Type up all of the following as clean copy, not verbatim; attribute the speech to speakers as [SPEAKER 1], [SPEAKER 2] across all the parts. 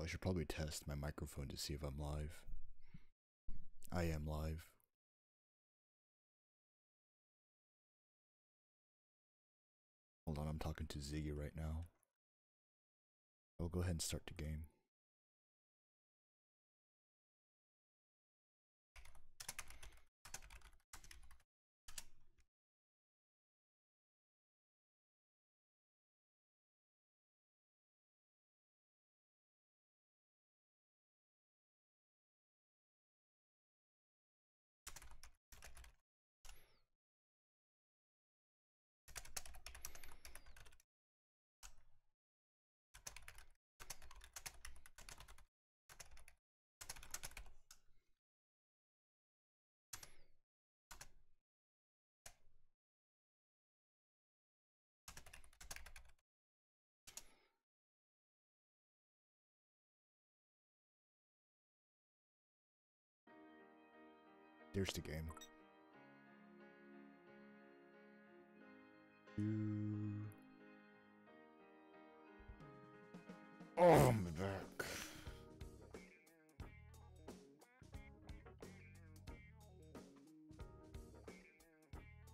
[SPEAKER 1] I should probably test my microphone to see if I'm live. I am live. Hold on, I'm talking to Ziggy right now. I'll go ahead and start the game. There's the game. Oh, my back.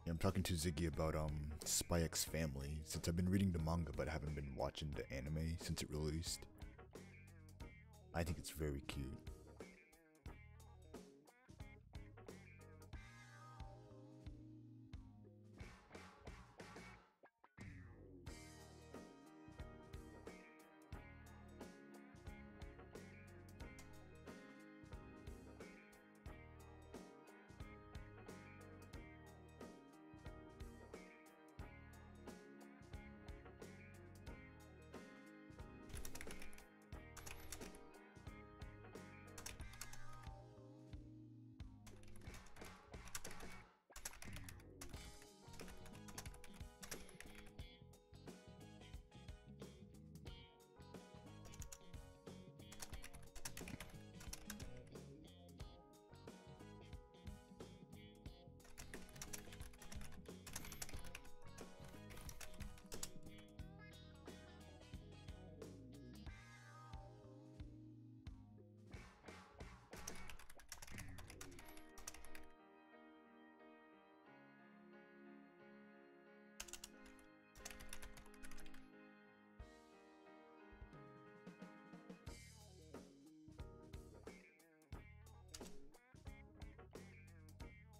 [SPEAKER 1] Yeah, I'm talking to Ziggy about spyxfamily, since I've been reading the manga but haven't been watching the anime since it released. I think it's very cute.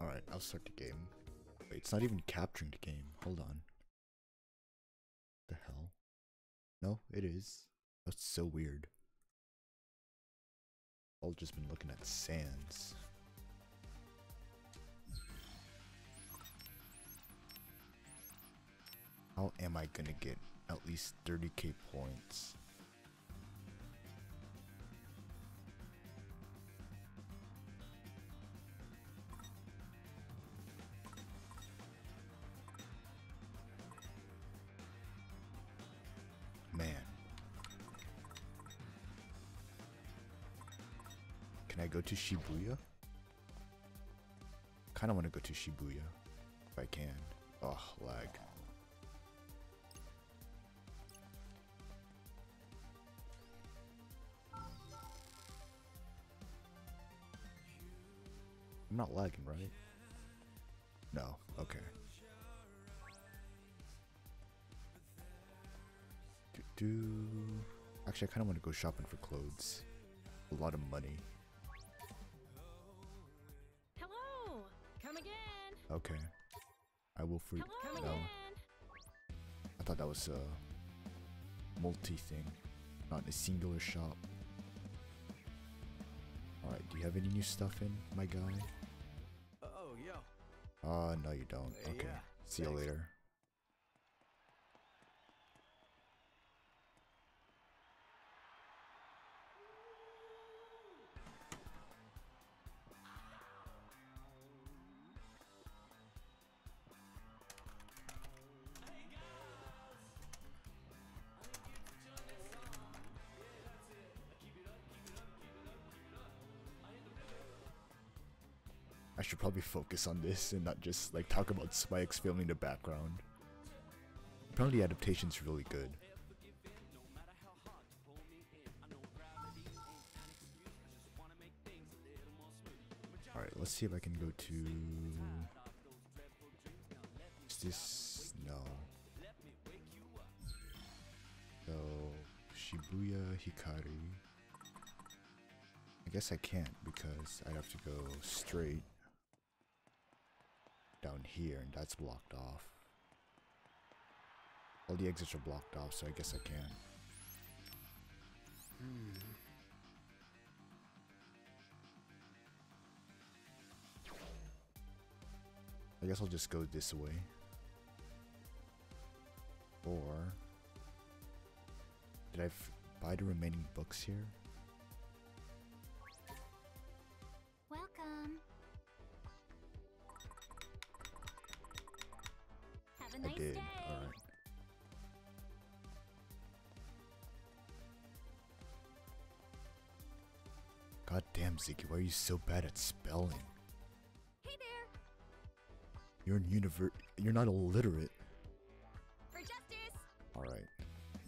[SPEAKER 1] Alright, I'll start the game. Wait, it's not even capturing the game. Hold on. The hell? No, it is. That's so weird. I've just been looking at sands. How am I gonna get at least 30k points? Man. Can I go to Shibuya? Kinda wanna go to Shibuya. If I can. Oh, lag. I'm not lagging, right? No, okay. Actually, I kind of want to go shopping for clothes. A lot of money.
[SPEAKER 2] Hello, come again.
[SPEAKER 1] Okay, I will free.
[SPEAKER 2] Come
[SPEAKER 1] No,
[SPEAKER 2] again.
[SPEAKER 1] I thought that was a multi thing, not a singular shop. All right, do you have any new stuff in, my guy?
[SPEAKER 3] Oh, yo.
[SPEAKER 1] No, you don't. Okay,
[SPEAKER 3] Yeah,
[SPEAKER 1] see you
[SPEAKER 3] thanks.
[SPEAKER 1] later. I should probably focus on this and not just like talk about Spikes filming the background. Apparently the adaptation's really good. let's see if I can go to... Is this... No. So, Shibuya Hikari. I guess I can't because I have to go straight down here and that's blocked off. All the exits are blocked off, so I guess I can. I guess I'll just go this way. Or... Did I buy the remaining books here?
[SPEAKER 2] Welcome. Have a nice
[SPEAKER 1] I did,
[SPEAKER 2] day.
[SPEAKER 1] alright. God damn, Ziggy, why are you so bad at spelling?
[SPEAKER 2] Hey there.
[SPEAKER 1] You're not illiterate.
[SPEAKER 2] For justice.
[SPEAKER 1] Alright.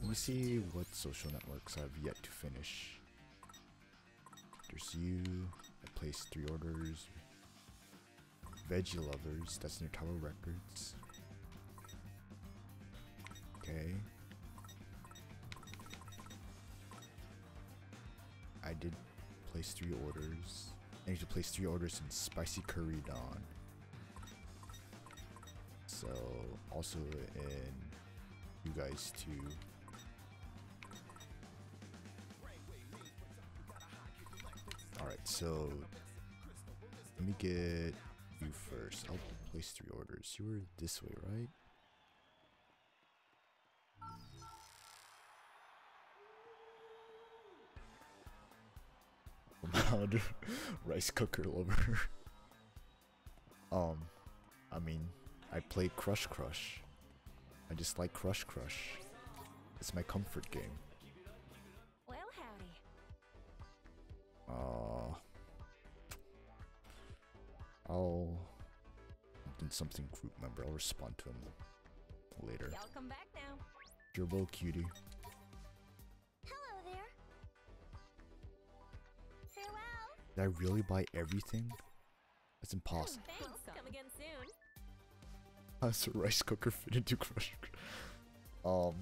[SPEAKER 1] Let me see what social networks I've yet to finish. There's you. I placed 3 orders. Veggie Lovers, that's near Tower Records. Okay. I did place 3 orders. I need to place 3 orders in Spicy Curry Dawn. So, also in you guys too. Alright, so let me get you first. I'll place 3 orders. You were this way, right? Loud rice cooker lover. I mean, I play Crush Crush. I just like Crush Crush. It's my comfort game.
[SPEAKER 2] Well, howdy.
[SPEAKER 1] I'll something group member. I'll respond to him later.
[SPEAKER 2] Y'all come back now.
[SPEAKER 1] Gerbil cutie.
[SPEAKER 2] Hello there. Farewell.
[SPEAKER 1] Did I really buy everything? That's impossible.
[SPEAKER 2] Thanks. Come again soon.
[SPEAKER 1] How does a rice cooker fit into Crush? Well,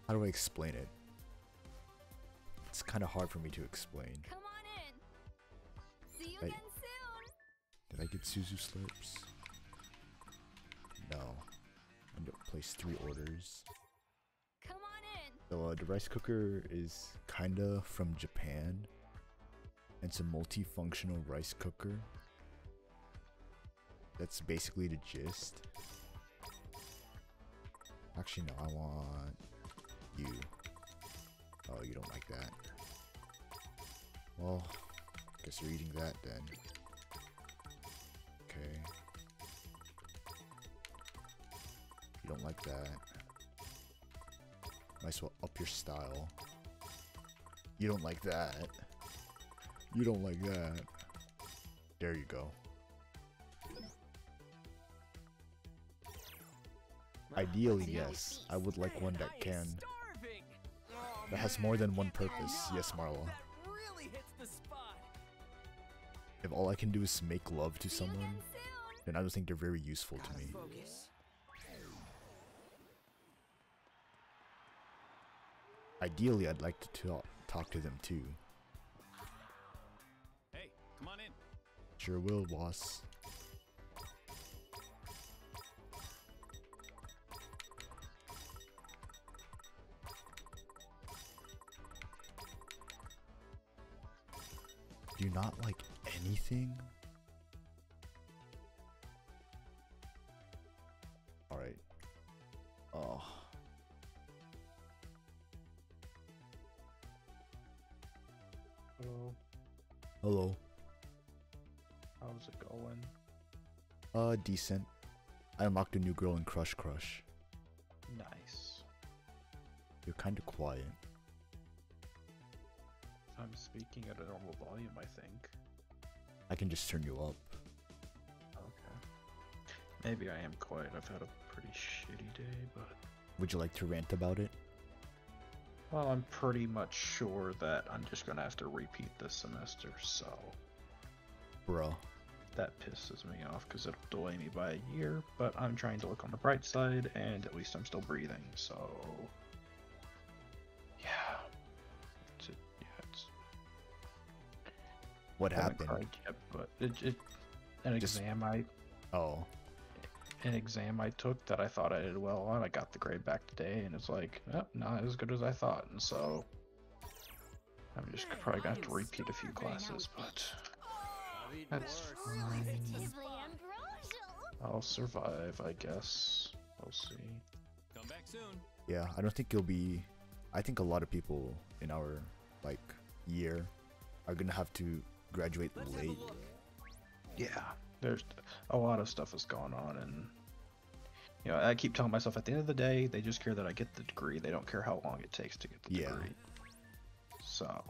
[SPEAKER 1] how do I explain it? It's kind of hard for me to explain.
[SPEAKER 2] Come on in. See you
[SPEAKER 1] Hey.
[SPEAKER 2] again soon.
[SPEAKER 1] Did I get Suzu Slurps? No. I need to place 3 orders.
[SPEAKER 2] Come on in.
[SPEAKER 1] So the rice cooker is kinda from Japan. It's a multifunctional rice cooker. That's basically the gist. Actually, no, I want you. Oh, you don't like that. Well, guess you're eating that then. Okay. You don't like that. Might as well up your style. You don't like that. You don't like that. There you go. Ideally, yes. I would like one that can. That has more than one purpose. Yes, Marla.
[SPEAKER 3] That really hits the spot.
[SPEAKER 1] If all I can do is make love to
[SPEAKER 2] See you
[SPEAKER 1] someone,
[SPEAKER 2] again soon.
[SPEAKER 1] then I don't think they're very useful to me.
[SPEAKER 3] Focus.
[SPEAKER 1] Ideally, I'd like to talk to them too.
[SPEAKER 3] Hey, come on in.
[SPEAKER 1] Sure will, boss. Do you not like anything? Alright. Oh.
[SPEAKER 4] Hello,
[SPEAKER 1] Hello.
[SPEAKER 4] how's it going?
[SPEAKER 1] Decent. I unlocked a new girl in Crush Crush.
[SPEAKER 4] Nice.
[SPEAKER 1] You're kinda quiet.
[SPEAKER 4] I'm speaking at a normal volume, I think.
[SPEAKER 1] I can just turn you up.
[SPEAKER 4] Okay. Maybe I am quiet. I've had a pretty shitty day, but
[SPEAKER 1] Would you like to rant about it?
[SPEAKER 4] Well, I'm pretty much sure that I'm just gonna have to repeat this semester, so
[SPEAKER 1] Bruh.
[SPEAKER 4] that pisses me off because it'll delay me by a year, but I'm trying to look on the bright side, and at least I'm still breathing, so yeah. It's
[SPEAKER 1] What
[SPEAKER 4] haven't
[SPEAKER 1] happened?
[SPEAKER 4] cried yet, but an
[SPEAKER 1] Just- Oh.
[SPEAKER 4] exam I took that I thought I did well on, I got the grade back today, and it's like, oh, not as good as I thought, and so I'm just probably gonna have to repeat a few classes, but that's fine.
[SPEAKER 2] Positively ambrosial.
[SPEAKER 4] I'll survive, I guess. We'll see.
[SPEAKER 3] Come back soon.
[SPEAKER 1] Yeah, I don't think you'll be. I think a lot of people in our like year are gonna have to graduate
[SPEAKER 3] Let's have a
[SPEAKER 1] late.
[SPEAKER 3] look.
[SPEAKER 4] Yeah, there's a lot of stuff is going on, and you know, I keep telling myself at the end of the day, they just care that I get the degree. They don't care how long it takes to get the
[SPEAKER 1] Yeah.
[SPEAKER 4] degree. So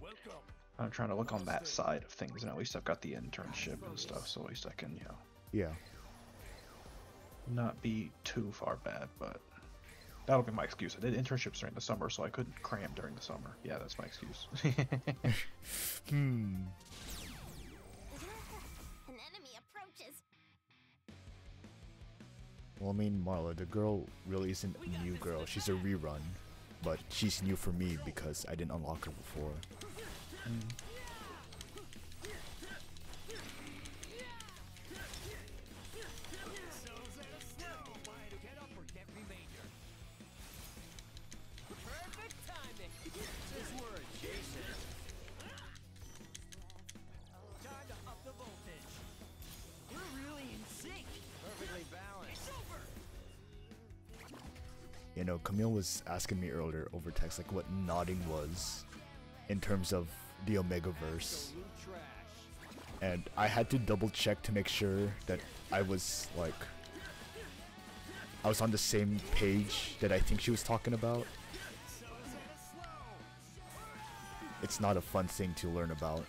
[SPEAKER 3] Welcome.
[SPEAKER 4] I'm trying to look on that side of things, and at least I've got the internship and stuff, so at least I can, you know,
[SPEAKER 1] Yeah.
[SPEAKER 4] not be too far bad. But that'll be my excuse. I did internships during the summer, so I couldn't cram during the summer. Yeah, that's my excuse.
[SPEAKER 1] Hmm.
[SPEAKER 2] An enemy approaches.
[SPEAKER 1] Well, I mean, Marla, the girl really isn't a new girl. She's a rerun, but she's new for me because I didn't unlock her before.
[SPEAKER 3] Get up or get remanger. Perfect timing. Since we're adjacent. Time to up the voltage. We're really in sync. Perfectly balanced.
[SPEAKER 1] You know, Camille was asking me earlier over text like what nodding was in terms of the Omegaverse,
[SPEAKER 3] Absolute trash.
[SPEAKER 1] and I had to double check to make sure that I was like I was on the same page that I think she was talking about. It's not a fun thing to learn about.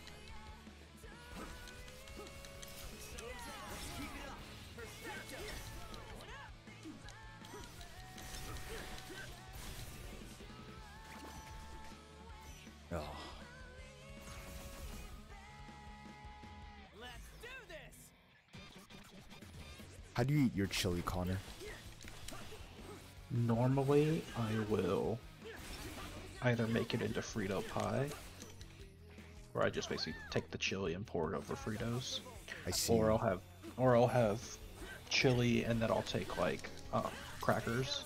[SPEAKER 1] Oh.
[SPEAKER 3] Let's do this.
[SPEAKER 1] How do you eat your chili, Connor?
[SPEAKER 4] Normally, I will either make it into Frito pie, where I just basically take the chili and pour it over Fritos,
[SPEAKER 1] I see.
[SPEAKER 4] or I'll have chili and then I'll take like crackers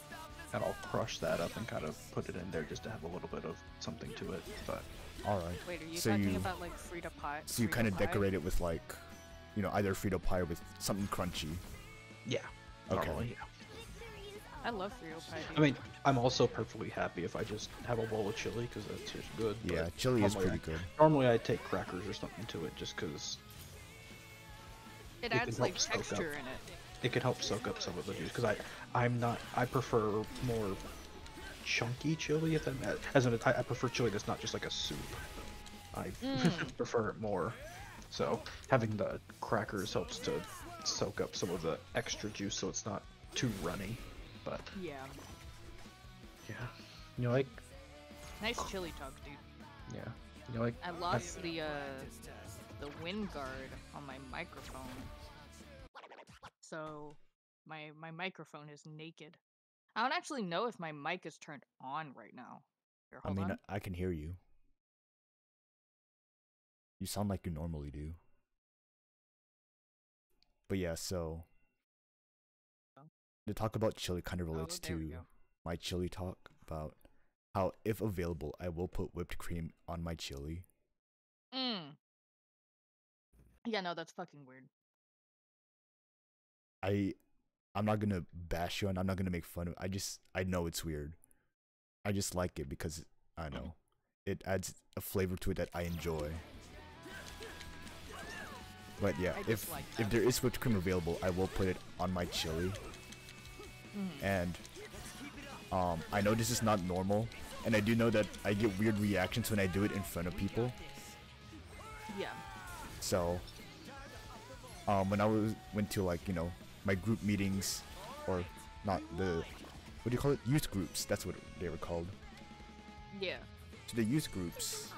[SPEAKER 4] and I'll crush that up and kind of put it in there just to have a little bit of something to it. But
[SPEAKER 1] All right.
[SPEAKER 5] Wait, are you
[SPEAKER 1] So
[SPEAKER 5] talking
[SPEAKER 1] you-
[SPEAKER 5] about like Frito pie?
[SPEAKER 1] So you
[SPEAKER 5] Frito
[SPEAKER 1] kind of
[SPEAKER 5] pie?
[SPEAKER 1] decorate it with like, you know, either Frito pie or with something crunchy.
[SPEAKER 4] yeah,
[SPEAKER 1] Okay.
[SPEAKER 4] normally, yeah.
[SPEAKER 5] I love Frito pie.
[SPEAKER 4] I mean, I'm also perfectly happy if I just have a bowl of chili because that's just good.
[SPEAKER 1] Yeah,
[SPEAKER 4] but
[SPEAKER 1] chili is
[SPEAKER 4] normally
[SPEAKER 1] pretty good.
[SPEAKER 4] Normally, I take crackers or something to it just because
[SPEAKER 5] it
[SPEAKER 4] can
[SPEAKER 5] adds
[SPEAKER 4] help
[SPEAKER 5] like
[SPEAKER 4] soak up.
[SPEAKER 5] texture in it.
[SPEAKER 4] it can help soak up some of the juice. Because I prefer more chunky chili. If that as in, I prefer chili that's not just like a soup. I prefer it more. So having the crackers helps to soak up some of the extra juice, so it's not too runny. But
[SPEAKER 5] Yeah.
[SPEAKER 4] yeah, you know, like
[SPEAKER 5] Nice chili talk, dude.
[SPEAKER 4] yeah, you know, like
[SPEAKER 5] I lost the wind guard on my microphone. So my microphone is naked. I don't actually know if my mic is turned on right now. Here,
[SPEAKER 1] I
[SPEAKER 5] hold
[SPEAKER 1] mean,
[SPEAKER 5] on.
[SPEAKER 1] I can hear you. You sound like you normally do. But yeah, so the talk about chili kind of relates
[SPEAKER 5] there we
[SPEAKER 1] to
[SPEAKER 5] go.
[SPEAKER 1] my chili talk about how, if available, I will put whipped cream on my chili.
[SPEAKER 5] Yeah, no, that's fucking weird.
[SPEAKER 1] I'm not gonna bash you and I'm not gonna make fun of it. I know it's weird. I just like it because I know it adds a flavor to it that I enjoy. But yeah,
[SPEAKER 5] I
[SPEAKER 1] if
[SPEAKER 5] dislike
[SPEAKER 1] if
[SPEAKER 5] that.
[SPEAKER 1] there is whipped cream available, I will put it on my chili. And I know this is not normal, and I do know that I get weird reactions when I do it in front of people.
[SPEAKER 5] Yeah.
[SPEAKER 1] So when I went to, like, you know, my group meetings, or not, the, what do you call it, youth groups, that's what they were called.
[SPEAKER 5] Yeah.
[SPEAKER 1] to the youth groups,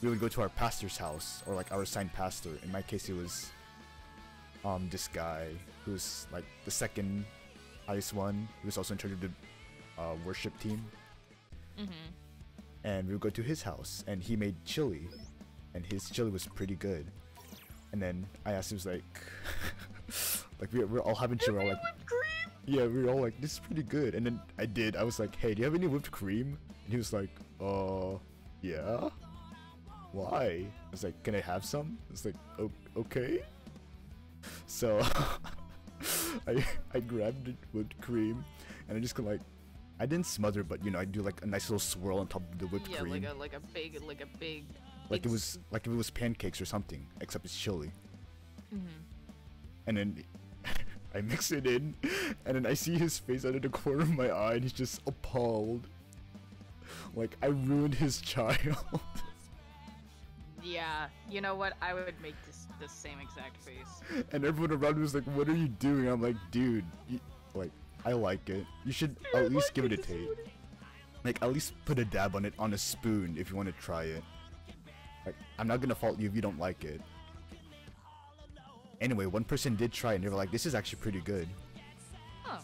[SPEAKER 1] we would go to our pastor's house, or like our assigned pastor. In my case, it was this guy who's like the second highest one. He was also in charge of the worship team. And we would go to his house, and he made chili, and his chili was pretty good. And then I asked him, like, like we're all having chili, we're all like, yeah, we were all like, this is pretty good. And then I was like, hey, do you have any whipped cream? And he was like, yeah. Why? I was like, can I have some? I was like, okay. So I grabbed the whipped cream, and I just like, I didn't smother, but you know, I do like a nice little swirl on top of the whipped cream.
[SPEAKER 5] Yeah, like a big.
[SPEAKER 1] Like it was like if it was pancakes or something, except it's chili. And then I mix it in, and then I see his face out of the corner of my eye, and he's just appalled. Like I ruined his child.
[SPEAKER 5] Yeah, you know what? I would make the same exact face.
[SPEAKER 1] And everyone around me was like, "What are you doing?" I'm like, "Dude, like I like it. You should at least give it a taste. Like at least put a dab on it on a spoon if you want to try it. Like I'm not gonna fault you if you don't like it." Anyway, one person did try it, and they were like, "This is actually pretty good."
[SPEAKER 5] Oh,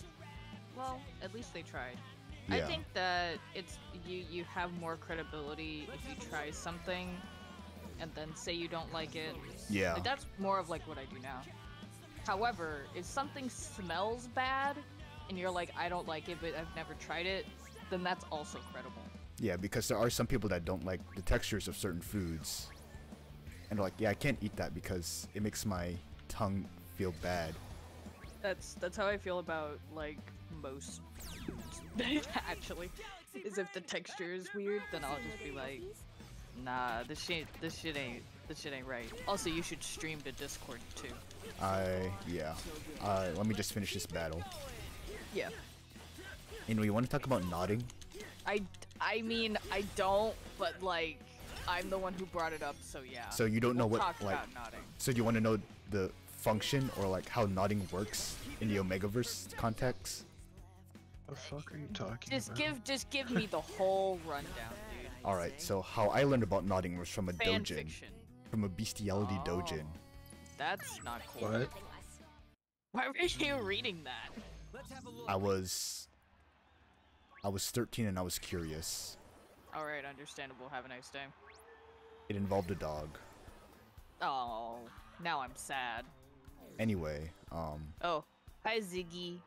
[SPEAKER 5] well, at least they tried.
[SPEAKER 1] Yeah.
[SPEAKER 5] I think that it's you have more credibility if you try something and then say you don't like it.
[SPEAKER 1] Yeah.
[SPEAKER 5] Like, that's more of like what I do now. However, if something smells bad and you're like, I don't like it, but I've never tried it, then that's also credible.
[SPEAKER 1] Yeah, because there are some people that don't like the textures of certain foods, and they're like, "Yeah, I can't eat that because it makes my tongue feel bad."
[SPEAKER 5] That's how I feel about like most foods. Actually, is if the texture is weird, then I'll just be like, nah, this shit ain't right. Also, you should stream to Discord too.
[SPEAKER 1] Yeah. Let me just finish this battle.
[SPEAKER 5] Yeah.
[SPEAKER 1] Anyway, you want to talk about nodding?
[SPEAKER 5] I mean, I don't, but like, I'm the one who brought it up, so yeah.
[SPEAKER 1] So you don't know
[SPEAKER 5] We'll
[SPEAKER 1] what
[SPEAKER 5] talk
[SPEAKER 1] like.
[SPEAKER 5] about nodding.
[SPEAKER 1] So do you want to know the function or like how nodding works in the Omegaverse context?
[SPEAKER 4] What the fuck are you talking
[SPEAKER 5] Just
[SPEAKER 4] about?
[SPEAKER 5] give me the whole rundown, dude.
[SPEAKER 1] All right. So how I learned about nodding was from a
[SPEAKER 5] Fan
[SPEAKER 1] dojin,
[SPEAKER 5] fiction.
[SPEAKER 1] from a bestiality
[SPEAKER 5] Oh.
[SPEAKER 1] dojin.
[SPEAKER 5] That's not cool.
[SPEAKER 4] What?
[SPEAKER 5] Why were you reading that?
[SPEAKER 1] I was 13 and I was curious.
[SPEAKER 5] Alright, understandable. Have a nice day.
[SPEAKER 1] It involved a dog.
[SPEAKER 5] Oh, now I'm sad.
[SPEAKER 1] Anyway,
[SPEAKER 5] Oh, hi Ziggy.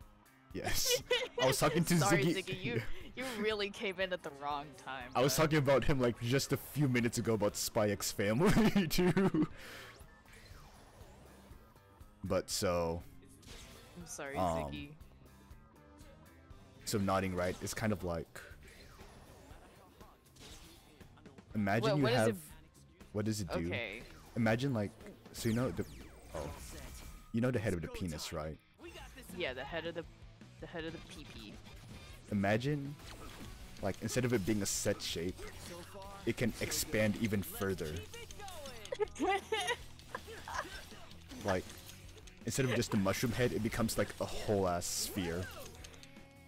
[SPEAKER 1] yes. I was talking to
[SPEAKER 5] Sorry,
[SPEAKER 1] Ziggy.
[SPEAKER 5] Ziggy, you really came in at the wrong time.
[SPEAKER 1] I was
[SPEAKER 5] bud.
[SPEAKER 1] talking about him like just a few minutes ago about spyxfamily too. But so
[SPEAKER 5] I'm sorry,
[SPEAKER 1] um,
[SPEAKER 5] Ziggy.
[SPEAKER 1] so nodding, right, is kind of like, imagine you
[SPEAKER 5] What is
[SPEAKER 1] have
[SPEAKER 5] it?
[SPEAKER 1] what does it do?
[SPEAKER 5] Okay.
[SPEAKER 1] Imagine like, so you know the you know the head of the penis, right?
[SPEAKER 5] Yeah, the head of the pee-pee.
[SPEAKER 1] Imagine like instead of it being a set shape, it can expand even further. Like instead of just a mushroom head, it becomes like a whole ass sphere.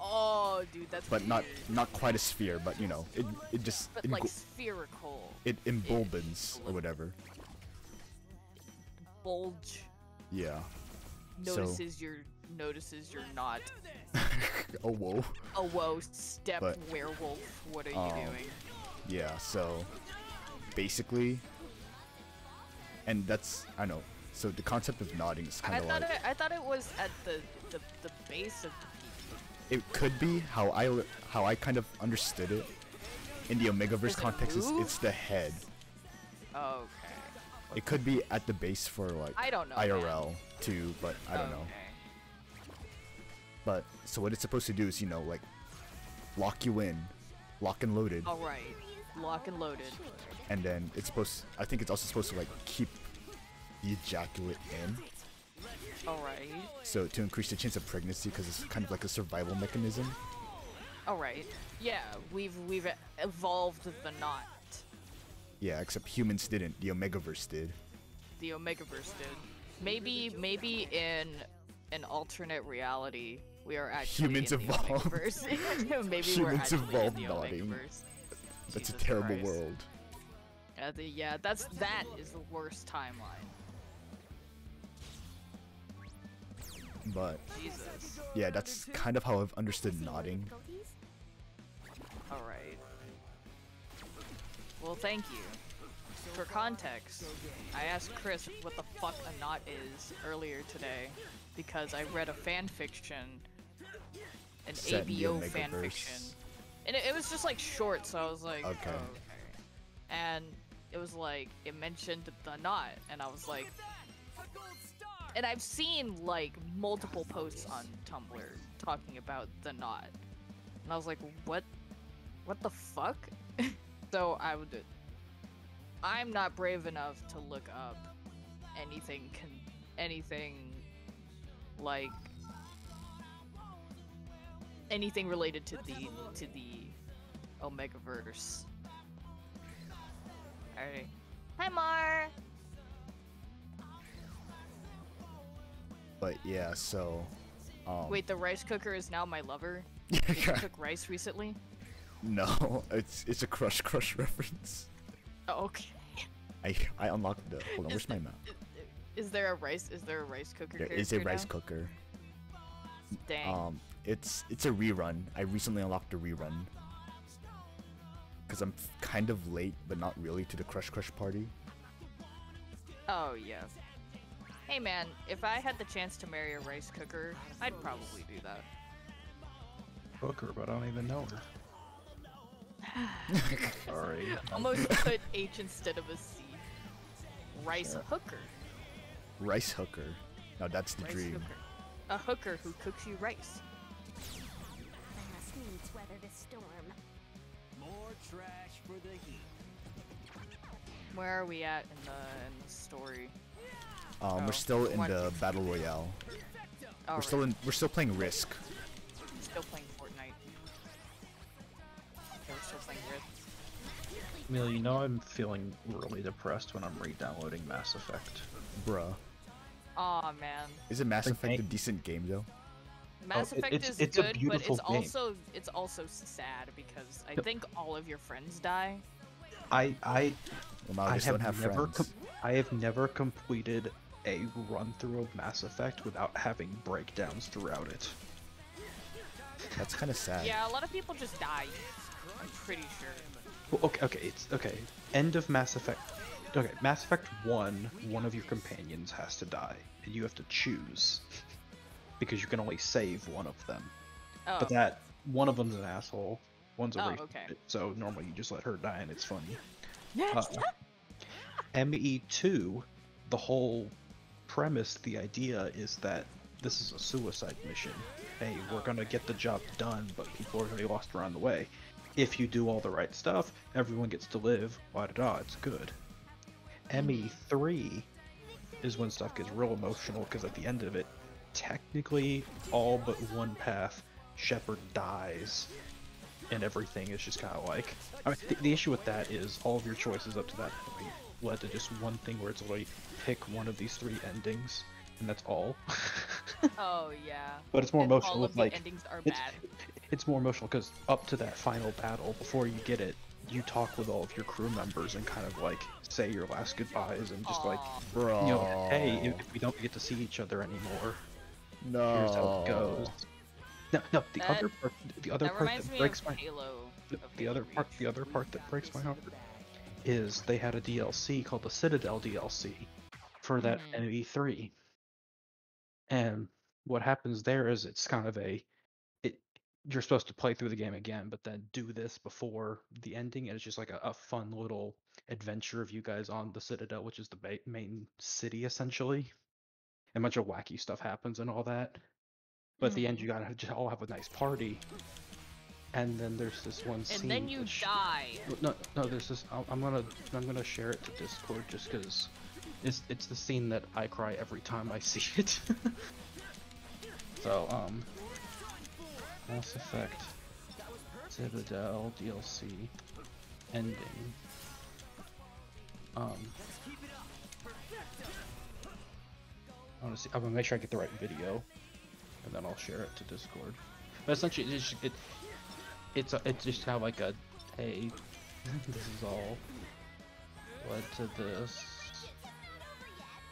[SPEAKER 5] Oh, dude, that's
[SPEAKER 1] But
[SPEAKER 5] weird.
[SPEAKER 1] not quite a sphere, but you know, it just
[SPEAKER 5] But like spherical.
[SPEAKER 1] it embulbens or whatever.
[SPEAKER 5] Bulge.
[SPEAKER 1] Yeah.
[SPEAKER 5] Notices you're not.
[SPEAKER 1] Oh whoa.
[SPEAKER 5] Oh whoa, step
[SPEAKER 1] But,
[SPEAKER 5] werewolf. What are you doing?
[SPEAKER 1] Yeah, so basically, and that's, I know. So the concept of nodding is kind of like,
[SPEAKER 5] I thought it was at the base of the pee-pee.
[SPEAKER 1] it could be how I kind of understood it. In the Omegaverse
[SPEAKER 5] Does it
[SPEAKER 1] context,
[SPEAKER 5] move?
[SPEAKER 1] it's the head.
[SPEAKER 5] Okay.
[SPEAKER 1] It could be at the base for like
[SPEAKER 5] I don't know,
[SPEAKER 1] IRL too, but I don't know.
[SPEAKER 5] Okay.
[SPEAKER 1] But so what it's supposed to do is, you know, like lock you in, lock and loaded,
[SPEAKER 5] All right. Lock and loaded.
[SPEAKER 1] and then it's supposed. I think it's also supposed to like keep the ejaculate in,
[SPEAKER 5] All right.
[SPEAKER 1] so to increase the chance of pregnancy, because it's kind of like a survival mechanism.
[SPEAKER 5] All right. Yeah, we've evolved the knot.
[SPEAKER 1] Yeah, except humans didn't. The Omegaverse did.
[SPEAKER 5] The Omegaverse did. Maybe in an alternate reality we are actually
[SPEAKER 1] Humans
[SPEAKER 5] in the
[SPEAKER 1] evolved.
[SPEAKER 5] Omegaverse. Maybe we're
[SPEAKER 1] Humans
[SPEAKER 5] actually
[SPEAKER 1] evolved
[SPEAKER 5] in the
[SPEAKER 1] nodding.
[SPEAKER 5] Omegaverse.
[SPEAKER 1] That's a
[SPEAKER 5] Jesus
[SPEAKER 1] terrible
[SPEAKER 5] Christ.
[SPEAKER 1] world.
[SPEAKER 5] Yeah, that is the worst timeline.
[SPEAKER 1] But
[SPEAKER 5] Jesus.
[SPEAKER 1] yeah, that's kind of how I've understood nodding.
[SPEAKER 5] Alright. Well, thank you. For context, I asked Chris what the fuck a knot is earlier today because I read a fanfiction, an
[SPEAKER 1] Set in the
[SPEAKER 5] ABO
[SPEAKER 1] Omegaverse.
[SPEAKER 5] fanfiction. And it was just like short, so I was like,
[SPEAKER 1] Okay.
[SPEAKER 5] oh, okay. And it was like, it mentioned the knot, and I was like, and I've seen like multiple posts on Tumblr talking about the knot. And I was like, what the fuck? So I'm not brave enough to look up anything like anything related to the Omegaverse. Alright. Hi Mar!
[SPEAKER 1] But yeah, so
[SPEAKER 5] Wait, the rice cooker is now my lover? Did you cook rice recently?
[SPEAKER 1] no, it's a Crush reference.
[SPEAKER 5] Oh, okay.
[SPEAKER 1] I unlocked the hold on, where's my map?
[SPEAKER 5] Is there a rice cooker
[SPEAKER 1] There
[SPEAKER 5] character
[SPEAKER 1] is a rice
[SPEAKER 5] now?
[SPEAKER 1] cooker.
[SPEAKER 5] Dang.
[SPEAKER 1] It's a rerun. I recently unlocked a rerun. Cause I'm kind of late, but not really, to the Crush party.
[SPEAKER 5] Oh, yeah. Hey man, if I had the chance to marry a rice cooker, I'd probably do that.
[SPEAKER 4] Hooker, but I don't even know her. Sorry.
[SPEAKER 5] Almost put H instead of a C. Rice hooker.
[SPEAKER 1] Rice hooker. Now that's the
[SPEAKER 5] Rice
[SPEAKER 1] dream.
[SPEAKER 5] hooker. A hooker who cooks you rice.
[SPEAKER 2] I must needs weather this storm.
[SPEAKER 3] More trash for the heat.
[SPEAKER 5] Where are we at in the story?
[SPEAKER 1] We're still in
[SPEAKER 5] what?
[SPEAKER 1] the battle royale.
[SPEAKER 5] Oh,
[SPEAKER 1] We're still playing Risk.
[SPEAKER 5] still playing Fortnite. Okay, we're still playing Rift.
[SPEAKER 4] Emil, you know I'm feeling really depressed when I'm re-downloading Mass Effect.
[SPEAKER 1] Bruh.
[SPEAKER 5] Aw, man.
[SPEAKER 1] Isn't Mass
[SPEAKER 4] Like,
[SPEAKER 1] Effect a decent game though?
[SPEAKER 5] Mass Effect
[SPEAKER 4] it's
[SPEAKER 5] is
[SPEAKER 4] a
[SPEAKER 5] good, but
[SPEAKER 4] beautiful game.
[SPEAKER 5] it's also sad because I
[SPEAKER 4] Yep.
[SPEAKER 5] think all of your friends die.
[SPEAKER 4] I
[SPEAKER 1] Well, now I just don't have
[SPEAKER 4] never
[SPEAKER 1] friends.
[SPEAKER 4] I have never completed a run through of Mass Effect without having breakdowns throughout it.
[SPEAKER 1] That's kind of sad.
[SPEAKER 5] Yeah, a lot of people just die. I'm pretty sure.
[SPEAKER 4] Well, it's okay. End of Mass Effect. Okay, Mass Effect 1, one of your companions has to die, and you have to choose because you can only save one of them.
[SPEAKER 5] Oh,
[SPEAKER 4] But that one of them's an asshole. One's a
[SPEAKER 5] Oh,
[SPEAKER 4] race
[SPEAKER 5] okay.
[SPEAKER 4] idiot, so normally you just let her die and it's funny.
[SPEAKER 5] yes.
[SPEAKER 4] ME2, the whole premise, the idea is that this is a suicide mission. Hey, we're gonna get the job done, but people are gonna be lost around the way. If you do all the right stuff, everyone gets to live. Da it's good. ME3 is when stuff gets real emotional because at the end of it, technically all but one path, Shepard dies, and everything is just kind of like. I mean, the issue with that is all of your choices up to that point led to just one thing where it's like pick one of these three endings, and that's all.
[SPEAKER 5] Oh yeah.
[SPEAKER 4] But it's more
[SPEAKER 5] And
[SPEAKER 4] emotional
[SPEAKER 5] all of
[SPEAKER 4] with
[SPEAKER 5] the
[SPEAKER 4] like
[SPEAKER 5] endings are
[SPEAKER 4] it's,
[SPEAKER 5] bad.
[SPEAKER 4] it's more emotional because up to that final battle, before you get it, you talk with all of your crew members and kind of like say your last goodbyes and just like,
[SPEAKER 5] Aw.
[SPEAKER 1] Bro.
[SPEAKER 4] you know, hey, if we don't get to see each other anymore,
[SPEAKER 1] No.
[SPEAKER 4] here's how it goes. No, the
[SPEAKER 5] That-
[SPEAKER 4] other part,
[SPEAKER 5] That reminds me
[SPEAKER 4] breaks
[SPEAKER 5] of
[SPEAKER 4] my
[SPEAKER 5] Halo.
[SPEAKER 4] the other part that breaks my heart is they had a DLC called the Citadel DLC for that
[SPEAKER 5] Mhm.
[SPEAKER 4] ME3, and what happens there is it's kind of you're supposed to play through the game again, but then do this before the ending, and it's just like a fun little adventure of you guys on the Citadel, which is the main city essentially. A bunch of wacky stuff happens and all that. But at the end, you gotta just all have a nice party. And then there's this one scene.
[SPEAKER 5] And then you die.
[SPEAKER 4] No, there's this. I'm gonna share it to Discord just because it's the scene that I cry every time I see it. So Mass Effect Citadel DLC ending. I'm gonna make sure I get the right video, and then I'll share it to Discord. But essentially, it's just kind of like a, hey, This is all led to this.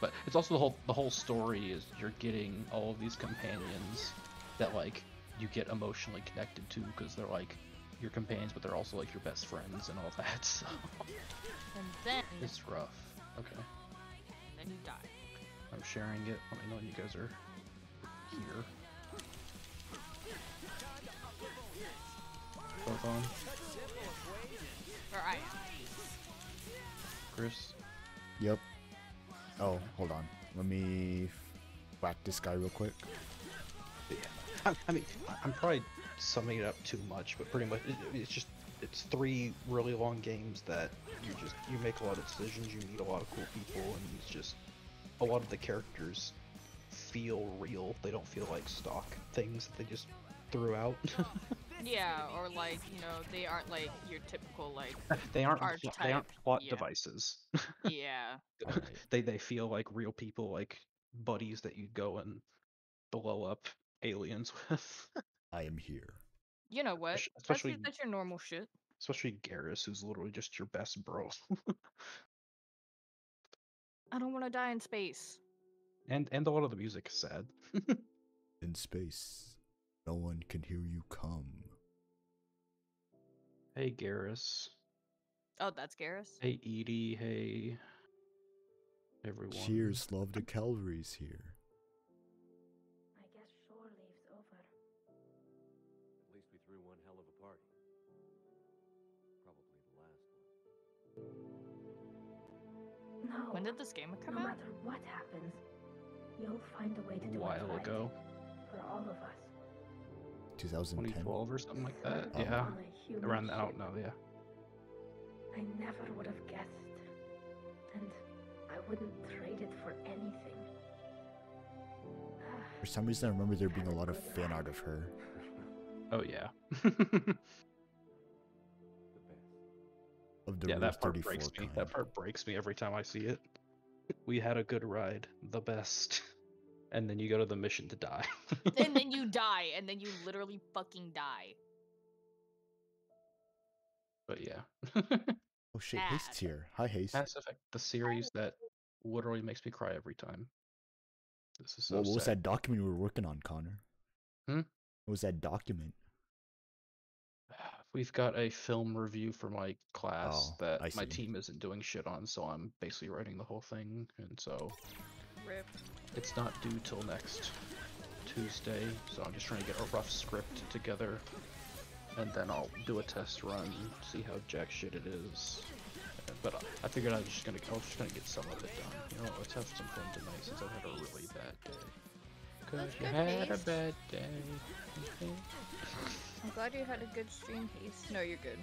[SPEAKER 4] But it's also the whole story is you're getting all of these companions that like you get emotionally connected to because they're like your companions, but they're also like your best friends and all that. So
[SPEAKER 5] And then
[SPEAKER 4] it's rough. Okay,
[SPEAKER 5] you die.
[SPEAKER 4] I'm sharing it. Let me know when you guys are here. Both on.
[SPEAKER 5] Where I am.
[SPEAKER 4] Chris.
[SPEAKER 1] Yep. Oh, hold on. Let me whack this guy real quick.
[SPEAKER 4] Yeah. I mean, I'm probably summing it up too much, but pretty much it's 3 really long games that you make a lot of decisions, you meet a lot of cool people, and it's just a lot of the characters feel real. They don't feel like stock things that they just threw out.
[SPEAKER 5] Yeah, or like, you know, they aren't like your typical like
[SPEAKER 4] they aren't
[SPEAKER 5] archetype.
[SPEAKER 4] plot
[SPEAKER 5] Yeah.
[SPEAKER 4] devices.
[SPEAKER 5] Yeah.
[SPEAKER 4] They feel like real people, like buddies that you go and blow up aliens with.
[SPEAKER 1] I am here.
[SPEAKER 5] You know what?
[SPEAKER 4] Especially
[SPEAKER 5] That's your normal shit.
[SPEAKER 4] especially Garrus, who's literally just your best bro.
[SPEAKER 5] I don't want to die in space.
[SPEAKER 4] and a lot of the music is sad.
[SPEAKER 1] In space, no one can hear you come.
[SPEAKER 4] Hey Garrus.
[SPEAKER 5] Oh, that's Garrus?
[SPEAKER 4] Hey Edie. Hey everyone.
[SPEAKER 1] Cheers, love the Calvary's here.
[SPEAKER 2] I guess shore leave's over.
[SPEAKER 6] At least we threw one hell of a party. Probably the last one.
[SPEAKER 2] No.
[SPEAKER 5] When did this game come
[SPEAKER 2] No
[SPEAKER 5] out?
[SPEAKER 2] matter what happens, you'll find a way to
[SPEAKER 4] A
[SPEAKER 2] do it
[SPEAKER 4] while
[SPEAKER 2] right.
[SPEAKER 4] ago.
[SPEAKER 2] For all of us.
[SPEAKER 1] 2010.
[SPEAKER 4] 2012 or something like that.
[SPEAKER 1] Oh.
[SPEAKER 4] Yeah.
[SPEAKER 2] On a human
[SPEAKER 4] Around I
[SPEAKER 2] ship.
[SPEAKER 4] don't know, yeah.
[SPEAKER 2] I never would have guessed. And I wouldn't trade it for anything.
[SPEAKER 1] For some reason, I remember there being a lot of fan art of her.
[SPEAKER 4] Oh yeah.
[SPEAKER 6] The best.
[SPEAKER 1] Of the
[SPEAKER 4] Yeah,
[SPEAKER 1] Rule
[SPEAKER 4] that part
[SPEAKER 1] 34
[SPEAKER 4] breaks me.
[SPEAKER 1] kind.
[SPEAKER 4] That part breaks me every time I see it. We had a good ride, the best. And then you go to the mission to die.
[SPEAKER 5] And then you die, and then you literally fucking die.
[SPEAKER 4] But yeah.
[SPEAKER 1] Oh shit,
[SPEAKER 5] Sad.
[SPEAKER 1] Haste's here. Hi, Haste.
[SPEAKER 4] Mass Effect, the series that literally makes me cry every time. This is so
[SPEAKER 1] What was
[SPEAKER 4] sad.
[SPEAKER 1] that document we were working on, Connor?
[SPEAKER 4] Hmm?
[SPEAKER 1] What was that document?
[SPEAKER 4] We've got a film review for my class
[SPEAKER 1] Oh,
[SPEAKER 4] that
[SPEAKER 1] I
[SPEAKER 4] my
[SPEAKER 1] see.
[SPEAKER 4] team isn't doing shit on, so I'm basically writing the whole thing, and so
[SPEAKER 5] Rip.
[SPEAKER 4] it's not due till next Tuesday, so I'm just trying to get a rough script together, and then I'll do a test run, see how jack shit it is. But I figured I was just gonna get some of it done. You know, let's have some fun tonight since I've had a really bad day. Cause
[SPEAKER 5] That's
[SPEAKER 4] you
[SPEAKER 5] good,
[SPEAKER 4] had a
[SPEAKER 5] Haste.
[SPEAKER 4] bad day. Okay.
[SPEAKER 5] I'm glad you had a good stream, Haste. No, you're good.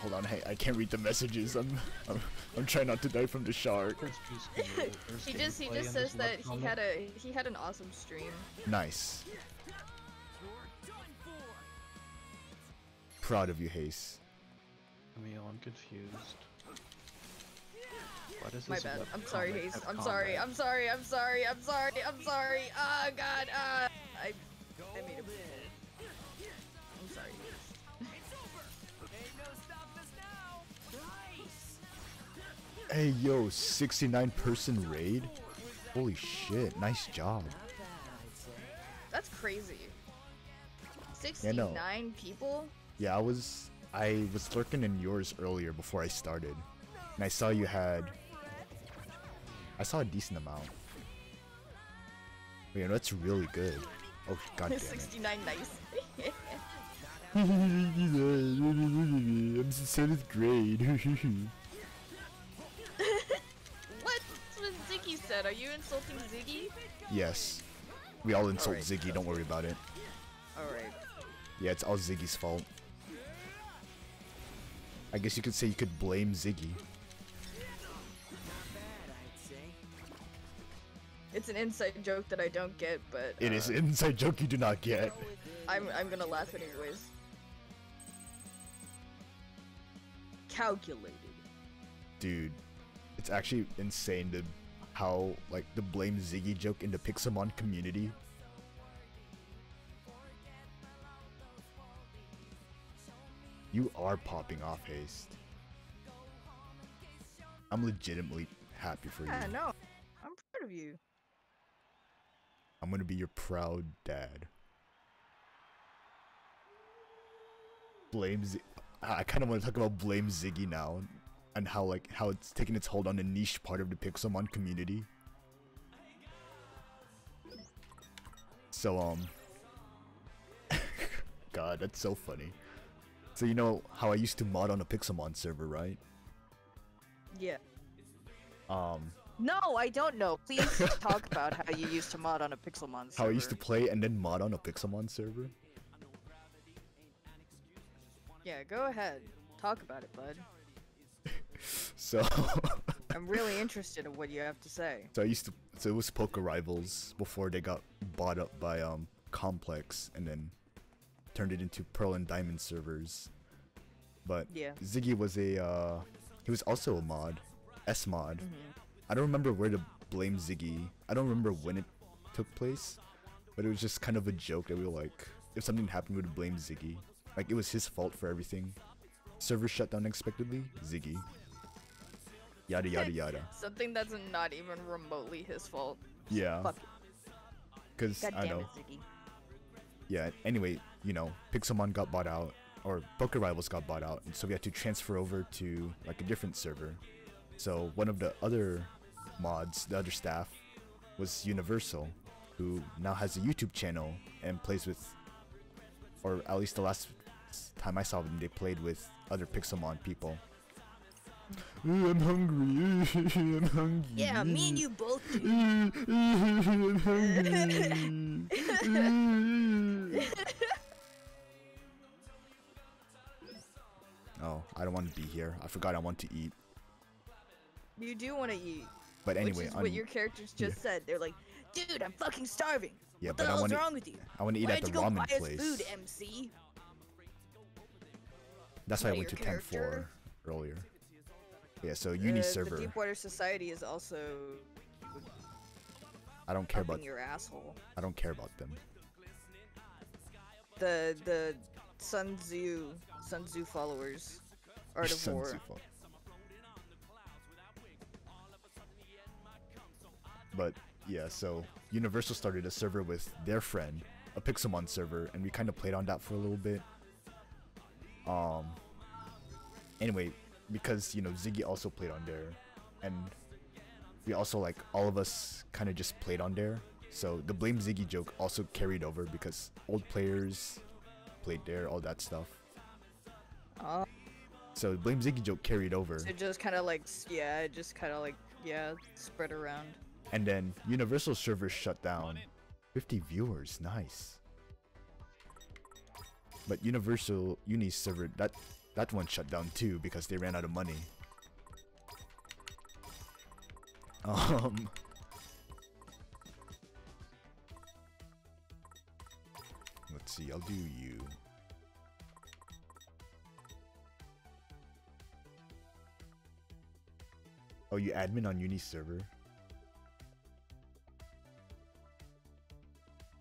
[SPEAKER 1] Hold on, hey, I can't read the messages. I'm trying not to die from the shark.
[SPEAKER 5] He just says that he had an awesome stream.
[SPEAKER 1] Nice. Proud of you, Haste.
[SPEAKER 4] Emil, I'm confused. Why does
[SPEAKER 5] My
[SPEAKER 4] this
[SPEAKER 5] bad.
[SPEAKER 4] web
[SPEAKER 5] I'm sorry,
[SPEAKER 4] comic
[SPEAKER 5] Haste.
[SPEAKER 4] have
[SPEAKER 5] I'm sorry.
[SPEAKER 4] combat?
[SPEAKER 5] I'm sorry. I'm sorry. I'm sorry. I'm sorry. Ah, God. I made a mistake. I'm sorry.
[SPEAKER 3] Ain't no stopping us now. Nice.
[SPEAKER 1] Hey, yo, 69-person raid? Holy shit, nice job.
[SPEAKER 5] That's crazy.
[SPEAKER 1] Yeah, no.
[SPEAKER 5] 69 people?
[SPEAKER 1] Yeah, I was lurking in yours earlier before I started. And I saw you had... I saw a decent amount. But, you know, that's really good. Oh, god damn it.
[SPEAKER 5] 69 nice.
[SPEAKER 1] I'm in 7th grade.
[SPEAKER 5] What? That's what Ziggy said. Are you insulting Ziggy?
[SPEAKER 1] Yes. We all insult
[SPEAKER 5] Alright.
[SPEAKER 1] Ziggy, don't worry about it.
[SPEAKER 5] Alright.
[SPEAKER 1] Yeah, it's all Ziggy's fault. I guess you could say you could blame Ziggy.
[SPEAKER 5] It's an inside joke that I don't get, but
[SPEAKER 1] It is an inside joke you do not get.
[SPEAKER 5] I'm gonna laugh anyways. Calculated.
[SPEAKER 1] Dude, it's actually insane how, like, the blame Ziggy joke in the Pixelmon community. You are popping off, Haste. I'm legitimately happy for you.
[SPEAKER 5] Yeah, no. I'm proud of you.
[SPEAKER 1] I'm gonna be your proud dad. I kind of want to talk about Blame Ziggy now, and how it's taking its hold on a niche part of the Pixelmon community. So God, that's so funny. So you know how I used to mod on a Pixelmon server, right?
[SPEAKER 5] Yeah. No, I don't know. Please talk about how you used to mod on a Pixelmon server.
[SPEAKER 1] How I used to play and then mod on a Pixelmon server?
[SPEAKER 5] Yeah, go ahead. Talk about it, bud.
[SPEAKER 1] So
[SPEAKER 5] I'm really interested in what you have to say.
[SPEAKER 1] So it was Poker Rivals before they got bought up by Complex and then turned it into Pearl and Diamond servers. But
[SPEAKER 5] yeah.
[SPEAKER 1] Ziggy was he was also a mod, S mod. I don't remember where to blame Ziggy. I don't remember when it took place, but it was just kind of a joke that we were like, if something happened, we would blame Ziggy. Like, it was his fault for everything. Server shut down unexpectedly, Ziggy. Yada yada yada.
[SPEAKER 5] Something that's not even remotely his fault.
[SPEAKER 1] Yeah.
[SPEAKER 5] Fuck.
[SPEAKER 1] Cause
[SPEAKER 5] God
[SPEAKER 1] I
[SPEAKER 5] damn
[SPEAKER 1] know.
[SPEAKER 5] it, Ziggy.
[SPEAKER 1] Yeah. Anyway, you know, Pixelmon got bought out, or Poker Rivals got bought out, and so we had to transfer over to like a different server. So one of the other mods, the other staff, was Universal, who now has a YouTube channel and plays with, or at least the last time I saw them, they played with other Pixelmon people. I'm hungry. I'm hungry.
[SPEAKER 5] Yeah, me and you both do.
[SPEAKER 1] I'm hungry. Oh, I don't want to be here. I forgot I want to eat.
[SPEAKER 5] You do want to eat.
[SPEAKER 1] But anyway,
[SPEAKER 5] which is what your characters just said. They're like, dude, I'm fucking starving.
[SPEAKER 1] Yeah,
[SPEAKER 5] what the
[SPEAKER 1] but
[SPEAKER 5] hell's wrong with you?
[SPEAKER 1] I want to eat at the ramen place.
[SPEAKER 5] Food, MC?
[SPEAKER 1] That's why I went to 10-4 earlier. Yeah, so Uni server.
[SPEAKER 5] The Deepwater Society is also.
[SPEAKER 1] I don't care about
[SPEAKER 5] your asshole.
[SPEAKER 1] I don't care about them.
[SPEAKER 5] The Sun Tzu followers. Art of War.
[SPEAKER 1] But yeah, so Universal started a server with their friend, a Pixelmon server, and we kind of played on that for a little bit. Anyway, because you know Ziggy also played on there, and we also like all of us kind of just played on there. So the Blame Ziggy joke also carried over because old players played there, all that stuff. So the Blame Ziggy joke carried over.
[SPEAKER 5] So it just kind of like, yeah, spread around.
[SPEAKER 1] And then Universal server shut down. 50 viewers, nice. But Universal Uni server, that one shut down too because they ran out of money. Let's see, I'll do you. Oh, you admin on Uni server?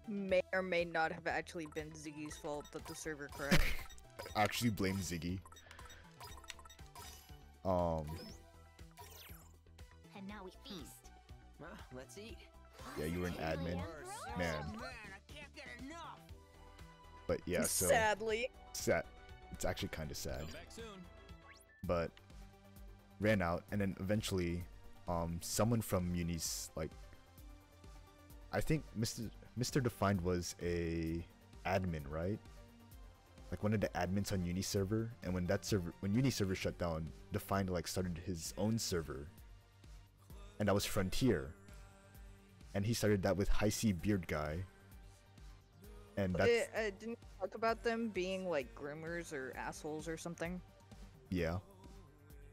[SPEAKER 5] May or may not have actually been Ziggy's fault that the server crashed.
[SPEAKER 1] Actually blame Ziggy.
[SPEAKER 7] And now we feast.
[SPEAKER 3] Well, let's eat.
[SPEAKER 1] Yeah, you were an admin. Man.
[SPEAKER 3] I can't get enough.
[SPEAKER 1] But yeah, so
[SPEAKER 5] sadly.
[SPEAKER 1] sad. It's actually kind of sad.
[SPEAKER 3] Come back soon.
[SPEAKER 1] But ran out, and then eventually, someone from Uni's, like, I think Mr. Defined was a admin, right? Like one of the admins on Uni server, and when Uni server shut down, Defined like started his own server, and that was Frontier, and he started that with High C Beard Guy, and that's
[SPEAKER 5] didn't you talk about them being like groomers or assholes or something,
[SPEAKER 1] yeah,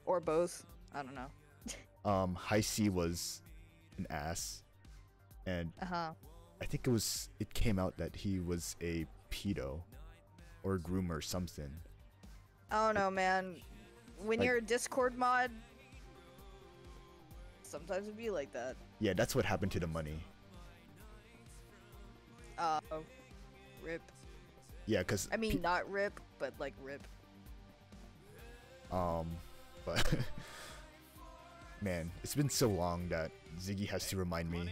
[SPEAKER 5] or both. I don't know.
[SPEAKER 1] High C was an ass, and I think it came out that he was a pedo or a groomer or something.
[SPEAKER 5] I don't know, man. When
[SPEAKER 1] Like-
[SPEAKER 5] you're a Discord mod, sometimes it'd be like that.
[SPEAKER 1] Yeah, that's what happened to the money.
[SPEAKER 5] Rip.
[SPEAKER 1] Yeah, cause
[SPEAKER 5] I mean, not rip, but like rip.
[SPEAKER 1] But man, it's been so long that Ziggy has to remind me,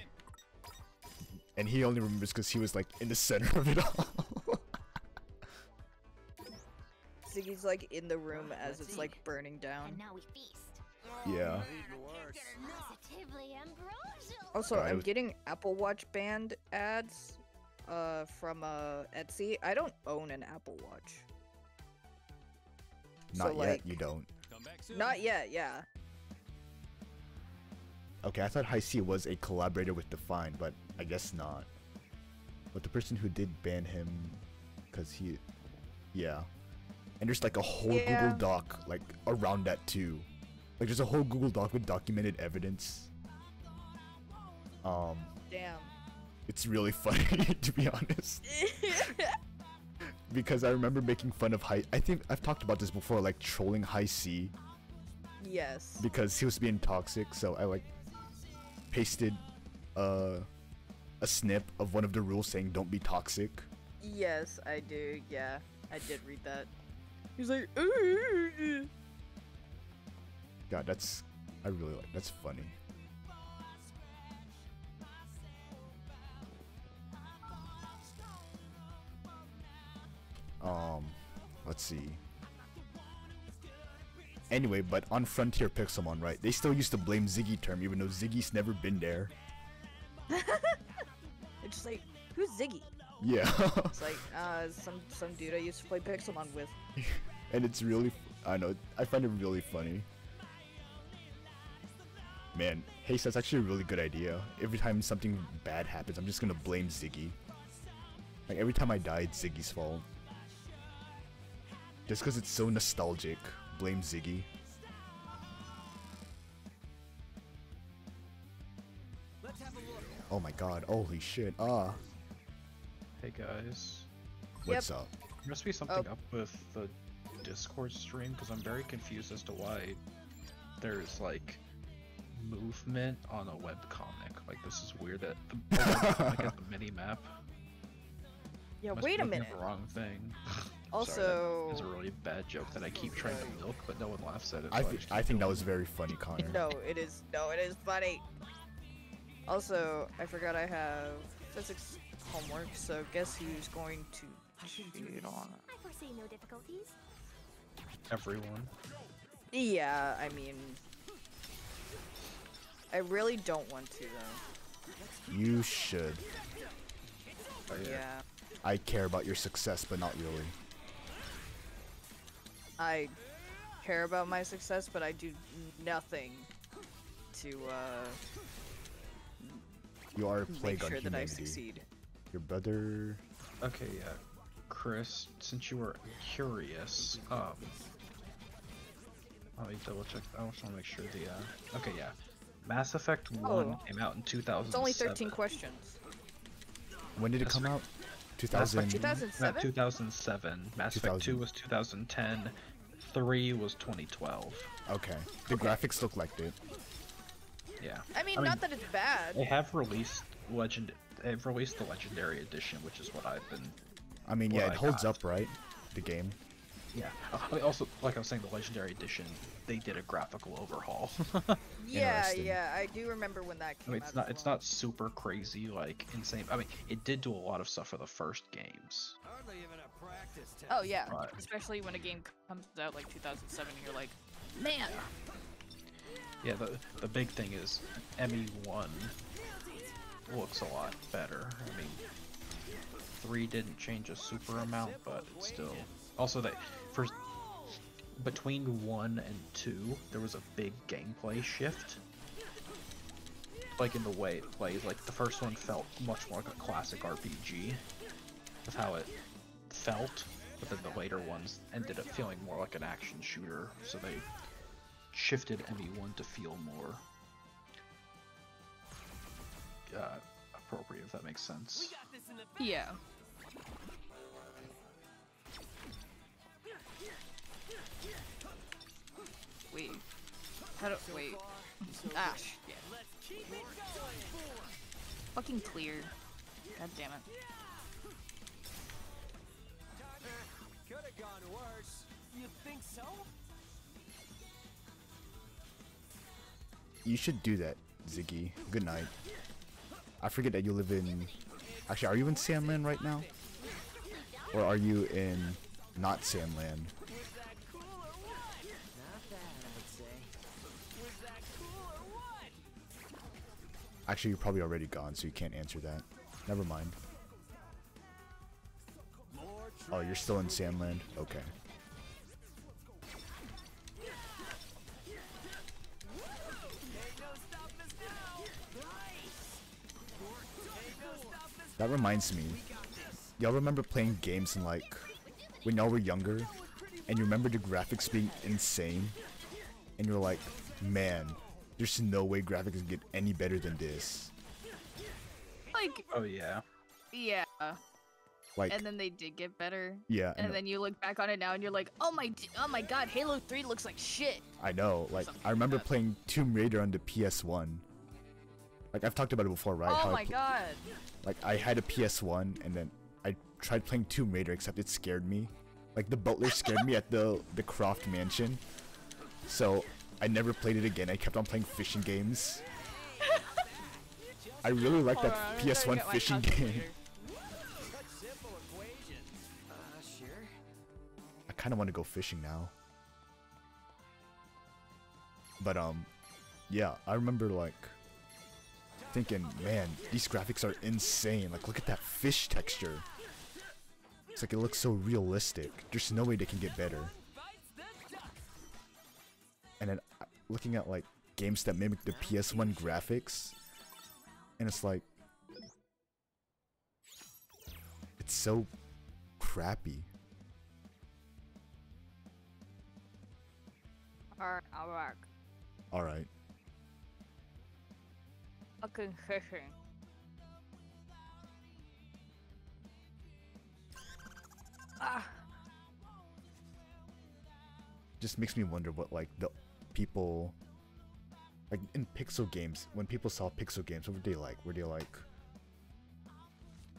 [SPEAKER 1] and he only remembers because he was like in the center of it all.
[SPEAKER 5] Ziggy's like in the room as it's like burning down.
[SPEAKER 7] And now we feast.
[SPEAKER 1] Yeah.
[SPEAKER 7] Positively ambrosial.
[SPEAKER 5] Also,
[SPEAKER 1] Alright.
[SPEAKER 5] I'm getting Apple Watch band ads from Etsy. I don't own an Apple Watch.
[SPEAKER 1] Not
[SPEAKER 5] So,
[SPEAKER 1] yet.
[SPEAKER 5] like-
[SPEAKER 1] You don't.
[SPEAKER 3] Come back soon.
[SPEAKER 5] Not yet, yeah.
[SPEAKER 1] Okay, I thought High C was a collaborator with Define, but I guess not. But the person who did ban him, cause he, yeah. And there's like a whole
[SPEAKER 5] Yeah.
[SPEAKER 1] Google Doc like around that too. Like there's a whole Google Doc with documented evidence.
[SPEAKER 5] Damn.
[SPEAKER 1] It's really funny to be honest. Because I remember making fun of I think I've talked about this before, like trolling High C
[SPEAKER 5] Yes.
[SPEAKER 1] because he was being toxic. So I like pasted a snip of one of the rules saying don't be toxic.
[SPEAKER 5] Yes, I do. Yeah, I did read that. He's like, "Ooh."
[SPEAKER 1] God, I really like, that's funny. Let's see. Anyway, but on Frontier Pixelmon, right? They still used to blame Ziggy term, even though Ziggy's never been there.
[SPEAKER 5] It's just like, who's Ziggy?
[SPEAKER 1] Yeah.
[SPEAKER 5] It's like, some dude I used to play Pixelmon with.
[SPEAKER 1] And it's really, I know, I find it really funny. Man, hey, so that's actually a really good idea. Every time something bad happens, I'm just gonna blame Ziggy. Like every time I die, it's Ziggy's fault. Just because it's so nostalgic, blame Ziggy.
[SPEAKER 3] Let's have a look.
[SPEAKER 1] Oh my god, holy shit, ah.
[SPEAKER 4] Hey guys,
[SPEAKER 1] What's up?
[SPEAKER 4] there must be something up with the Discord stream because I'm very confused as to why there's like movement on a webcomic. Like this is weird that the webcomic has a mini map.
[SPEAKER 5] Yeah,
[SPEAKER 4] Must be
[SPEAKER 5] wait a
[SPEAKER 4] looking
[SPEAKER 5] minute.
[SPEAKER 4] at the wrong thing.
[SPEAKER 5] Also,
[SPEAKER 4] It's a really bad joke that I keep trying to milk, but no one laughs at it.
[SPEAKER 1] I,
[SPEAKER 4] so just
[SPEAKER 1] I
[SPEAKER 4] keep
[SPEAKER 1] think that
[SPEAKER 4] doing
[SPEAKER 1] was very funny, Connor.
[SPEAKER 5] no, it is funny. Also, I forgot I have physics homework, so guess who's going to cheat on it?
[SPEAKER 7] I foresee no difficulties.
[SPEAKER 4] everyone.
[SPEAKER 5] Yeah, I mean, I really don't want to though.
[SPEAKER 1] You should.
[SPEAKER 4] But
[SPEAKER 5] Yeah,
[SPEAKER 1] I care about your success, but not really.
[SPEAKER 5] I care about my success, but I do nothing to
[SPEAKER 1] You are a
[SPEAKER 5] make
[SPEAKER 1] plague on
[SPEAKER 5] sure that I
[SPEAKER 1] humanity.
[SPEAKER 5] succeed.
[SPEAKER 1] Your brother.
[SPEAKER 4] Okay, yeah. Chris, since you were curious, let me double check. I just want to make sure the, okay, yeah. Mass Effect 1
[SPEAKER 5] Oh.
[SPEAKER 4] came out in 2007.
[SPEAKER 5] It's only 13 questions.
[SPEAKER 1] When did it
[SPEAKER 4] That's
[SPEAKER 1] come
[SPEAKER 4] right.
[SPEAKER 1] out?
[SPEAKER 4] Mass
[SPEAKER 1] 2000.
[SPEAKER 4] Effect
[SPEAKER 5] 2007?
[SPEAKER 4] 2007. Mass Effect 2
[SPEAKER 1] 2000.
[SPEAKER 4] was 2010. 3 was 2012.
[SPEAKER 1] Okay. The graphics look like it.
[SPEAKER 4] Yeah.
[SPEAKER 5] I mean, not that it's bad.
[SPEAKER 4] They have released They've released the Legendary Edition, which is what I've been.
[SPEAKER 1] I mean,
[SPEAKER 4] What
[SPEAKER 1] yeah,
[SPEAKER 4] I
[SPEAKER 1] it holds
[SPEAKER 4] got.
[SPEAKER 1] up, right? The game.
[SPEAKER 4] Yeah. I mean, also, like I was saying, the Legendary Edition, they did a graphical overhaul.
[SPEAKER 5] Yeah,
[SPEAKER 1] Interesting.
[SPEAKER 5] yeah, I do remember when that
[SPEAKER 4] I
[SPEAKER 5] came
[SPEAKER 4] mean,
[SPEAKER 5] out.
[SPEAKER 4] it's not
[SPEAKER 5] as
[SPEAKER 4] it's
[SPEAKER 5] well.
[SPEAKER 4] not super crazy, like insane. I mean, it did do a lot of stuff for the first games.
[SPEAKER 3] Hardly even a practice test.
[SPEAKER 5] Oh yeah,
[SPEAKER 4] Right.
[SPEAKER 5] especially when a game comes out like 2007, and you're like, man.
[SPEAKER 4] Yeah, the big thing is ME1 looks a lot better. I mean, 3 didn't change a super amount, but it's still. Also, that first between 1 and 2, there was a big gameplay shift. Like in the way it plays. Like the first one felt much more like a classic RPG, with how it felt, but then the later ones ended up feeling more like an action shooter. So they shifted ME1 to feel more appropriate, if that makes sense.
[SPEAKER 5] Yeah. Wait. How do wait? Ash. Yeah. Fucking clear. God damn it.
[SPEAKER 3] Could have gone worse. You think so?
[SPEAKER 1] You should do that, Ziggy. Good night. I forget that you live in... Actually, are you in Sandland right now? Or are you in not Sandland?
[SPEAKER 3] Was that cool or what? Not bad, I'd say. Was that cool or what?
[SPEAKER 1] Actually, you're probably already gone, so you can't answer that. Never mind. Oh, you're still in Sandland? Okay. That reminds me. Y'all remember playing games in like when y'all were younger and you remember the graphics being insane and you're like, man, there's no way graphics can get any better than this.
[SPEAKER 5] Like,
[SPEAKER 4] Oh yeah.
[SPEAKER 5] yeah.
[SPEAKER 1] Like,
[SPEAKER 5] And then they did get better.
[SPEAKER 1] yeah,
[SPEAKER 5] And then you look back on it now and you're like, oh my god, Halo 3 looks like shit.
[SPEAKER 1] I know. Like,
[SPEAKER 5] Something
[SPEAKER 1] I remember
[SPEAKER 5] like that.
[SPEAKER 1] playing Tomb Raider on the PS1. Like, I've talked about it before, right?
[SPEAKER 5] Oh
[SPEAKER 1] How
[SPEAKER 5] my god.
[SPEAKER 1] Like, I had a PS1 and then I tried playing Tomb Raider, except it scared me. Like, the butler scared me at the Croft Mansion. So, I never played it again. I kept on playing fishing games. I really like that
[SPEAKER 5] Hold on, I'm gonna
[SPEAKER 1] PS1
[SPEAKER 5] get my
[SPEAKER 1] fishing
[SPEAKER 5] calculator.
[SPEAKER 1] game.
[SPEAKER 3] Such simple equations. Sure.
[SPEAKER 1] I kind of want to go fishing now. But, yeah, I remember, like, thinking, man, these graphics are insane. Like, look at that fish texture. It's like it looks so realistic. There's no way they can get better. And then looking at like games that mimic the PS1 graphics, and it's like it's so crappy.
[SPEAKER 5] Alright, I'll rock.
[SPEAKER 1] All right.
[SPEAKER 5] Fucking fishing. Ah.
[SPEAKER 1] Just makes me wonder what like the people like in pixel games, when people saw pixel games, what were they like? Were they like,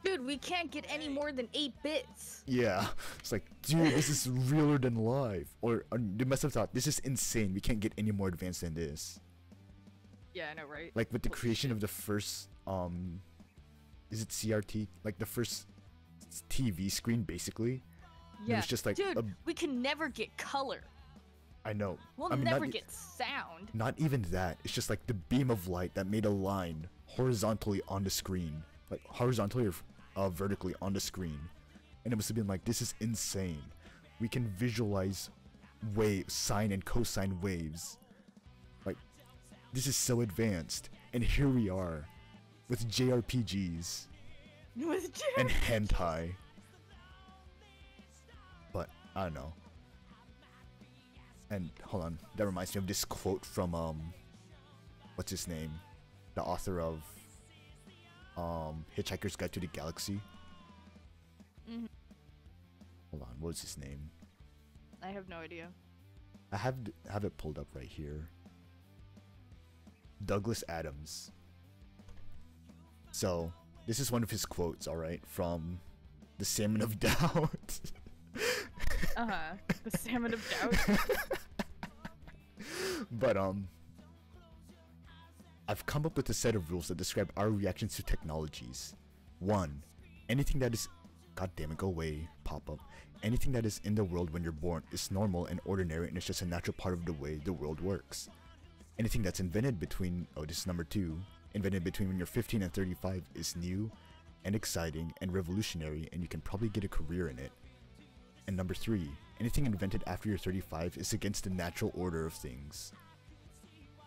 [SPEAKER 5] Dude, we can't get any more than 8 bits.
[SPEAKER 1] yeah, it's like, dude, this is realer than life. Or they must have thought, this is insane. We can't get any more advanced than this.
[SPEAKER 5] Yeah, I know, right?
[SPEAKER 1] Like with the
[SPEAKER 5] Holy
[SPEAKER 1] creation
[SPEAKER 5] shit.
[SPEAKER 1] of the first, is it CRT? Like the first TV screen, basically. And
[SPEAKER 5] Yeah,
[SPEAKER 1] it's just like,
[SPEAKER 5] dude, we can never get color.
[SPEAKER 1] I know.
[SPEAKER 5] We'll
[SPEAKER 1] I mean,
[SPEAKER 5] never
[SPEAKER 1] not,
[SPEAKER 5] get sound.
[SPEAKER 1] not even that. It's just like the beam of light that made a line horizontally on the screen, like horizontally or vertically on the screen, and it must have been like, this is insane. We can visualize sine and cosine waves. Like, this is so advanced, and here we are with JRPGs
[SPEAKER 5] With
[SPEAKER 1] and hentai. But I don't know. And hold on, that reminds me of this quote from what's his name? The author of Hitchhiker's Guide to the Galaxy.
[SPEAKER 5] Mhm.
[SPEAKER 1] Hold on, what was his name?
[SPEAKER 5] I have no idea.
[SPEAKER 1] I have it pulled up right here. Douglas Adams. So, this is one of his quotes, alright, from The Salmon of Doubt.
[SPEAKER 5] Uh-huh. The Salmon of Doubt.
[SPEAKER 1] But I've come up with a set of rules that describe our reactions to technologies. 1. Anything that is... God damn it, go away, pop-up. Anything that is in the world when you're born is normal and ordinary, and it's just a natural part of the way the world works. Anything that's invented between... Oh, this is number 2. Invented between when you're 15 and 35 is new and exciting and revolutionary, and you can probably get a career in it. And number 3. Anything invented after you're 35 is against the natural order of things.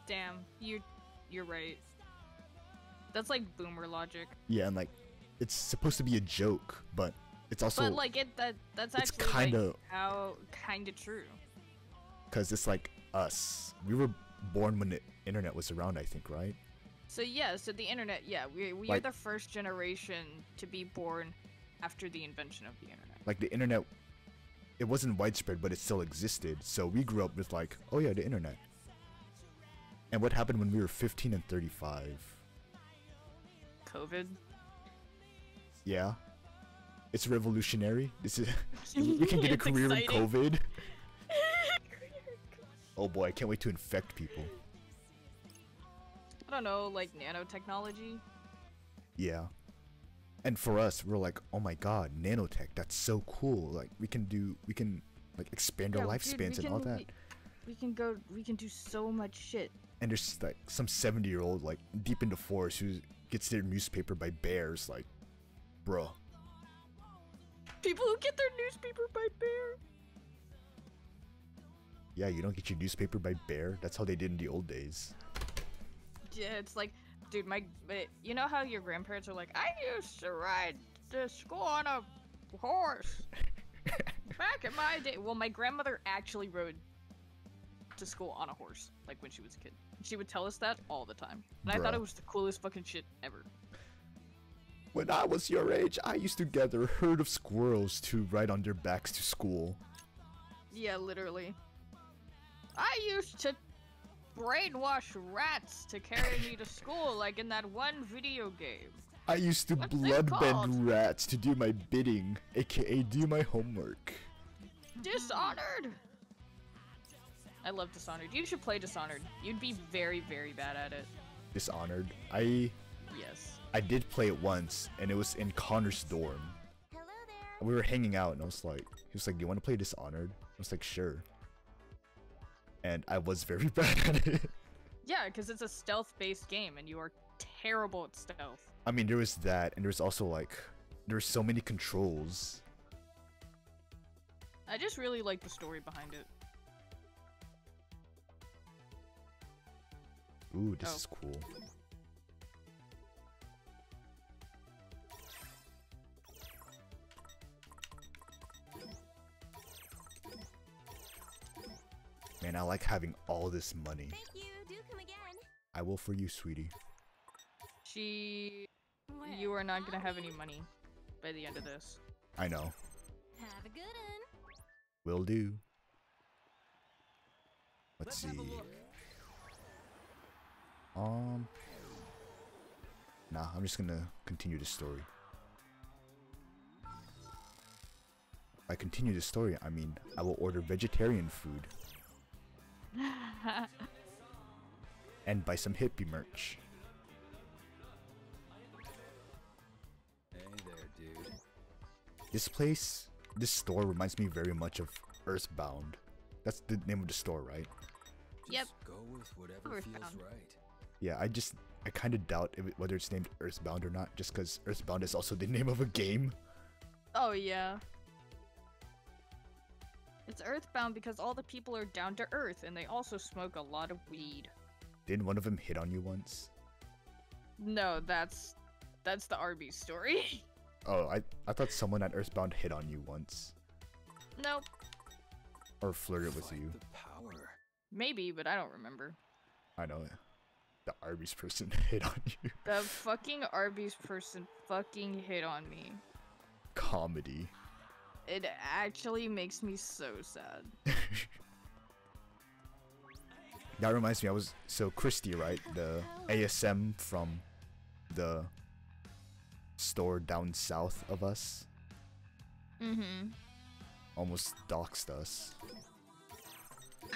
[SPEAKER 5] Damn, you're right. That's like boomer logic.
[SPEAKER 1] Yeah, and like, it's supposed to be a joke, but it's also...
[SPEAKER 5] But like that's
[SPEAKER 1] it's
[SPEAKER 5] actually
[SPEAKER 1] kinda-
[SPEAKER 5] like how kinda true.
[SPEAKER 1] Because it's like us. We were born when the internet was around, I think, right?
[SPEAKER 5] So yeah, so the internet, yeah, we are
[SPEAKER 1] Like-
[SPEAKER 5] the first generation to be born after the invention of the internet.
[SPEAKER 1] Like, the internet, it wasn't widespread, but it still existed. So we grew up with like, oh yeah, the internet. And what happened when we were 15 and 35?
[SPEAKER 5] COVID.
[SPEAKER 1] Yeah. It's revolutionary. This is... we can get a
[SPEAKER 5] It's
[SPEAKER 1] career
[SPEAKER 5] exciting.
[SPEAKER 1] in COVID. Oh boy, I can't wait to infect people.
[SPEAKER 5] don't know, like nanotechnology.
[SPEAKER 1] Yeah. And for us, we're like, oh my god, nanotech, that's so cool. Like we can like expand our
[SPEAKER 5] Yeah, dude,
[SPEAKER 1] lifespans and all that.
[SPEAKER 5] We can do so much shit.
[SPEAKER 1] And there's like some 70-year-old like deep in the forest who gets their newspaper by bears, like, bruh.
[SPEAKER 5] People who get their newspaper by bear.
[SPEAKER 1] Yeah, you don't get your newspaper by bear? That's how they did in the old days.
[SPEAKER 5] Yeah, it's like, dude, you know how your grandparents are like, I used to ride to school on a horse back in my day. Well, my grandmother actually rode to school on a horse, like when she was a kid. She would tell us that all the time, and I thought it was the coolest fucking shit ever.
[SPEAKER 1] When I was your age, I used to gather a herd of squirrels to ride on their backs to school.
[SPEAKER 5] Yeah, literally. I used to brainwash rats to carry me to school, like in that one video game.
[SPEAKER 1] I used to
[SPEAKER 5] What's it called?
[SPEAKER 1] bloodbend rats to do my bidding, aka do my homework.
[SPEAKER 5] Dishonored! I love Dishonored. You should play Dishonored. You'd be very, very bad at it.
[SPEAKER 1] Dishonored?
[SPEAKER 5] Yes.
[SPEAKER 1] I did play it once, and it was in Connor's dorm.
[SPEAKER 7] Hello there.
[SPEAKER 1] We were hanging out, and he was like, do you want to play Dishonored? I was like, sure. And I was very bad at it.
[SPEAKER 5] Yeah, because it's a stealth-based game, and you are terrible at stealth.
[SPEAKER 1] I mean, there was that, and there was also like, there's so many controls.
[SPEAKER 5] I just really like the story behind it.
[SPEAKER 1] Ooh, this is cool. Man, I like having all this money.
[SPEAKER 7] Thank you. Do come again.
[SPEAKER 1] I will for you, sweetie.
[SPEAKER 5] You are not gonna have any money by the end of this.
[SPEAKER 1] I know.
[SPEAKER 7] Have a good one.
[SPEAKER 1] Will do. Let's see. Nah, I'm just gonna continue the story. If I continue the story, I mean, I will order vegetarian food. And buy some hippie merch.
[SPEAKER 6] Hey there, dude.
[SPEAKER 1] This store reminds me very much of Earthbound. That's the name of the store, right?
[SPEAKER 5] Yep.
[SPEAKER 6] Go with whatever feels
[SPEAKER 5] Earthbound.
[SPEAKER 6] right.
[SPEAKER 1] Yeah, I kind of doubt whether it's named Earthbound or not, just because Earthbound is also the name of a game.
[SPEAKER 5] Oh, yeah. It's Earthbound because all the people are down to earth, and they also smoke a lot of weed.
[SPEAKER 1] Didn't one of them hit on you once?
[SPEAKER 5] No, that's the Arby's story.
[SPEAKER 1] Oh, I thought someone at Earthbound hit on you once.
[SPEAKER 5] Nope.
[SPEAKER 1] Or flirted with you.
[SPEAKER 6] The power.
[SPEAKER 5] Maybe, but I don't remember.
[SPEAKER 1] I know. The Arby's person hit on you.
[SPEAKER 5] The fucking Arby's person fucking hit on me.
[SPEAKER 1] Comedy.
[SPEAKER 5] It actually makes me so sad.
[SPEAKER 1] That reminds me, so Christy, right? The ASM from the store down south of us.
[SPEAKER 5] Mm-hmm.
[SPEAKER 1] Almost doxed us.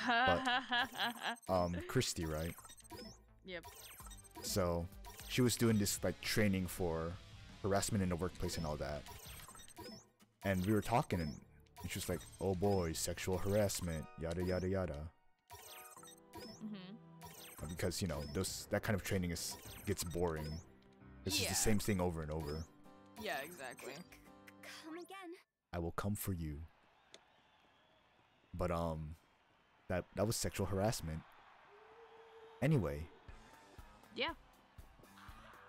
[SPEAKER 1] But, Christy, right?
[SPEAKER 5] Yep.
[SPEAKER 1] So, she was doing this, like, training for harassment in the workplace and all that. And we were talking, and she was like, oh boy, sexual harassment, yada yada yada.
[SPEAKER 5] Mm-hmm.
[SPEAKER 1] Because, you know, that kind of training gets boring. It's just the same thing over and over.
[SPEAKER 5] Yeah, exactly.
[SPEAKER 7] Come again.
[SPEAKER 1] I will come for you. But, that was sexual harassment. Anyway.
[SPEAKER 5] Yeah.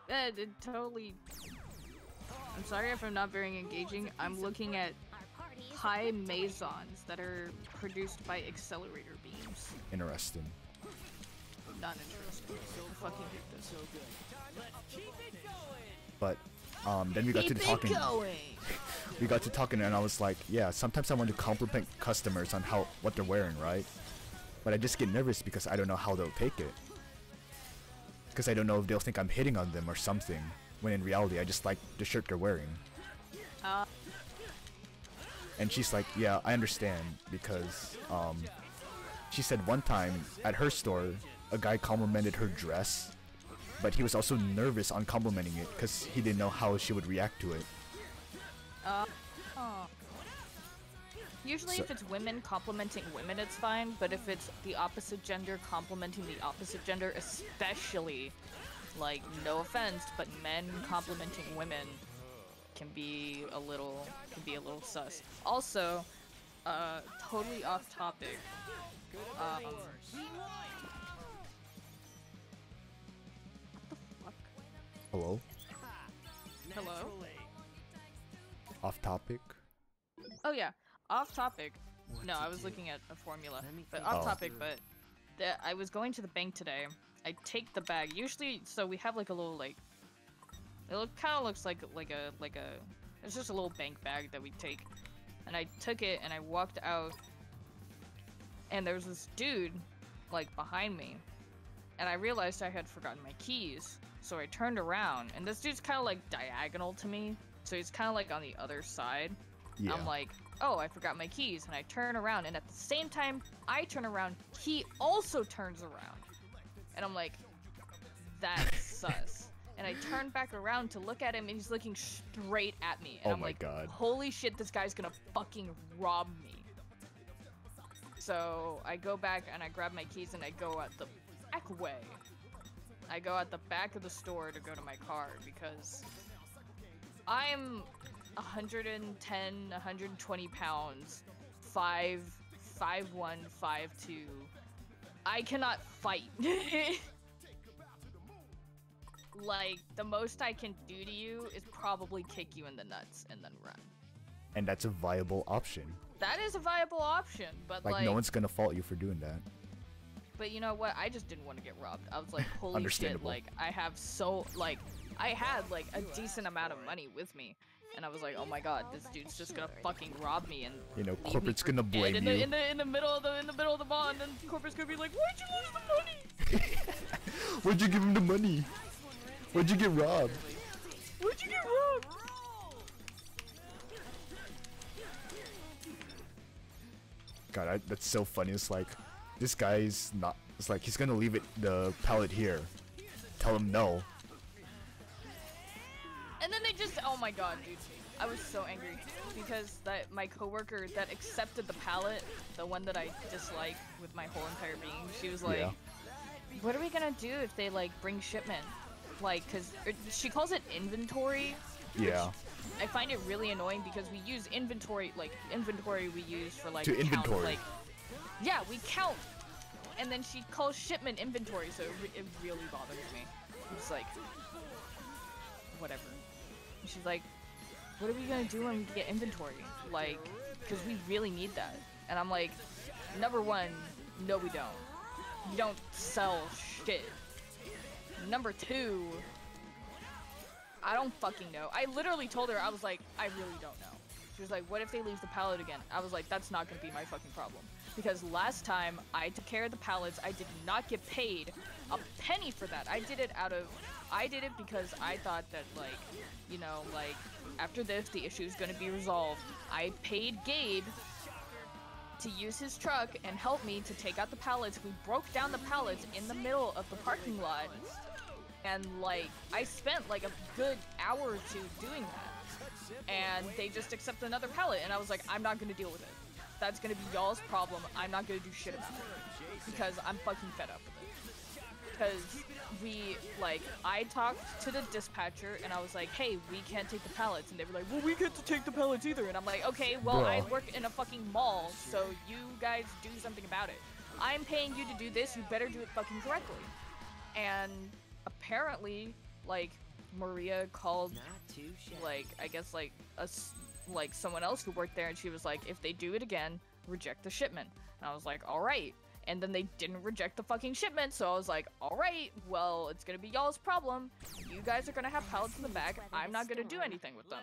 [SPEAKER 5] It totally... I'm sorry if I'm not very engaging. I'm looking at high mesons that are produced by accelerator beams.
[SPEAKER 1] Interesting.
[SPEAKER 5] Not interesting. I fucking hate this.
[SPEAKER 1] But, then we got to talking. We got to talking, and I was like, yeah, sometimes I want to compliment customers on what they're wearing, right? But I just get nervous because I don't know how they'll take it. Because I don't know if they'll think I'm hitting on them or something. When in reality, I just like the shirt they're wearing. And she's like, yeah, I understand. Because, she said one time at her store, a guy complimented her dress. but he was also nervous on complimenting it because he didn't know how she would react to it.
[SPEAKER 5] Oh. Usually
[SPEAKER 1] So-
[SPEAKER 5] if it's women complimenting women, it's fine, but if it's the opposite gender complimenting the opposite gender, especially, like, no offense, but men complimenting women can be a little sus. Also, totally off topic. What the fuck?
[SPEAKER 1] Hello?
[SPEAKER 5] Hello?
[SPEAKER 1] Off topic?
[SPEAKER 5] Oh yeah, off topic. No, I was looking at a formula, but off topic. But I was going to the bank today. I take the bag. Usually, so we have like a little like. It kind of looks like a. It's just a little bank bag that we take, and I took it and I walked out, and there was this dude, like behind me, and I realized I had forgotten my keys. So I turned around, and this dude's kind of like diagonal to me, so he's kind of like on the other side.
[SPEAKER 1] Yeah.
[SPEAKER 5] I'm like, oh, I forgot my keys, and I turn around, and at the same time I turn around, he also turns around, and I'm like, that's sus. And I turn back around to look at him, and he's looking straight at me, and
[SPEAKER 1] Oh
[SPEAKER 5] I'm
[SPEAKER 1] my
[SPEAKER 5] like,
[SPEAKER 1] God.
[SPEAKER 5] holy shit, this guy's gonna fucking rob me. So I go back and I grab my keys and I go out the back way. I go out the back of the store to go to my car because I'm 110, 120 pounds, 5'1", 5'2". I cannot fight. Like, the most I can do to you is probably kick you in the nuts and then run.
[SPEAKER 1] And that's a viable option.
[SPEAKER 5] That is a viable option, but
[SPEAKER 1] Like, no one's gonna fault you for doing that.
[SPEAKER 5] But you know what? I just didn't want to get robbed. I was like, holy shit,
[SPEAKER 1] Understandable.
[SPEAKER 5] like, I had, like, a decent amount of money with me. And I was like, oh my god, this dude's just gonna fucking rob me and
[SPEAKER 1] You know,
[SPEAKER 5] leave me
[SPEAKER 1] corporate's
[SPEAKER 5] for
[SPEAKER 1] gonna
[SPEAKER 5] dead
[SPEAKER 1] blame
[SPEAKER 5] in
[SPEAKER 1] you.
[SPEAKER 5] the middle of the mall, and then corporate's gonna be like, why'd you lose the money?
[SPEAKER 1] Where'd you give him the money? Where'd you get robbed?
[SPEAKER 5] Where'd you get robbed?
[SPEAKER 1] God, that's so funny. It's like, this guy's not. It's like he's gonna leave the pallet here. Tell him no.
[SPEAKER 5] And then they just, oh my god, dude. I was so angry because my coworker that accepted the pallet, the one that I dislike with my whole entire being, she was like,
[SPEAKER 1] Yeah.
[SPEAKER 5] what are we gonna do if they like bring shipment? Like, cause she calls it inventory.
[SPEAKER 1] Yeah.
[SPEAKER 5] I find it really annoying because we use inventory, like inventory we use for like
[SPEAKER 1] To
[SPEAKER 5] count,
[SPEAKER 1] inventory.
[SPEAKER 5] like, yeah, we count, and then she calls shipment inventory, so it really bothers me. I'm just like, whatever. And she's like, what are we gonna do when we get inventory? Like, cause we really need that. And I'm like, number one, no we don't. We don't sell shit. Number two, I don't fucking know. I literally told her, I was like, I really don't know. She was like, what if they leave the pallet again? I was like, that's not gonna be my fucking problem. Because last time I took care of the pallets, I did not get paid a penny for that. I did it because I thought that, like, you know, like, after this, the issue is gonna be resolved. I paid Gabe to use his truck and help me to take out the pallets. We broke down the pallets in the middle of the parking lot. And, like, I spent, like, a good hour or two doing that. And they just accept another pallet. And I was like, I'm not gonna deal with it. That's gonna be y'all's problem. I'm not gonna do shit about it. Because I'm fucking fed up with it. Because I talked to the dispatcher and I was like, hey, we can't take the pallets. And they were like, well, we get to take the pallets either. And I'm like, okay, well, I work in a fucking mall, so you guys do something about it. I'm paying you to do this, you better do it fucking correctly. And apparently, like, Maria called, like, I guess, like, someone else who worked there, and she was like, if they do it again, reject the shipment. And I was like, alright. And then they didn't reject the fucking shipment, so I was like, alright, well, it's gonna be y'all's problem. You guys are gonna have pallets in the back. I'm not gonna do anything with them.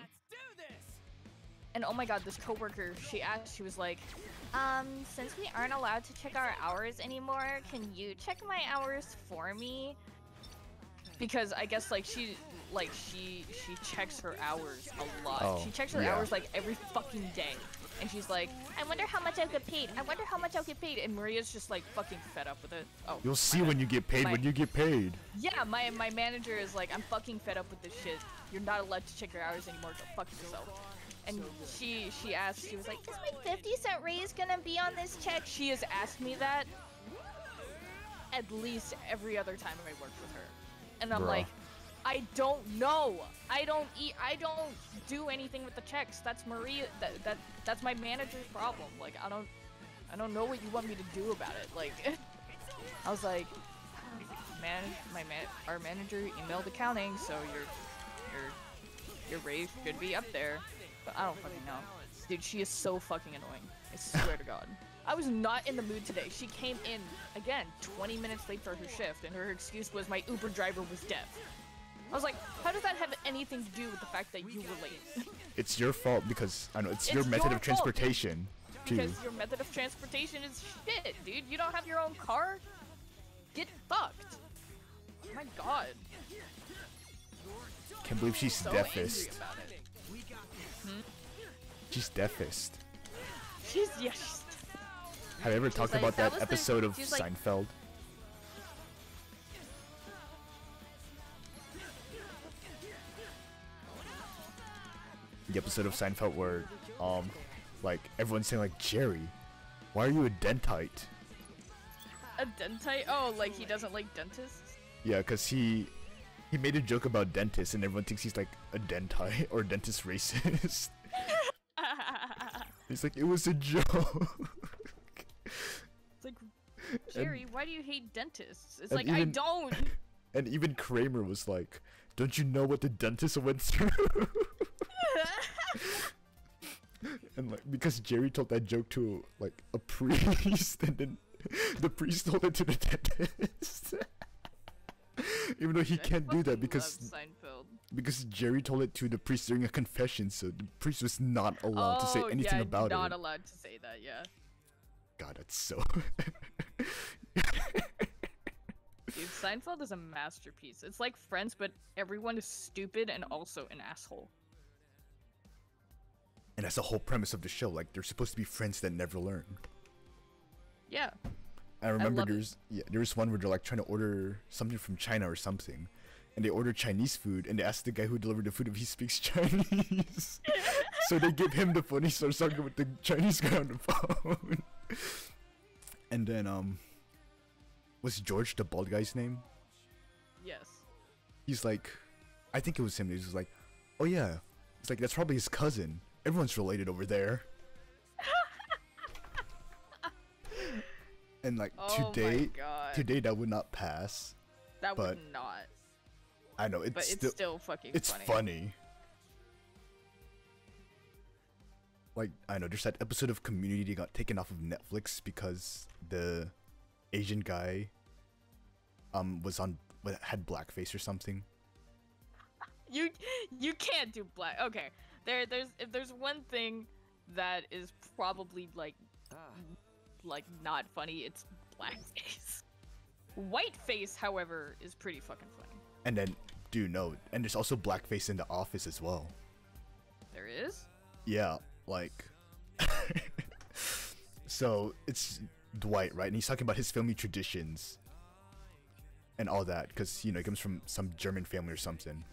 [SPEAKER 5] And oh my god, this coworker, she was like, since we aren't allowed to check our hours anymore, can you check my hours for me? Because I guess, like, she checks her hours a lot.
[SPEAKER 1] Oh,
[SPEAKER 5] She checks her
[SPEAKER 1] yeah.
[SPEAKER 5] hours, like, every fucking day. And she's like, I wonder how much I'll get paid. I wonder how much I'll get paid. And Maria's just like fucking fed up with it. Oh,
[SPEAKER 1] You'll see
[SPEAKER 5] my bad.
[SPEAKER 1] when you get paid.
[SPEAKER 5] My-
[SPEAKER 1] When you get paid.
[SPEAKER 5] Yeah, my manager is like, I'm fucking fed up with this shit. You're not allowed to check your hours anymore. Go fuck yourself. And she asked, she was like, is my 50-cent raise gonna be on this check? She has asked me that at least every other time I worked with her. And I'm
[SPEAKER 1] Bruh.
[SPEAKER 5] like, I don't know. I don't do anything with the checks. That's Maria. That's my manager's problem. Like, I don't know what you want me to do about it. Like, I was like, our manager emailed accounting, so your raise should be up there. But I don't fucking know. Dude, she is so fucking annoying. I swear to God. I was not in the mood today. She came in, again, 20 minutes late for her shift, and her excuse was my Uber driver was deaf. I was like, how does that have anything to do with the fact that you were late?
[SPEAKER 1] It's your fault because I know it's your
[SPEAKER 5] It's
[SPEAKER 1] method
[SPEAKER 5] your
[SPEAKER 1] of
[SPEAKER 5] fault,
[SPEAKER 1] transportation too.
[SPEAKER 5] Because your method of transportation is shit, dude. You don't have your own car? Get fucked. Oh my God.
[SPEAKER 1] Can't believe she's
[SPEAKER 5] So
[SPEAKER 1] deafest.
[SPEAKER 5] angry about it.
[SPEAKER 1] She's deafest.
[SPEAKER 5] She's
[SPEAKER 1] Have you ever talked
[SPEAKER 5] like,
[SPEAKER 1] about
[SPEAKER 5] that
[SPEAKER 1] that
[SPEAKER 5] was the-
[SPEAKER 1] episode of
[SPEAKER 5] she's like-
[SPEAKER 1] Seinfeld? The episode of Seinfeld where, like everyone's saying like, Jerry, why are you a dentite?
[SPEAKER 5] a dentite? Oh, like he doesn't like dentists?
[SPEAKER 1] Yeah, cause he made a joke about dentists and everyone thinks he's like a dentite or dentist racist. He's like, it was a joke.
[SPEAKER 5] It's like, Jerry, why do you hate dentists? It's
[SPEAKER 1] and
[SPEAKER 5] like, I
[SPEAKER 1] even-
[SPEAKER 5] don't.
[SPEAKER 1] And even Kramer was like, don't you know what the dentist went through? And like, because Jerry told that joke to like a priest, and then the priest told it to the dentist. Even though he
[SPEAKER 5] I
[SPEAKER 1] can't do that
[SPEAKER 5] fucking
[SPEAKER 1] because
[SPEAKER 5] love Seinfeld.
[SPEAKER 1] because Jerry told it to the priest during a confession, so the priest was not allowed to say anything about
[SPEAKER 5] not
[SPEAKER 1] it.
[SPEAKER 5] allowed to say that, yeah.
[SPEAKER 1] God, that's so.
[SPEAKER 5] Dude, Seinfeld is a masterpiece. It's like Friends, but everyone is stupid and also an asshole.
[SPEAKER 1] And that's the whole premise of the show. Like, they're supposed to be friends that never learn.
[SPEAKER 5] Yeah.
[SPEAKER 1] I remember
[SPEAKER 5] love it.
[SPEAKER 1] there was one where they're like trying to order something from China or something, and they ordered Chinese food, and they asked the guy who delivered the food if he speaks Chinese. So they give him the phone. He starts talking with the Chinese guy on the phone. And then was George the bald guy's name?
[SPEAKER 5] Yes.
[SPEAKER 1] He's like, I think it was him. He was like, oh yeah. It's like, that's probably his cousin. Everyone's related over there. And like
[SPEAKER 5] Oh
[SPEAKER 1] today,
[SPEAKER 5] my God.
[SPEAKER 1] today that would not pass.
[SPEAKER 5] That
[SPEAKER 1] but
[SPEAKER 5] would not.
[SPEAKER 1] I know
[SPEAKER 5] But
[SPEAKER 1] it's
[SPEAKER 5] it's still fucking
[SPEAKER 1] it's
[SPEAKER 5] funny.
[SPEAKER 1] funny. Like, I know there's that episode of Community that got taken off of Netflix because the Asian guy had blackface or something.
[SPEAKER 5] You can't do black. Okay. If there's one thing that is probably like not funny, it's blackface. Whiteface, however, is pretty fucking funny.
[SPEAKER 1] And then, dude, no, and there's also blackface in The Office as well.
[SPEAKER 5] There is?
[SPEAKER 1] Yeah, like, so it's Dwight, right? And he's talking about his family traditions and all that, because, you know, he comes from some German family or something.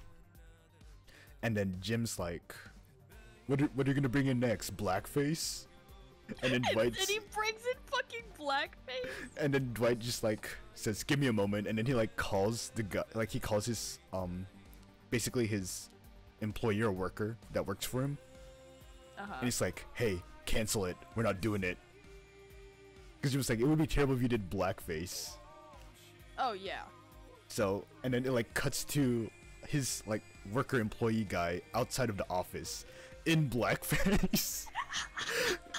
[SPEAKER 1] And then Jim's like, what are you gonna bring in next? Blackface? And then Dwight,
[SPEAKER 5] And he brings in fucking blackface.
[SPEAKER 1] and then Dwight just like says, "Give me a moment," and then he like calls the guy, like he calls his basically his employer or worker that works for him, and he's like, "Hey, cancel it. We're not doing it." Because he was like, "It would be terrible if you did blackface."
[SPEAKER 5] Oh yeah.
[SPEAKER 1] So, and then it like cuts to his like worker employee guy outside of the office in blackface.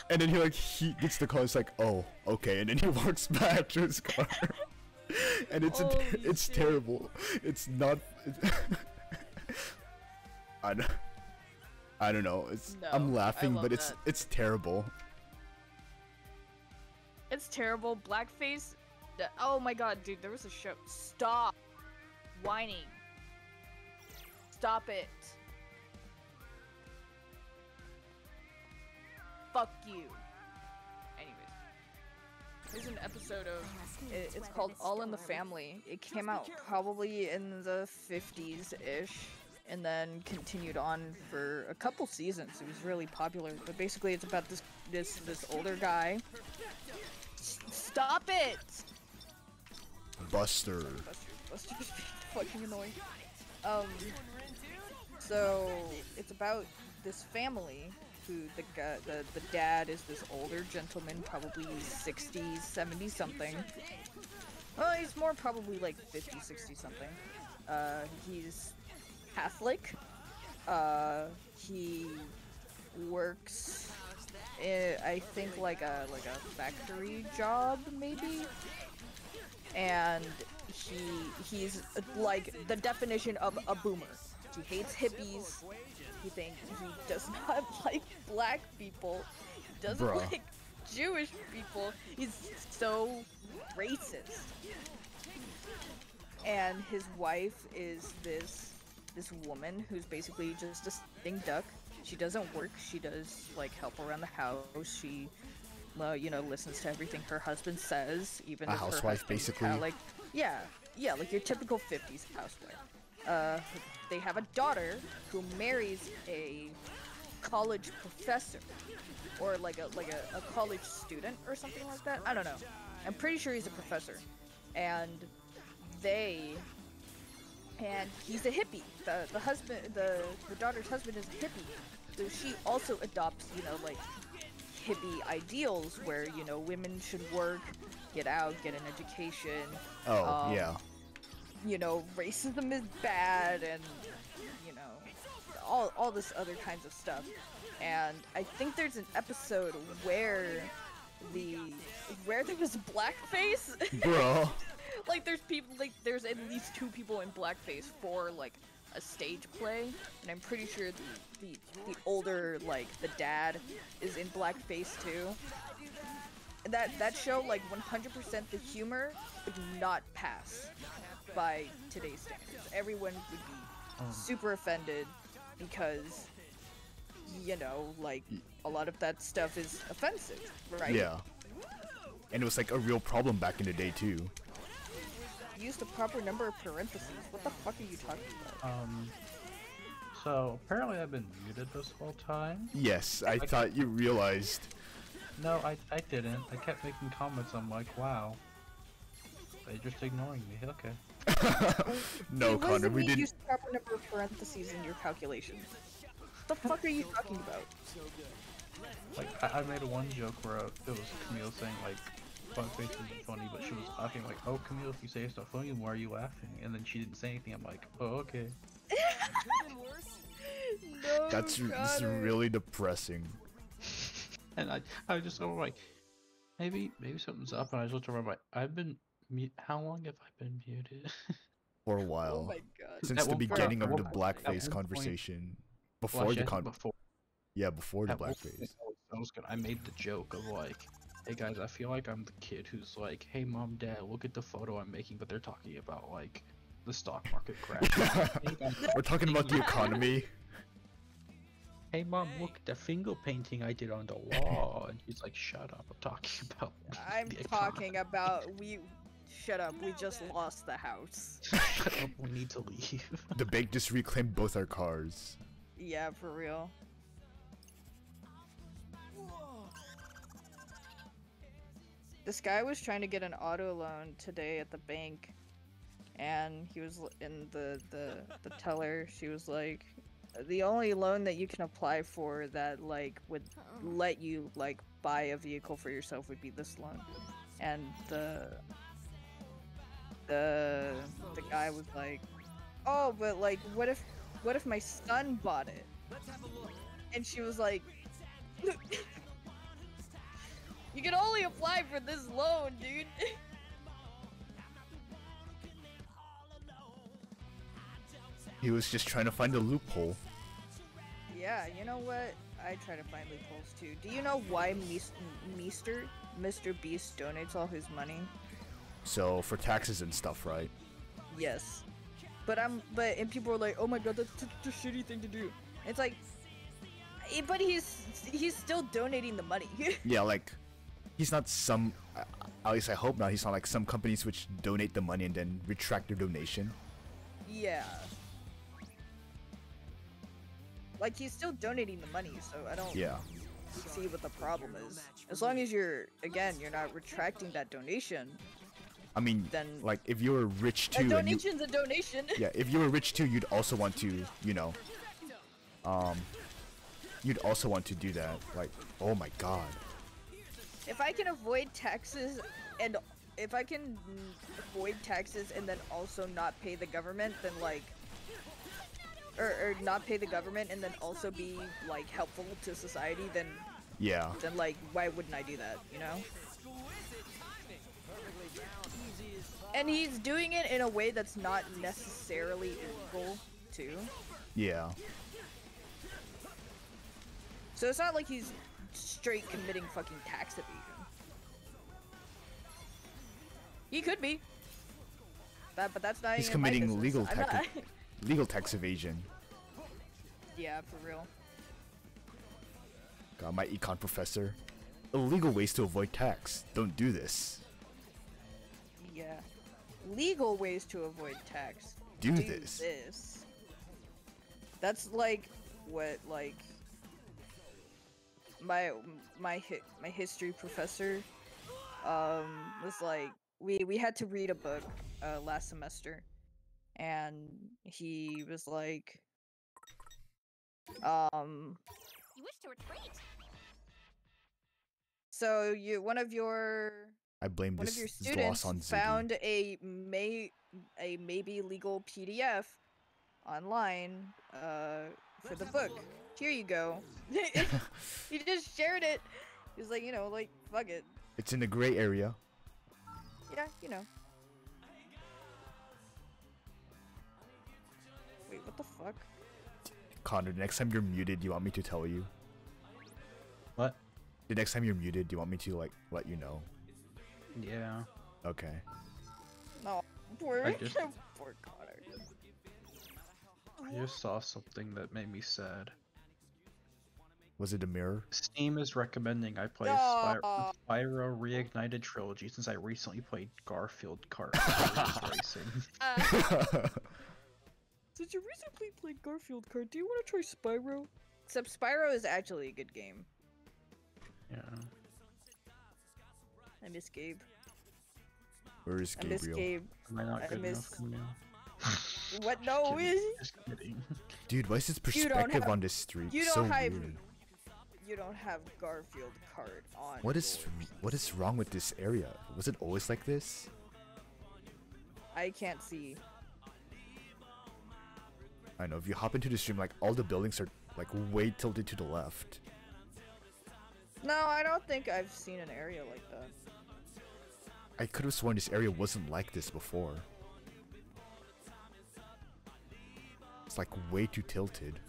[SPEAKER 1] And then he gets the call. It's like, oh, okay. And then he walks back to his car. And it's
[SPEAKER 5] Holy
[SPEAKER 1] it's
[SPEAKER 5] shit.
[SPEAKER 1] terrible. It's not. I don't know. I'm
[SPEAKER 5] No, I
[SPEAKER 1] laughing,
[SPEAKER 5] love
[SPEAKER 1] but it's
[SPEAKER 5] that.
[SPEAKER 1] terrible.
[SPEAKER 5] It's terrible. Blackface. Oh my god, dude, there was a show. Stop whining. Stop it. fuck you. Anyways, here's an episode of it's called All in the Family. It came out probably in the 50s-ish and then continued on for a couple seasons. It was really popular, but basically it's about this older guy. Stop it!
[SPEAKER 1] Buster.
[SPEAKER 5] Buster's fucking annoying. So it's about this family who the dad is this older gentleman, probably 60s, 70 something. Well, he's more probably like 50, 60 something. He's Catholic. He works I think like a factory job maybe. And he's like the definition of a boomer. He hates hippies. He does not like black people. He doesn't like Jewish people. He's so racist. And his wife is this woman who's basically just a sitting duck. She doesn't work. She does like help around the house. She listens to everything her husband says, even
[SPEAKER 1] a housewife, basically.
[SPEAKER 5] Like like your typical 50s housewife. They have a daughter who marries a college professor, or like a college student or something like that. I don't know. I'm pretty sure he's a professor, and he's a hippie. The husband, the daughter's husband is a hippie, so she also adopts like hippie ideals where women should work, get out, get an education.
[SPEAKER 1] Oh, yeah.
[SPEAKER 5] Racism is bad, and all this other kinds of stuff. And I think there's an episode where there was blackface.
[SPEAKER 1] Bro.
[SPEAKER 5] Like there's at least 2 people in blackface for like a stage play, and I'm pretty sure the older, like the dad, is in blackface too. That show, like 100% the humor would not pass by today's standards. Everyone would be super offended because like a lot of that stuff is offensive, right?
[SPEAKER 1] Yeah. And it was like a real problem back in the day too.
[SPEAKER 5] Used the proper number of parentheses. What the fuck are you talking about?
[SPEAKER 4] So apparently I've been muted this whole time.
[SPEAKER 1] Yes, I thought you realized.
[SPEAKER 4] No, I didn't. I kept making comments. I'm like, wow. They're just ignoring me. Okay.
[SPEAKER 1] No, Connor, we didn't.
[SPEAKER 5] Use the proper number of parentheses in your calculation. What the fuck are you talking about?
[SPEAKER 4] Like, I made one joke where it was Camille saying like, "Fuckface isn't funny," but she was talking like, "Oh, Camille, if you say it's not funny, why are you laughing?" And then she didn't say anything. I'm like, "Oh, okay."
[SPEAKER 5] No,
[SPEAKER 1] This is really depressing.
[SPEAKER 4] And I just go like, maybe something's up. And I just looked around like, how long have I been muted?
[SPEAKER 1] For a while.
[SPEAKER 5] Oh my god.
[SPEAKER 1] Since the beginning of the blackface conversation. Before the blackface.
[SPEAKER 4] I made the joke of like, hey guys, I feel like I'm the kid who's like, hey mom, dad, look at the photo I'm making, but they're talking about like the stock market crash.
[SPEAKER 1] We're talking about the economy.
[SPEAKER 4] Hey mom, look at the finger painting I did on the wall. And he's like, shut up, I'm talking about
[SPEAKER 5] I'm talking about shut up, we just lost the house.
[SPEAKER 4] Shut up, we need to leave.
[SPEAKER 1] The bank just reclaimed both our cars.
[SPEAKER 5] Yeah, for real. This guy was trying to get an auto loan today at the bank, and he was in the teller. She was like, the only loan that you can apply for that like would let you like buy a vehicle for yourself would be this loan. And the guy was like, oh, but like what if my son bought it? And she was like, you can only apply for this loan, dude.
[SPEAKER 1] He was just trying to find a loophole.
[SPEAKER 5] Yeah, you know what? I try to find loopholes too. Do you know why Mr. Beast donates all his money?
[SPEAKER 1] So for taxes and stuff, right?
[SPEAKER 5] Yes. And people are like, oh my god, that's such a shitty thing to do. It's like, But he's still donating the money.
[SPEAKER 1] Yeah, like he's not some. At least I hope not. He's not like some companies which donate the money and then retract their donation.
[SPEAKER 5] Yeah. Like he's still donating the money, so I don't
[SPEAKER 1] Yeah.
[SPEAKER 5] see what the problem is. As long as you're not retracting that donation.
[SPEAKER 1] I mean,
[SPEAKER 5] Then
[SPEAKER 1] like if you were rich too,
[SPEAKER 5] a
[SPEAKER 1] and you,
[SPEAKER 5] donation's a donation.
[SPEAKER 1] yeah, if you were rich too, you'd also want to, you'd also want to do that. Like, oh my god.
[SPEAKER 5] If I can avoid taxes and then also not pay the government, then like, or not pay the government and then also be like helpful to society, then
[SPEAKER 1] Yeah.
[SPEAKER 5] like why wouldn't I do that? You know. And he's doing it in a way that's not necessarily illegal, too.
[SPEAKER 1] Yeah.
[SPEAKER 5] So it's not like he's straight committing fucking tax evasion. He could be. But that's not
[SPEAKER 1] He's
[SPEAKER 5] even my
[SPEAKER 1] committing
[SPEAKER 5] business.
[SPEAKER 1] legal tax evasion.
[SPEAKER 5] Yeah, for real.
[SPEAKER 1] God, my econ professor. Illegal ways to avoid tax. Don't do this.
[SPEAKER 5] Yeah. Legal ways to avoid tax.
[SPEAKER 1] Do this.
[SPEAKER 5] That's like what like my history professor was like we had to read a book last semester, and he was like
[SPEAKER 7] You wish to retreat.
[SPEAKER 5] so one of your
[SPEAKER 1] I blame
[SPEAKER 5] one
[SPEAKER 1] this
[SPEAKER 5] of your
[SPEAKER 1] loss
[SPEAKER 5] students
[SPEAKER 1] on Ziggy.
[SPEAKER 5] found a maybe legal PDF online for the book. Here you go. He just shared it. He was like, like, fuck it.
[SPEAKER 1] It's in the gray area.
[SPEAKER 5] Yeah, Wait, what the fuck?
[SPEAKER 1] Connor, the next time you're muted, do you want me to tell you?
[SPEAKER 4] What?
[SPEAKER 1] The next time you're muted, do you want me to, like, let you know?
[SPEAKER 4] Yeah.
[SPEAKER 1] Okay.
[SPEAKER 5] No, poor,
[SPEAKER 4] I just-
[SPEAKER 5] poor Connor.
[SPEAKER 4] I just saw something that made me sad.
[SPEAKER 1] Was it a mirror?
[SPEAKER 4] Steam is recommending I play
[SPEAKER 5] Aw.
[SPEAKER 4] Spyro Reignited Trilogy since I recently played Garfield Kart Racing.
[SPEAKER 5] Since you recently played Garfield Kart, do you want to try Spyro? Except Spyro is actually a good game.
[SPEAKER 4] Yeah.
[SPEAKER 5] I miss Gabe.
[SPEAKER 1] Where is
[SPEAKER 5] I miss
[SPEAKER 1] Gabriel?
[SPEAKER 5] Gabe.
[SPEAKER 4] Am I not
[SPEAKER 5] I
[SPEAKER 4] good
[SPEAKER 5] miss-
[SPEAKER 4] enough, Camille?
[SPEAKER 5] What? No,
[SPEAKER 4] Just kidding.
[SPEAKER 1] Dude, why is his
[SPEAKER 5] You don't
[SPEAKER 1] perspective
[SPEAKER 5] have-
[SPEAKER 1] on this streak
[SPEAKER 5] you
[SPEAKER 1] so
[SPEAKER 5] don't have-
[SPEAKER 1] weird?
[SPEAKER 5] you don't have Garfield Kart on.
[SPEAKER 1] What is
[SPEAKER 5] yours.
[SPEAKER 1] wrong with this area? Was it always like this?
[SPEAKER 5] I can't see.
[SPEAKER 1] I know, if you hop into the stream, like, all the buildings are, like, way tilted to the left.
[SPEAKER 5] No, I don't think I've seen an area like that.
[SPEAKER 1] I could have sworn this area wasn't like this before. It's, like, way too tilted.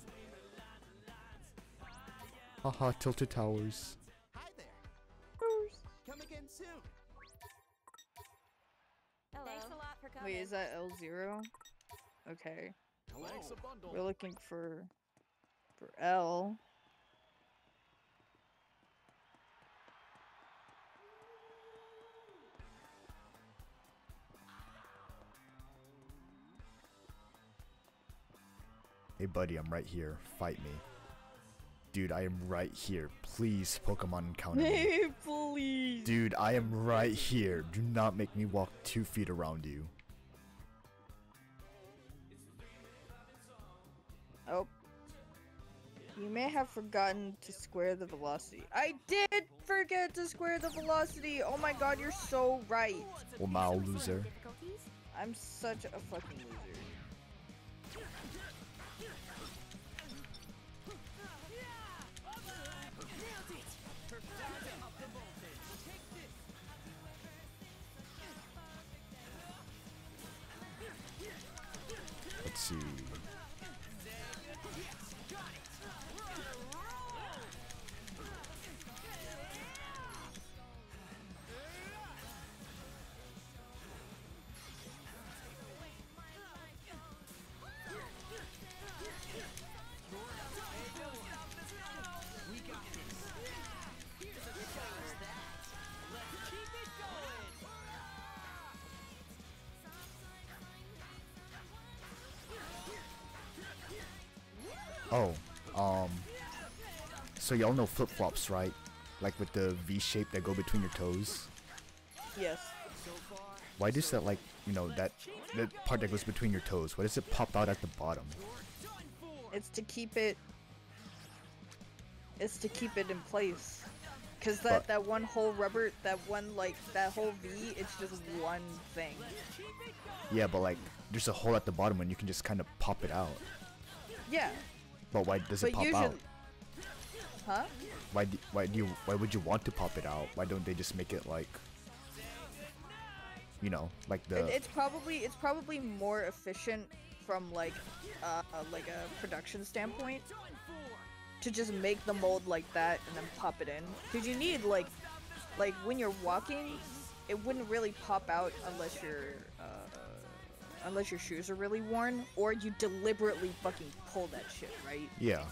[SPEAKER 1] Haha, tilted towers.
[SPEAKER 3] Hi there. Come again soon.
[SPEAKER 7] Hello. Thanks a lot for coming.
[SPEAKER 5] Wait, is that L0? Okay.
[SPEAKER 3] Thanks a bundle.
[SPEAKER 5] We're looking for L.
[SPEAKER 1] Hey buddy, I'm right here. Fight me. Dude, I am right here. Please, Pokemon encounter me.
[SPEAKER 5] Hey, please.
[SPEAKER 1] Dude, I am right here. Do not make me walk 2 feet around you.
[SPEAKER 5] Oh. You may have forgotten to square the velocity. I did forget to square the velocity. Oh my god, you're so right.
[SPEAKER 1] Well, now, loser.
[SPEAKER 7] Difficulties?
[SPEAKER 5] I'm such a fucking loser.
[SPEAKER 1] Let's see. Oh, um, so y'all know flip-flops, right? Like with the V shape that go between your toes.
[SPEAKER 5] Yes.
[SPEAKER 1] Why does that, like, you know, that part that goes between your toes, why does it pop out at the bottom?
[SPEAKER 5] It's to keep it. It's to keep it in place. Cause that one whole rubber, that whole V, it's just one thing.
[SPEAKER 1] Yeah, but like, there's a hole at the bottom and you can just kind of pop it out.
[SPEAKER 5] Yeah.
[SPEAKER 1] But why does it pop out?
[SPEAKER 5] Huh?
[SPEAKER 1] Why would you want to pop it out? Why don't they just make it like, you know, like the?
[SPEAKER 5] It's probably more efficient from like a production standpoint to just make the mold like that and then pop it in. Cause you need like when you're walking, it wouldn't really pop out unless your shoes are really worn or you deliberately fucking pull that shit, right?
[SPEAKER 1] Yeah.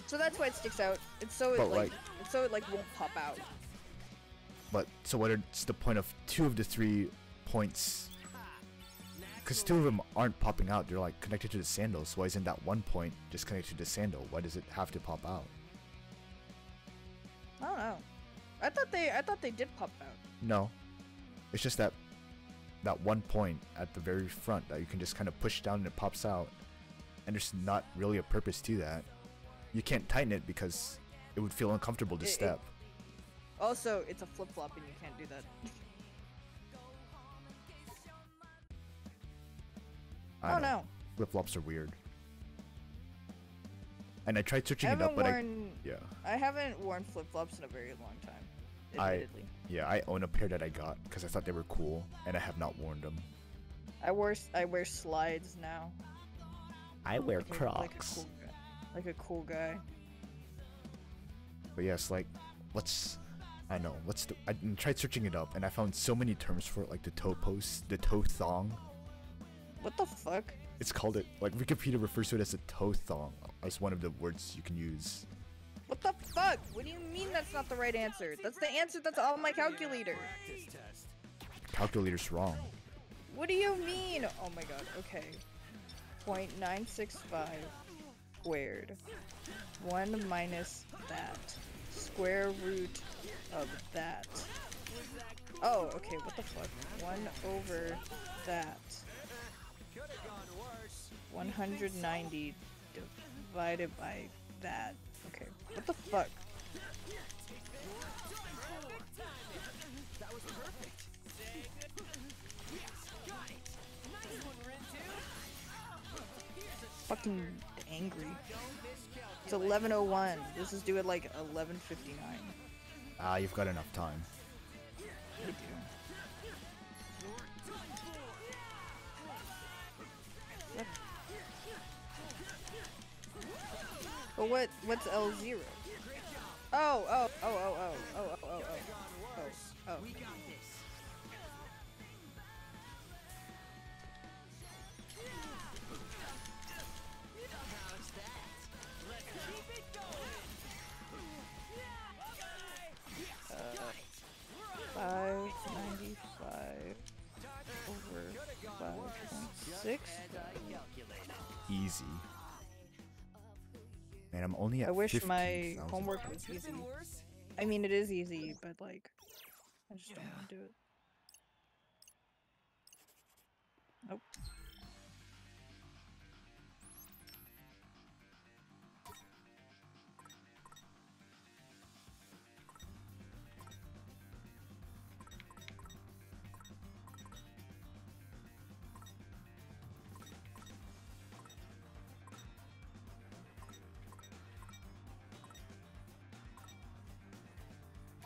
[SPEAKER 5] So that's why it sticks out. It's so it won't pop out.
[SPEAKER 1] But so what's the point of 2 of the 3 points? Because 2 of them aren't popping out. They're like connected to the sandal. So why isn't that 1 point just connected to the sandal? Why does it have to pop out?
[SPEAKER 5] I don't know. I thought they did pop out.
[SPEAKER 1] No, it's just that 1 point at the very front that you can just kind of push down and it pops out. And there's not really a purpose to that. You can't tighten it because it would feel uncomfortable to step.
[SPEAKER 5] Also, it's a flip-flop and you can't do that.
[SPEAKER 1] I don't know. Flip-flops are weird. And I tried searching it up, but I haven't worn
[SPEAKER 5] flip-flops in a very long time, admittedly.
[SPEAKER 1] I own a pair that I got because I thought they were cool, and I have not worn them.
[SPEAKER 5] I wear slides now.
[SPEAKER 1] I wear Crocs.
[SPEAKER 5] Like a cool guy.
[SPEAKER 1] But yes, like, I tried searching it up, and I found so many terms for it, like the toe post, the toe thong.
[SPEAKER 5] What the fuck?
[SPEAKER 1] It's called it, like, Wikipedia refers to it as a toe thong, as one of the words you can use.
[SPEAKER 5] What the fuck? What do you mean that's not the right answer? That's the answer that's on my calculator.
[SPEAKER 1] Calculator's wrong.
[SPEAKER 5] What do you mean? Oh my god, okay. 0.965 squared. 1 minus that. Square root of that. Oh, okay, what the fuck? 1 over that. 190 divided by that. Okay, what the fuck? Fucking angry. It's 11:01. This is due at like 11:59.
[SPEAKER 1] Ah, you've got enough time.
[SPEAKER 5] I do. But what's L0? Oh. We got this. How's that? Let's keep it going. 595 over 5.6.
[SPEAKER 1] Easy. Man, I'm only at
[SPEAKER 5] I wish
[SPEAKER 1] 15,
[SPEAKER 5] my homework was easy. I mean, it is easy, but like, I just don't want to do it. Nope.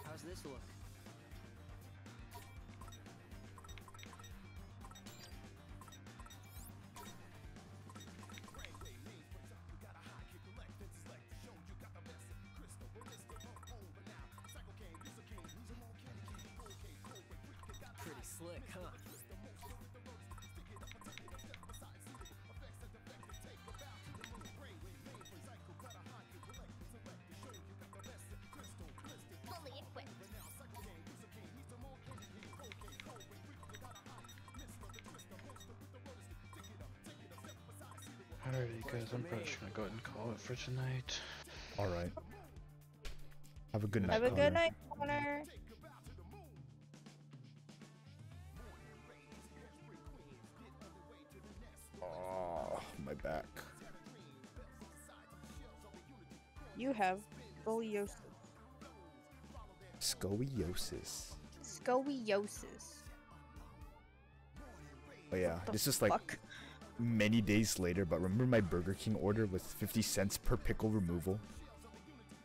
[SPEAKER 3] How's this look? Pretty slick, huh?
[SPEAKER 7] Fully equipped.
[SPEAKER 4] Alrighty, guys, I'm probably just gonna go ahead and call it for tonight.
[SPEAKER 1] Alright. Have a good night.
[SPEAKER 5] Have a good
[SPEAKER 1] Connor.
[SPEAKER 5] night, Connor.
[SPEAKER 1] Oh, my back.
[SPEAKER 5] You have scoliosis.
[SPEAKER 1] Scoliosis.
[SPEAKER 5] Scoliosis.
[SPEAKER 1] Oh yeah,
[SPEAKER 5] The
[SPEAKER 1] this is like
[SPEAKER 5] fuck?
[SPEAKER 1] many days later, but remember my Burger King order with 50 cents per pickle removal?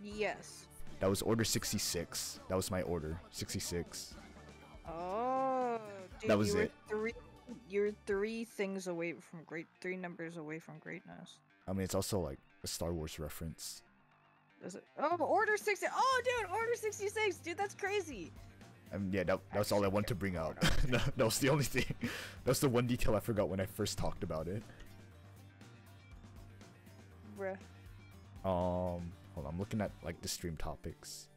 [SPEAKER 5] Yes.
[SPEAKER 1] That was order 66. That was my order. 66.
[SPEAKER 5] Oh, dude,
[SPEAKER 1] That was
[SPEAKER 5] you were
[SPEAKER 1] it.
[SPEAKER 5] You're three things away from three numbers away from greatness.
[SPEAKER 1] I mean, it's also like a Star Wars reference.
[SPEAKER 5] Is it? Oh, Order 60. Oh, dude, Order 66. Dude, that's crazy.
[SPEAKER 1] Yeah, that's all I want to bring out. That was the only thing. That was the one detail I forgot when I first talked about it.
[SPEAKER 5] Bruh.
[SPEAKER 1] Hold on, I'm looking at like the stream topics.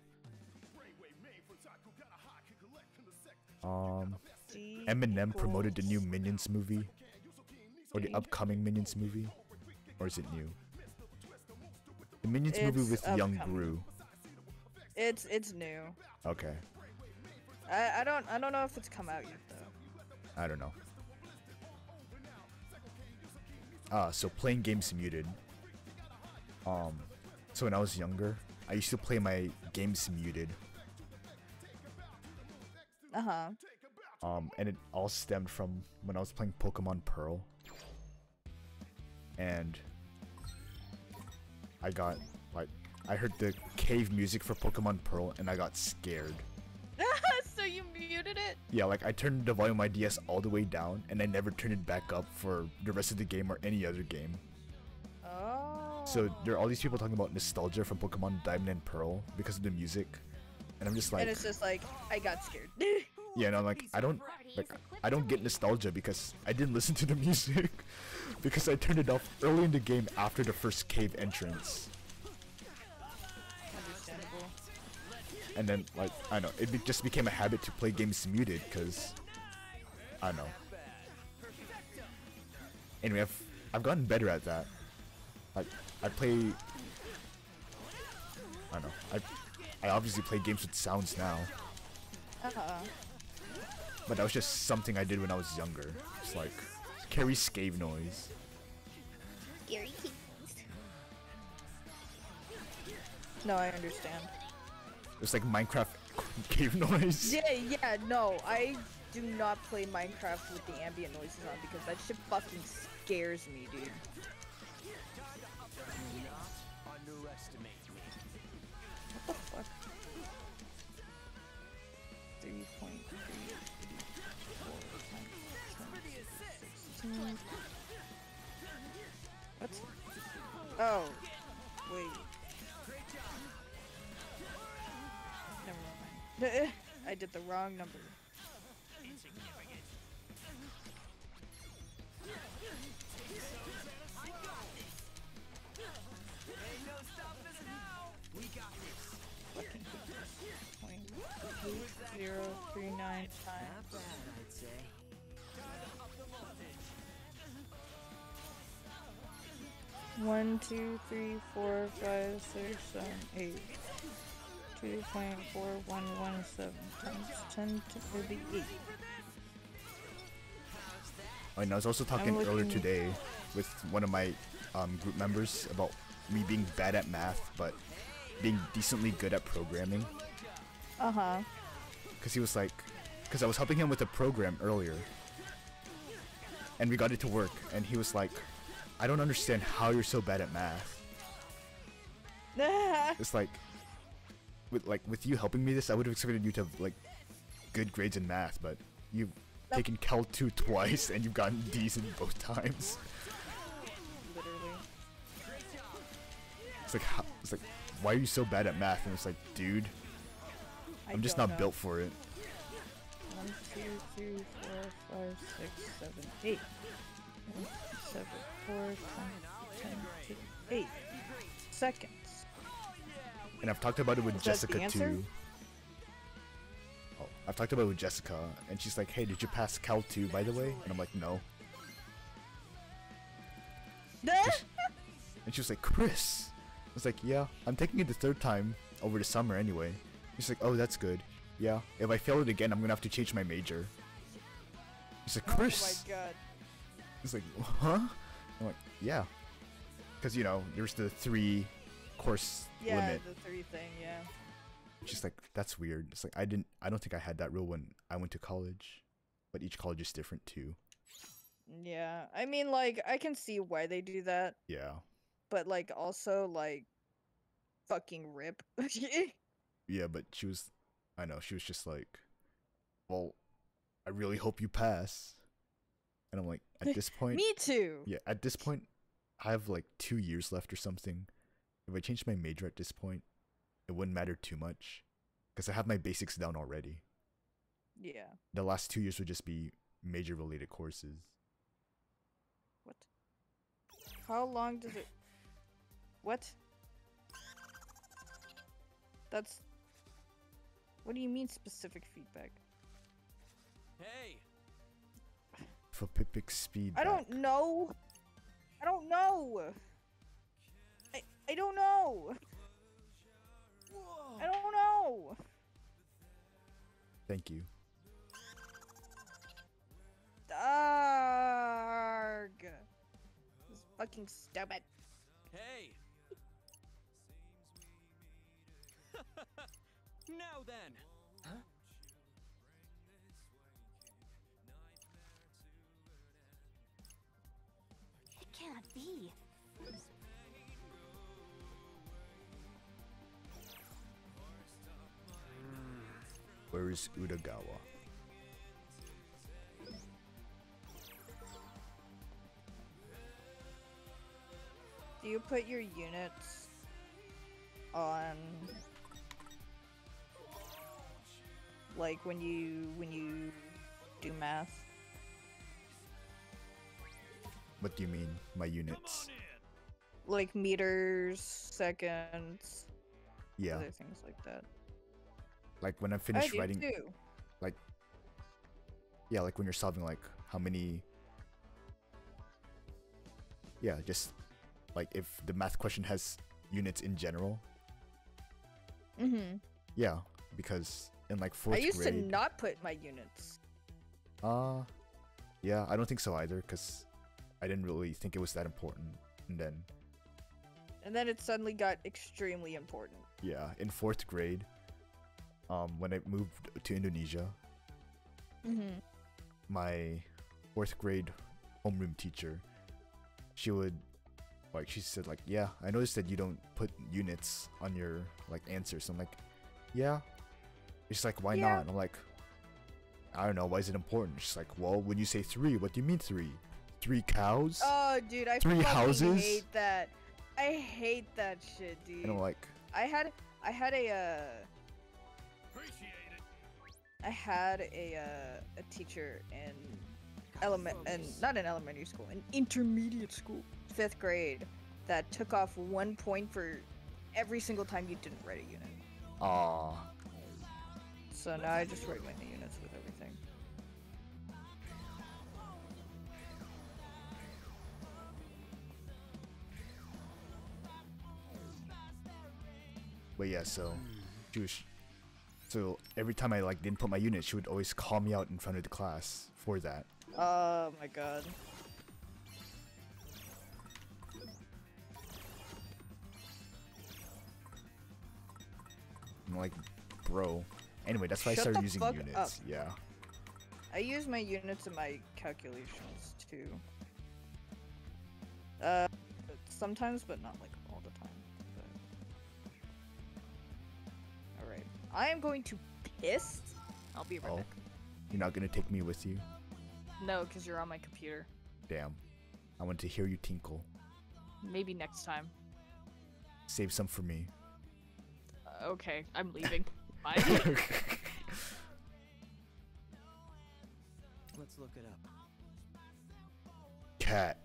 [SPEAKER 1] Eminem promoted the new Minions movie, or the upcoming Minions movie, or is it new? The Minions movie
[SPEAKER 5] It's
[SPEAKER 1] with Young
[SPEAKER 5] upcoming.
[SPEAKER 1] Gru.
[SPEAKER 5] It's new.
[SPEAKER 1] Okay,
[SPEAKER 5] I don't know if it's come out yet though.
[SPEAKER 1] I don't know. So playing games muted. So when I was younger, I used to play my games muted.
[SPEAKER 5] Uh-huh.
[SPEAKER 1] And it all stemmed from when I was playing Pokemon Pearl. And I got, like, I heard the cave music for Pokemon Pearl and I got scared.
[SPEAKER 5] So you muted it?
[SPEAKER 1] Yeah, like, I turned the volume of my DS all the way down and I never turned it back up for the rest of the game or any other game.
[SPEAKER 5] Oh.
[SPEAKER 1] So there are all these people talking about nostalgia from Pokemon Diamond and Pearl because of the music. And I'm just like,
[SPEAKER 5] And it's just like, I got scared.
[SPEAKER 1] yeah, no, like, I don't get nostalgia because I didn't listen to the music because I turned it off early in the game after the first cave entrance.
[SPEAKER 5] Understandable.
[SPEAKER 1] And then, like, I don't know, just became a habit to play games muted because, I don't know. Anyway, I've gotten better at that. Like, I don't know, I obviously play games with sounds now. But that was just something I did when I was younger. It's like, carry scave noise.
[SPEAKER 7] Scary kids.
[SPEAKER 5] No, I understand.
[SPEAKER 1] It's like Minecraft cave noise.
[SPEAKER 5] Yeah, no, I do not play Minecraft with the ambient noises on because that shit fucking scares me, dude.
[SPEAKER 3] Underestimate me.
[SPEAKER 5] What the fuck? 3.3. What? Oh, wait. Never mind. I did the wrong number. Fucking 0.039 times.
[SPEAKER 3] I'd say.
[SPEAKER 5] One, two, three, 4, 5, 6, 7, 8. 2.4117 times 10 to the 8.
[SPEAKER 1] Oh, and I was also talking
[SPEAKER 5] I'm
[SPEAKER 1] earlier
[SPEAKER 5] looking-
[SPEAKER 1] today with one of my group members about me being bad at math, but being decently good at programming.
[SPEAKER 5] Uh-huh.
[SPEAKER 1] Because he was like, because I was helping him with a program earlier. And we got it to work, and he was like, I don't understand how you're so bad at math. It's like, with you helping me this, I would have expected you to have, like, good grades in math, but you've taken Cal 2 twice, and you've gotten D's in both times.
[SPEAKER 5] Literally.
[SPEAKER 1] It's like, why are you so bad at math? And it's like, dude, I'm just
[SPEAKER 5] don't
[SPEAKER 1] not
[SPEAKER 5] know.
[SPEAKER 1] built for it.
[SPEAKER 5] 1, 2, 3, 4, 5, 6, 7, 8. 7, 4, 10 to 8 seconds.
[SPEAKER 1] And I've talked about it with
[SPEAKER 5] Is that the
[SPEAKER 1] Jessica
[SPEAKER 5] answer?
[SPEAKER 1] too. Oh, I've talked about it with Jessica, and she's like, hey, did you pass Cal 2 by the way? And I'm like, no. And she was like, Chris. I was like, yeah, I'm taking it the 3rd time over the summer anyway. She's like, oh, that's good. Yeah, if I fail it again, I'm gonna have to change my major. He's like, Chris.
[SPEAKER 5] Oh my god.
[SPEAKER 1] He's like, huh? I'm like, yeah. Because, you know, there's the 3 course
[SPEAKER 5] Yeah,
[SPEAKER 1] limit.
[SPEAKER 5] the 3 thing, yeah.
[SPEAKER 1] She's like, that's weird. It's like, I don't think I had that rule when I went to college. But each college is different too.
[SPEAKER 5] Yeah, I mean, like, I can see why they do that,
[SPEAKER 1] Yeah.
[SPEAKER 5] but, like, also, like, fucking rip.
[SPEAKER 1] Yeah, but she was just like, well, I really hope you pass. And I'm like, at this point.
[SPEAKER 5] Me too!
[SPEAKER 1] Yeah, at this point, I have like 2 years left or something. If I change my major at this point, it wouldn't matter too much. Because I have my basics down already.
[SPEAKER 5] Yeah.
[SPEAKER 1] The last 2 years would just be major related courses.
[SPEAKER 5] What? How long does it... What? That's... What do you mean specific feedback?
[SPEAKER 3] Hey,
[SPEAKER 1] For Pipic speed.
[SPEAKER 5] I don't know! I don't know! I don't know! I don't know!
[SPEAKER 1] Thank you.
[SPEAKER 5] Arg! This is fucking stupid.
[SPEAKER 3] hey. Now then. Huh?
[SPEAKER 7] It cannot be.
[SPEAKER 1] Where is Udagawa?
[SPEAKER 5] Do you put your units on, like, when you do math?
[SPEAKER 1] What do you mean, my units?
[SPEAKER 5] Like meters, seconds,
[SPEAKER 1] Yeah,
[SPEAKER 5] other things like that.
[SPEAKER 1] like when I'm
[SPEAKER 5] I
[SPEAKER 1] finished
[SPEAKER 5] do
[SPEAKER 1] writing,
[SPEAKER 5] too.
[SPEAKER 1] like, yeah, like when you're solving like how many, yeah, just like if the math question has units in general,
[SPEAKER 5] Mm-hmm.
[SPEAKER 1] yeah, because in like 4th
[SPEAKER 5] I used
[SPEAKER 1] grade,
[SPEAKER 5] to not put my units.
[SPEAKER 1] yeah, I don't think so either, because I didn't really think it was that important, and then
[SPEAKER 5] it suddenly got extremely important.
[SPEAKER 1] yeah, in 4th grade, when I moved to Indonesia,
[SPEAKER 5] Mm-hmm.
[SPEAKER 1] my 4th grade homeroom teacher, she would, like, she said, like, yeah, I noticed that you don't put units on your, like, answers. I'm like, yeah. She's like, why
[SPEAKER 5] Yeah.
[SPEAKER 1] not? And I'm like, I don't know, why is it important? She's like, well, when you say 3, what do you mean 3? 3 cows?
[SPEAKER 5] Oh, dude, I
[SPEAKER 1] 3
[SPEAKER 5] fucking
[SPEAKER 1] houses?
[SPEAKER 5] hate that. I hate that shit, dude.
[SPEAKER 1] And I'm like,
[SPEAKER 5] I had a I had a teacher in not in elementary school, in intermediate school, 5th grade, that took off 1 point for every single time you didn't write a unit.
[SPEAKER 1] aw.
[SPEAKER 5] So now I just write my units with everything.
[SPEAKER 1] But yeah, so, so every time I, like, didn't put my unit, she would always call me out in front of the class for that.
[SPEAKER 5] Oh my god.
[SPEAKER 1] I'm like, bro. Anyway, that's why
[SPEAKER 5] Shut
[SPEAKER 1] I started
[SPEAKER 5] the
[SPEAKER 1] using
[SPEAKER 5] fuck
[SPEAKER 1] units.
[SPEAKER 5] up.
[SPEAKER 1] Yeah.
[SPEAKER 5] I use my units in my calculations too. Sometimes, but not like all the time. Alright. I am going to piss. I'll be right
[SPEAKER 1] Oh.
[SPEAKER 5] back.
[SPEAKER 1] You're not gonna take me with you?
[SPEAKER 5] No, because you're on my computer.
[SPEAKER 1] Damn. I want to hear you tinkle.
[SPEAKER 5] Maybe next time.
[SPEAKER 1] Save some for me.
[SPEAKER 5] Okay, I'm leaving. Bye.
[SPEAKER 3] Let's look it up.
[SPEAKER 1] Cat.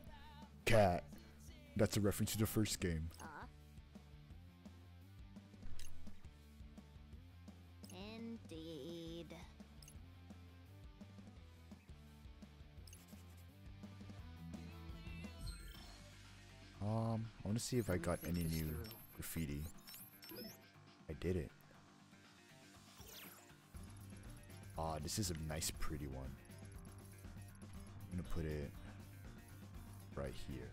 [SPEAKER 1] Cat. That's a reference to the first game.
[SPEAKER 7] Indeed.
[SPEAKER 1] want to see if I got any new graffiti. I did it. Ah, this is a nice pretty one. I'm gonna put it right here.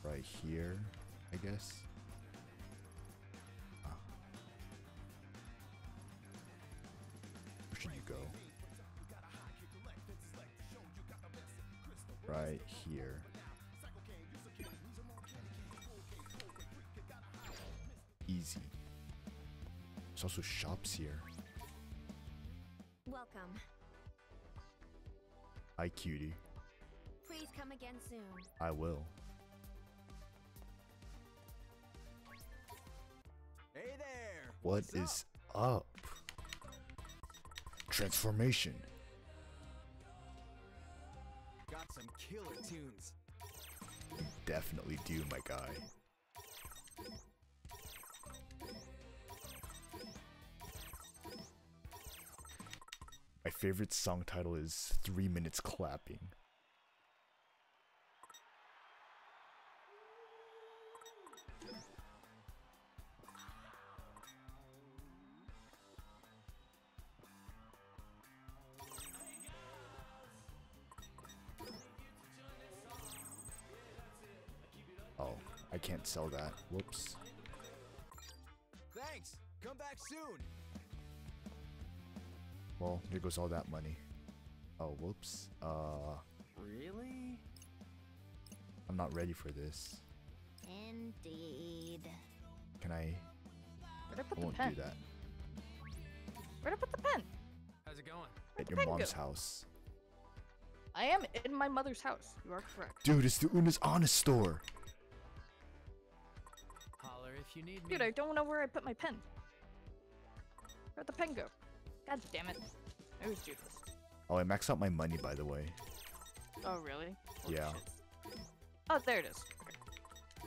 [SPEAKER 1] Right here, I guess. Ah. Where should you go? Right here. Easy. There's also shops here.
[SPEAKER 7] Welcome.
[SPEAKER 1] Hi, cutie.
[SPEAKER 7] Please come again soon.
[SPEAKER 1] I will.
[SPEAKER 3] Hey there.
[SPEAKER 1] What
[SPEAKER 3] What's
[SPEAKER 1] is up? Transformation.
[SPEAKER 3] Got some killer tunes.
[SPEAKER 1] You definitely do, my guy. My favorite song title is 3 Minutes Clapping. Oh, I can't sell that. Whoops.
[SPEAKER 3] Thanks. Come back soon.
[SPEAKER 1] Well, there goes all that money. Oh, whoops.
[SPEAKER 3] Really?
[SPEAKER 1] I'm not ready for this.
[SPEAKER 7] Indeed.
[SPEAKER 1] Can I?
[SPEAKER 5] Where'd I put
[SPEAKER 1] I
[SPEAKER 5] the
[SPEAKER 1] won't
[SPEAKER 5] pen?
[SPEAKER 1] do that.
[SPEAKER 5] Where'd I put the pen?
[SPEAKER 3] How's it going?
[SPEAKER 1] At
[SPEAKER 5] the
[SPEAKER 1] your
[SPEAKER 5] pen
[SPEAKER 1] mom's
[SPEAKER 5] go?
[SPEAKER 1] house.
[SPEAKER 5] I am in my mother's house. You are correct.
[SPEAKER 1] Dude, it's the Una's Honest Store.
[SPEAKER 3] Holler if you need me.
[SPEAKER 5] Dude, I don't know where I put my pen. Where'd the pen go? God damn it. I always do this.
[SPEAKER 1] Oh, I maxed out my money, by the way.
[SPEAKER 5] Oh, really? Holy
[SPEAKER 1] Yeah.
[SPEAKER 5] shit. Oh, there it is. Okay.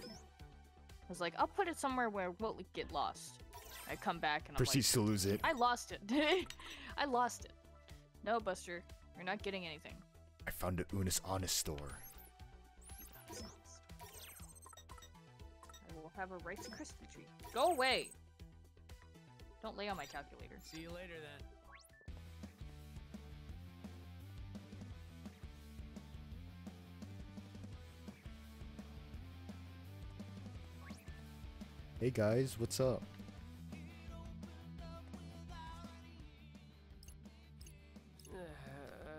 [SPEAKER 5] I was like, I'll put it somewhere where it won't get lost. I come back and I'm
[SPEAKER 1] Proceeds to lose it.
[SPEAKER 5] like, I lost it. I lost it. No, Buster. You're not getting anything.
[SPEAKER 1] I found the Una's Honest Store.
[SPEAKER 5] I will have a Rice Krispie treat. Go away! Don't lay on my calculator.
[SPEAKER 3] See you later then.
[SPEAKER 1] Hey guys, what's up?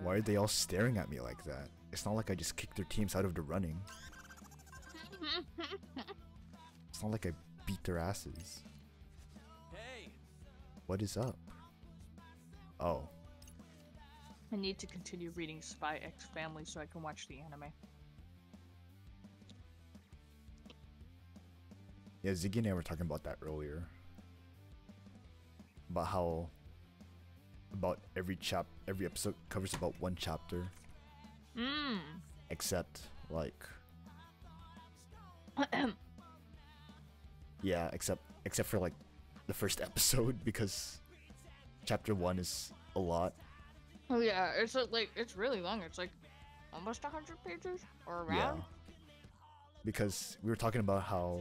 [SPEAKER 1] Why are they all staring at me like that? It's not like I just kicked their teams out of the running. It's not like I beat their asses.
[SPEAKER 3] Hey.
[SPEAKER 1] What is up? Oh,
[SPEAKER 5] I need to continue reading spyxfamily so I can watch the anime.
[SPEAKER 1] yeah, Ziggy and I were talking about that earlier. About how every episode covers about one chapter.
[SPEAKER 5] Mmm.
[SPEAKER 1] Except like yeah, except for like the first episode because chapter 1 is a lot.
[SPEAKER 5] Oh yeah, it's like it's really long. It's like almost 100 pages or around.
[SPEAKER 1] Yeah. Because we were talking about how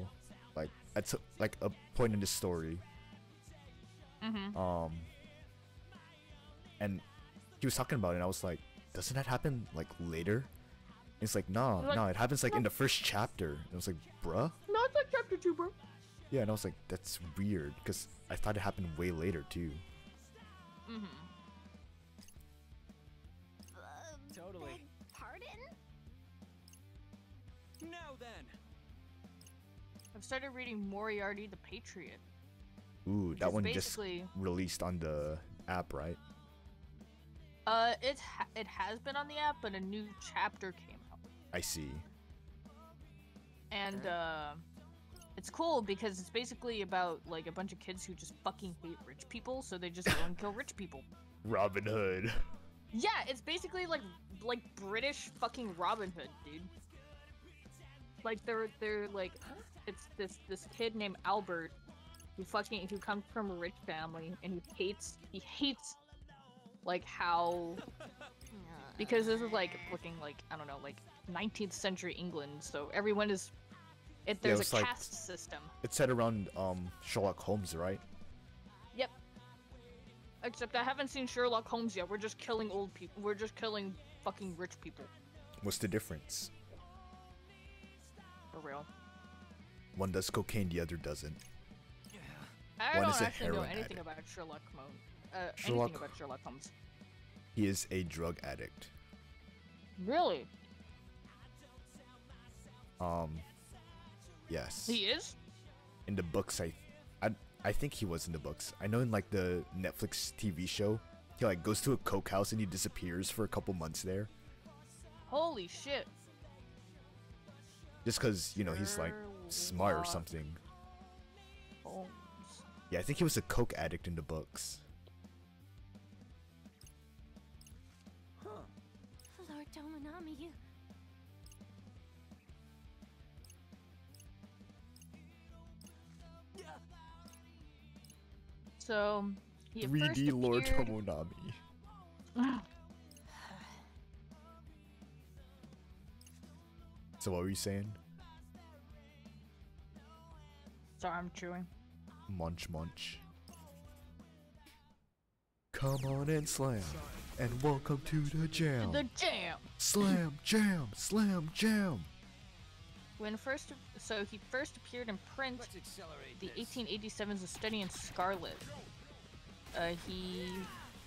[SPEAKER 1] like at like a point in the story
[SPEAKER 5] Mm-hmm.
[SPEAKER 1] and he was talking about it and I was like, doesn't that happen like later? And it's like, no,
[SPEAKER 5] Like,
[SPEAKER 1] no, it happens like in the first chapter. And I was like, bruh?
[SPEAKER 5] No, it's like chapter 2, bro.
[SPEAKER 1] Yeah, and I was like, that's weird because I thought it happened way later too.
[SPEAKER 5] Mm-hmm.
[SPEAKER 3] Totally.
[SPEAKER 7] Beg pardon?
[SPEAKER 3] Now then.
[SPEAKER 5] I've started reading Moriarty the Patriot.
[SPEAKER 1] Ooh,
[SPEAKER 5] Which
[SPEAKER 1] that
[SPEAKER 5] is
[SPEAKER 1] one just
[SPEAKER 5] basically-
[SPEAKER 1] released on the app, right?
[SPEAKER 5] It has been on the app, but a new chapter came out.
[SPEAKER 1] I see.
[SPEAKER 5] And it's cool because it's basically about like a bunch of kids who just fucking hate rich people, so they just go and kill rich people.
[SPEAKER 1] Robin Hood.
[SPEAKER 5] Yeah, it's basically like British fucking Robin Hood, dude. Like they're like it's this kid named Albert who comes from a rich family and he hates like how, because this is like looking like, I don't know, like 19th century England, so everyone is, there's
[SPEAKER 1] it's
[SPEAKER 5] a
[SPEAKER 1] like-
[SPEAKER 5] caste system.
[SPEAKER 1] It's set around Sherlock Holmes, right?
[SPEAKER 5] Yep. Except I haven't seen Sherlock Holmes yet. We're just killing old people. We're just killing fucking rich people.
[SPEAKER 1] What's the difference?
[SPEAKER 5] For real.
[SPEAKER 1] One does cocaine, the other doesn't.
[SPEAKER 5] I
[SPEAKER 1] One
[SPEAKER 5] don't
[SPEAKER 1] is a
[SPEAKER 5] actually know
[SPEAKER 1] heroin
[SPEAKER 5] anything
[SPEAKER 1] addict.
[SPEAKER 5] about Sherlock Holmes.
[SPEAKER 1] Sherlock-
[SPEAKER 5] Anything about Sherlock Holmes.
[SPEAKER 1] He is a drug addict.
[SPEAKER 5] Really?
[SPEAKER 1] Yes.
[SPEAKER 5] He is?
[SPEAKER 1] In the books, I think he was in the books. I know in like the Netflix TV show, he like goes to a coke house and he disappears for a couple months there.
[SPEAKER 5] Holy shit.
[SPEAKER 1] Just cause, you know, he's like smart or
[SPEAKER 5] Sherlock
[SPEAKER 1] something.
[SPEAKER 5] Holmes.
[SPEAKER 1] Yeah, I think he was a coke addict in the books.
[SPEAKER 7] Lord Tomonami, you.
[SPEAKER 5] So, he
[SPEAKER 1] 3D
[SPEAKER 5] first
[SPEAKER 1] Lord
[SPEAKER 5] appeared...
[SPEAKER 1] Tomonami. So what were you saying?
[SPEAKER 5] Sorry, I'm chewing.
[SPEAKER 1] Munch munch. Come on and slam. And welcome to the jam.
[SPEAKER 5] The jam!
[SPEAKER 1] Slam jam, slam jam.
[SPEAKER 5] So he first appeared in print, the 1887's A Study in Scarlet. He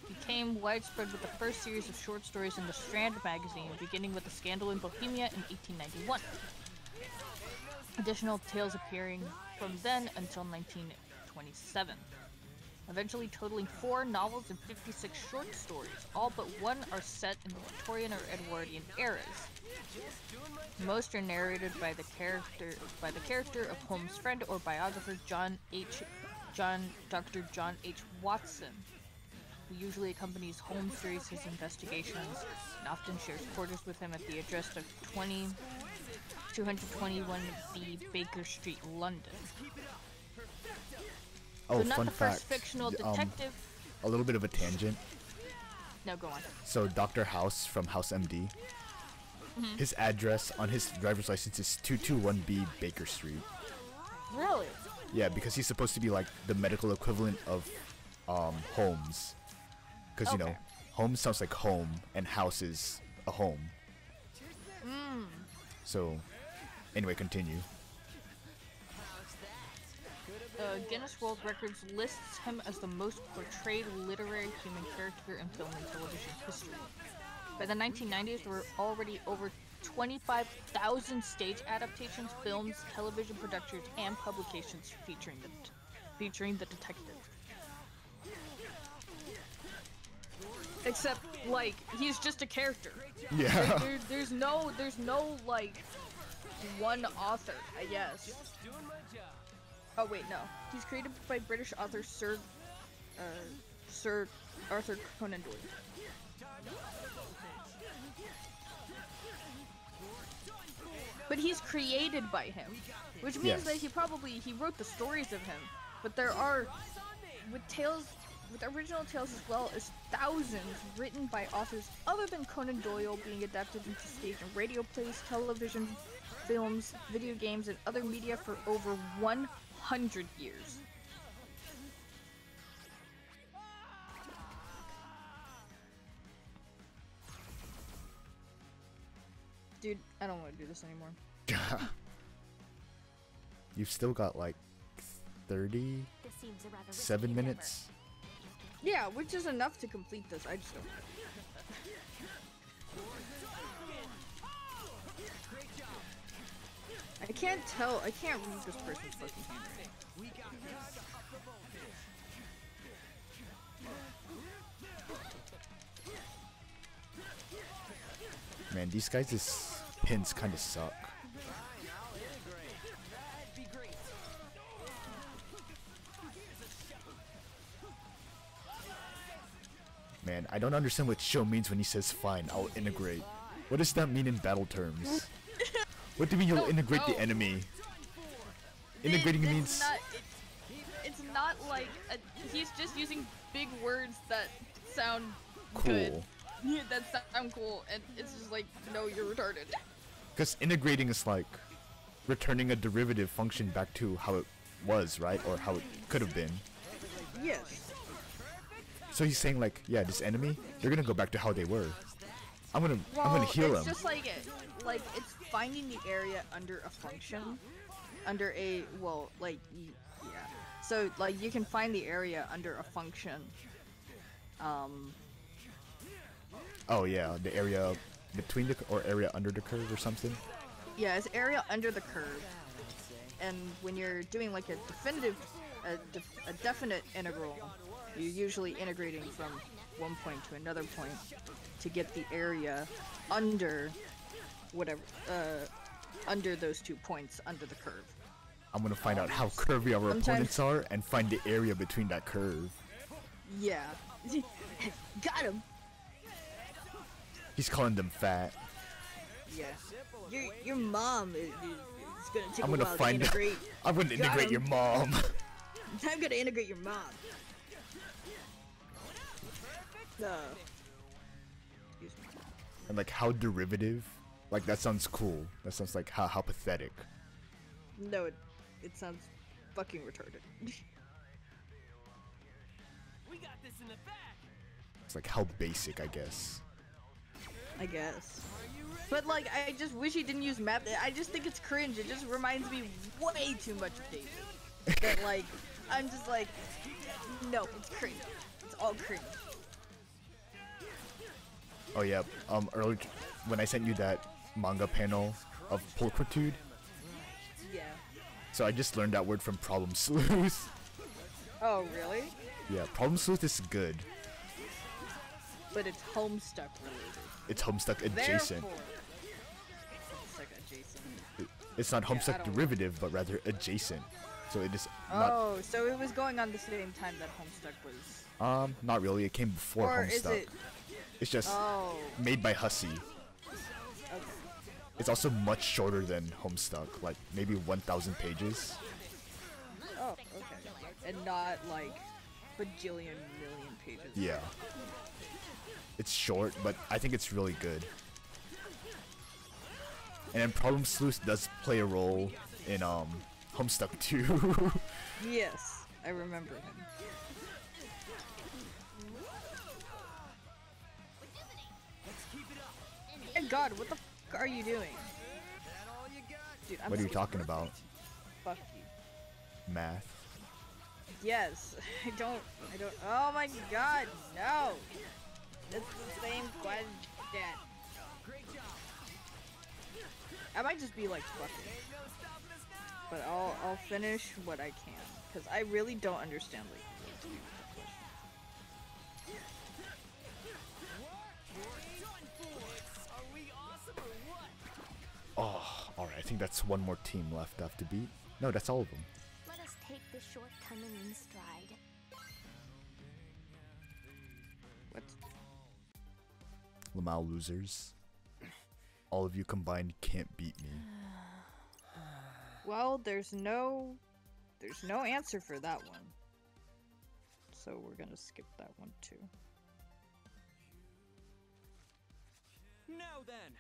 [SPEAKER 5] became widespread with the first series of short stories in the Strand magazine, beginning with The Scandal in Bohemia in 1891. Additional tales appearing from then until 1927. Eventually totaling 4 novels and 56 short stories. All but one are set in the Victorian or Edwardian eras. Most are narrated by the character of Holmes' friend or biographer Dr. John H. Watson, who usually accompanies Holmes during his investigations and often shares quarters with him at the address of 221B Baker Street, London.
[SPEAKER 1] Oh,
[SPEAKER 5] So not
[SPEAKER 1] fun
[SPEAKER 5] the
[SPEAKER 1] fact.
[SPEAKER 5] first fictional detective.
[SPEAKER 1] A little bit of a tangent.
[SPEAKER 5] No, go on.
[SPEAKER 1] So Dr. House from House MD, his address on his driver's license is 221B Baker Street.
[SPEAKER 5] Really?
[SPEAKER 1] Yeah, because he's supposed to be like the medical equivalent of Holmes. Because, you know,
[SPEAKER 5] Okay.
[SPEAKER 1] Holmes sounds like home and house is a home. So, anyway, continue.
[SPEAKER 5] Guinness World Records lists him as the most portrayed literary human character in film and television history. By the 1990s, there were already over 25,000 stage adaptations, films, television productions, and publications featuring the detective. Except, like, he's just a character.
[SPEAKER 1] Yeah.
[SPEAKER 5] There's no like one author, I guess. Oh wait, no. He's created by British author Sir Arthur Conan Doyle. But he's created by him, which means
[SPEAKER 1] Yes.
[SPEAKER 5] that he wrote the stories of him. But there are, with original tales as well as thousands written by authors other than Conan Doyle being adapted into stage and radio plays, television, films, video games, and other media for over 100 years. Dude, I don't want to do this anymore.
[SPEAKER 1] You've still got like 37
[SPEAKER 7] This seems a rather risky endeavor.
[SPEAKER 1] minutes.
[SPEAKER 5] Yeah, which is enough to complete this. I just don't. I can't read this person's fucking handwriting.
[SPEAKER 1] Man, these guys' pins kind of suck. Man, I don't understand what show means when he says fine, I'll integrate. What does that mean in battle terms? What do you mean you'll integrate the enemy? Integrating means...
[SPEAKER 5] It's not like he's just using big words that sound
[SPEAKER 1] cool.
[SPEAKER 5] Good. Yeah, that sounds cool, and it's just like, no, you're retarded.
[SPEAKER 1] Because integrating is like returning a derivative function back to how it was, right? Or how it could have been.
[SPEAKER 5] Yes.
[SPEAKER 1] So he's saying like, yeah, this enemy, they're gonna go back to how they were. I'm gonna heal
[SPEAKER 5] it's
[SPEAKER 1] them.
[SPEAKER 5] just like it's finding the area under a function, under a yeah. So like you can find the area under a function.
[SPEAKER 1] Oh yeah, the area between the or area under the curve or something.
[SPEAKER 5] Yeah, it's area under the curve. And when you're doing like a definite integral, you're usually integrating from one point to another point to get the area under whatever under those 2 points under the curve.
[SPEAKER 1] I'm gonna find out how curvy our opponents are and find the area between that curve.
[SPEAKER 5] Yeah. Got him.
[SPEAKER 1] He's calling them fat.
[SPEAKER 5] Yeah. Your mom is gonna take
[SPEAKER 1] I'm
[SPEAKER 5] a
[SPEAKER 1] gonna
[SPEAKER 5] while
[SPEAKER 1] find
[SPEAKER 5] to integrate.
[SPEAKER 1] I'm gonna integrate your mom.
[SPEAKER 5] I'm gonna integrate your mom. Excuse me.
[SPEAKER 1] And like how derivative? Like that sounds cool. That sounds like how pathetic.
[SPEAKER 5] No, it sounds fucking retarded.
[SPEAKER 3] We got this in the back.
[SPEAKER 1] It's like how basic, I guess.
[SPEAKER 5] I guess. But like, I just wish he didn't use map. I just think it's cringe. It just reminds me way too much of David. That like, I'm just like, no, it's cringe. It's all cringe.
[SPEAKER 1] Oh yeah. Earlier when I sent you that manga panel of pulchritude.
[SPEAKER 5] Yeah.
[SPEAKER 1] So I just learned that word from Problem Sleuth.
[SPEAKER 5] Oh really?
[SPEAKER 1] Yeah, Problem Sleuth is good.
[SPEAKER 5] But it's Homestuck related.
[SPEAKER 1] It's Homestuck adjacent.
[SPEAKER 5] Therefore, Homestuck adjacent.
[SPEAKER 1] It's not
[SPEAKER 5] Yeah, I
[SPEAKER 1] Homestuck
[SPEAKER 5] don't-
[SPEAKER 1] derivative, but rather adjacent. So it is not.
[SPEAKER 5] Oh, so it was going on the same time that Homestuck was.
[SPEAKER 1] Not really. It came before
[SPEAKER 5] Or is
[SPEAKER 1] Homestuck.
[SPEAKER 5] it?
[SPEAKER 1] It's just
[SPEAKER 5] Oh.
[SPEAKER 1] made by Hussey.
[SPEAKER 5] Okay.
[SPEAKER 1] It's also much shorter than Homestuck, like maybe 1,000 pages.
[SPEAKER 5] Oh, okay. And not like bajillion million pages.
[SPEAKER 1] Yeah. It's short, but I think it's really good. And then Problem Sleuth does play a role in Homestuck too.
[SPEAKER 5] Yes, I remember him. My God, what the f are you doing? Dude, I'm
[SPEAKER 1] What are you
[SPEAKER 5] so-
[SPEAKER 1] talking about?
[SPEAKER 5] Fuck you.
[SPEAKER 1] Math.
[SPEAKER 5] Yes, I don't. Oh my God, no. It's the same question. I might just be like, fuck it. But I'll finish what I can, because I really don't understand like.
[SPEAKER 1] Oh, alright. I think that's one more team left I have to beat. No, that's all of them.
[SPEAKER 7] Let us take this shortcoming in stride.
[SPEAKER 5] What?
[SPEAKER 1] Lamau losers. All of you combined can't beat me.
[SPEAKER 5] Well, there's no answer for that one. So we're gonna skip that one too.
[SPEAKER 3] Now then.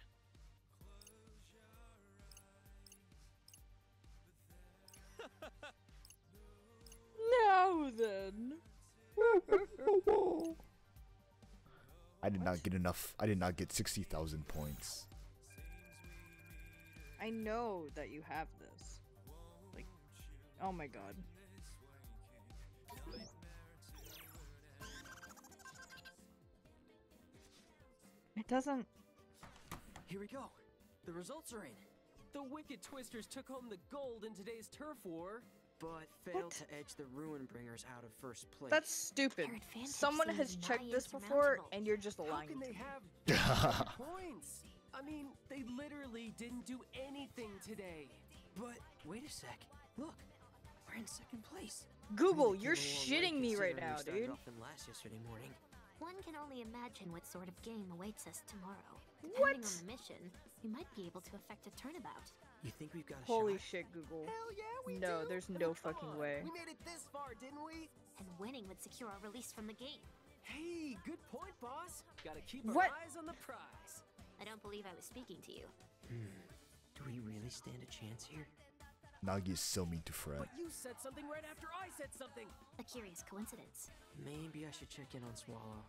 [SPEAKER 5] Now then.
[SPEAKER 1] I did not get enough. I did not get 60,000 points.
[SPEAKER 5] I know that you have this. Like, oh my God. It doesn't.
[SPEAKER 3] Here we go. The results are in. The Wicked Twisters took home the gold in today's turf war, but failed
[SPEAKER 5] What?
[SPEAKER 3] to edge the Ruin Bringers out of first place.
[SPEAKER 5] That's stupid.
[SPEAKER 7] Their advantage
[SPEAKER 5] Someone has
[SPEAKER 7] seems
[SPEAKER 5] checked
[SPEAKER 7] nigh
[SPEAKER 5] this before,
[SPEAKER 7] insurmountable.
[SPEAKER 5] and you're just
[SPEAKER 3] How
[SPEAKER 5] lying.
[SPEAKER 3] can
[SPEAKER 5] to
[SPEAKER 3] they
[SPEAKER 5] me.
[SPEAKER 3] have points? I mean, they literally didn't do anything today. But wait a sec. Look, we're in second place.
[SPEAKER 5] Google,
[SPEAKER 3] They
[SPEAKER 5] you're
[SPEAKER 3] came a long way
[SPEAKER 5] shitting me right
[SPEAKER 3] considering we
[SPEAKER 5] now,
[SPEAKER 3] started
[SPEAKER 5] dude.
[SPEAKER 3] off in last yesterday morning.
[SPEAKER 7] One can only imagine what sort of game awaits us tomorrow.
[SPEAKER 5] What?
[SPEAKER 7] Depending on the mission, we might be able to effect a turnabout.
[SPEAKER 3] You think we've got a
[SPEAKER 5] Holy
[SPEAKER 3] shot?
[SPEAKER 5] shit, Google.
[SPEAKER 3] Hell yeah, we
[SPEAKER 5] No,
[SPEAKER 3] do.
[SPEAKER 5] there's
[SPEAKER 3] I
[SPEAKER 5] no
[SPEAKER 3] mean, come
[SPEAKER 5] fucking
[SPEAKER 3] on.
[SPEAKER 5] way.
[SPEAKER 3] We made it this far, didn't we?
[SPEAKER 7] And winning would secure our release from the game.
[SPEAKER 3] Hey, good point, boss. Gotta keep our
[SPEAKER 5] What?
[SPEAKER 3] eyes on the prize.
[SPEAKER 7] I don't believe I was speaking to you.
[SPEAKER 8] Do we really stand a chance here?
[SPEAKER 1] Nagi is so mean to Fred.
[SPEAKER 3] But you said something right after I said something.
[SPEAKER 7] A curious coincidence.
[SPEAKER 8] Maybe I should check in on Swallow.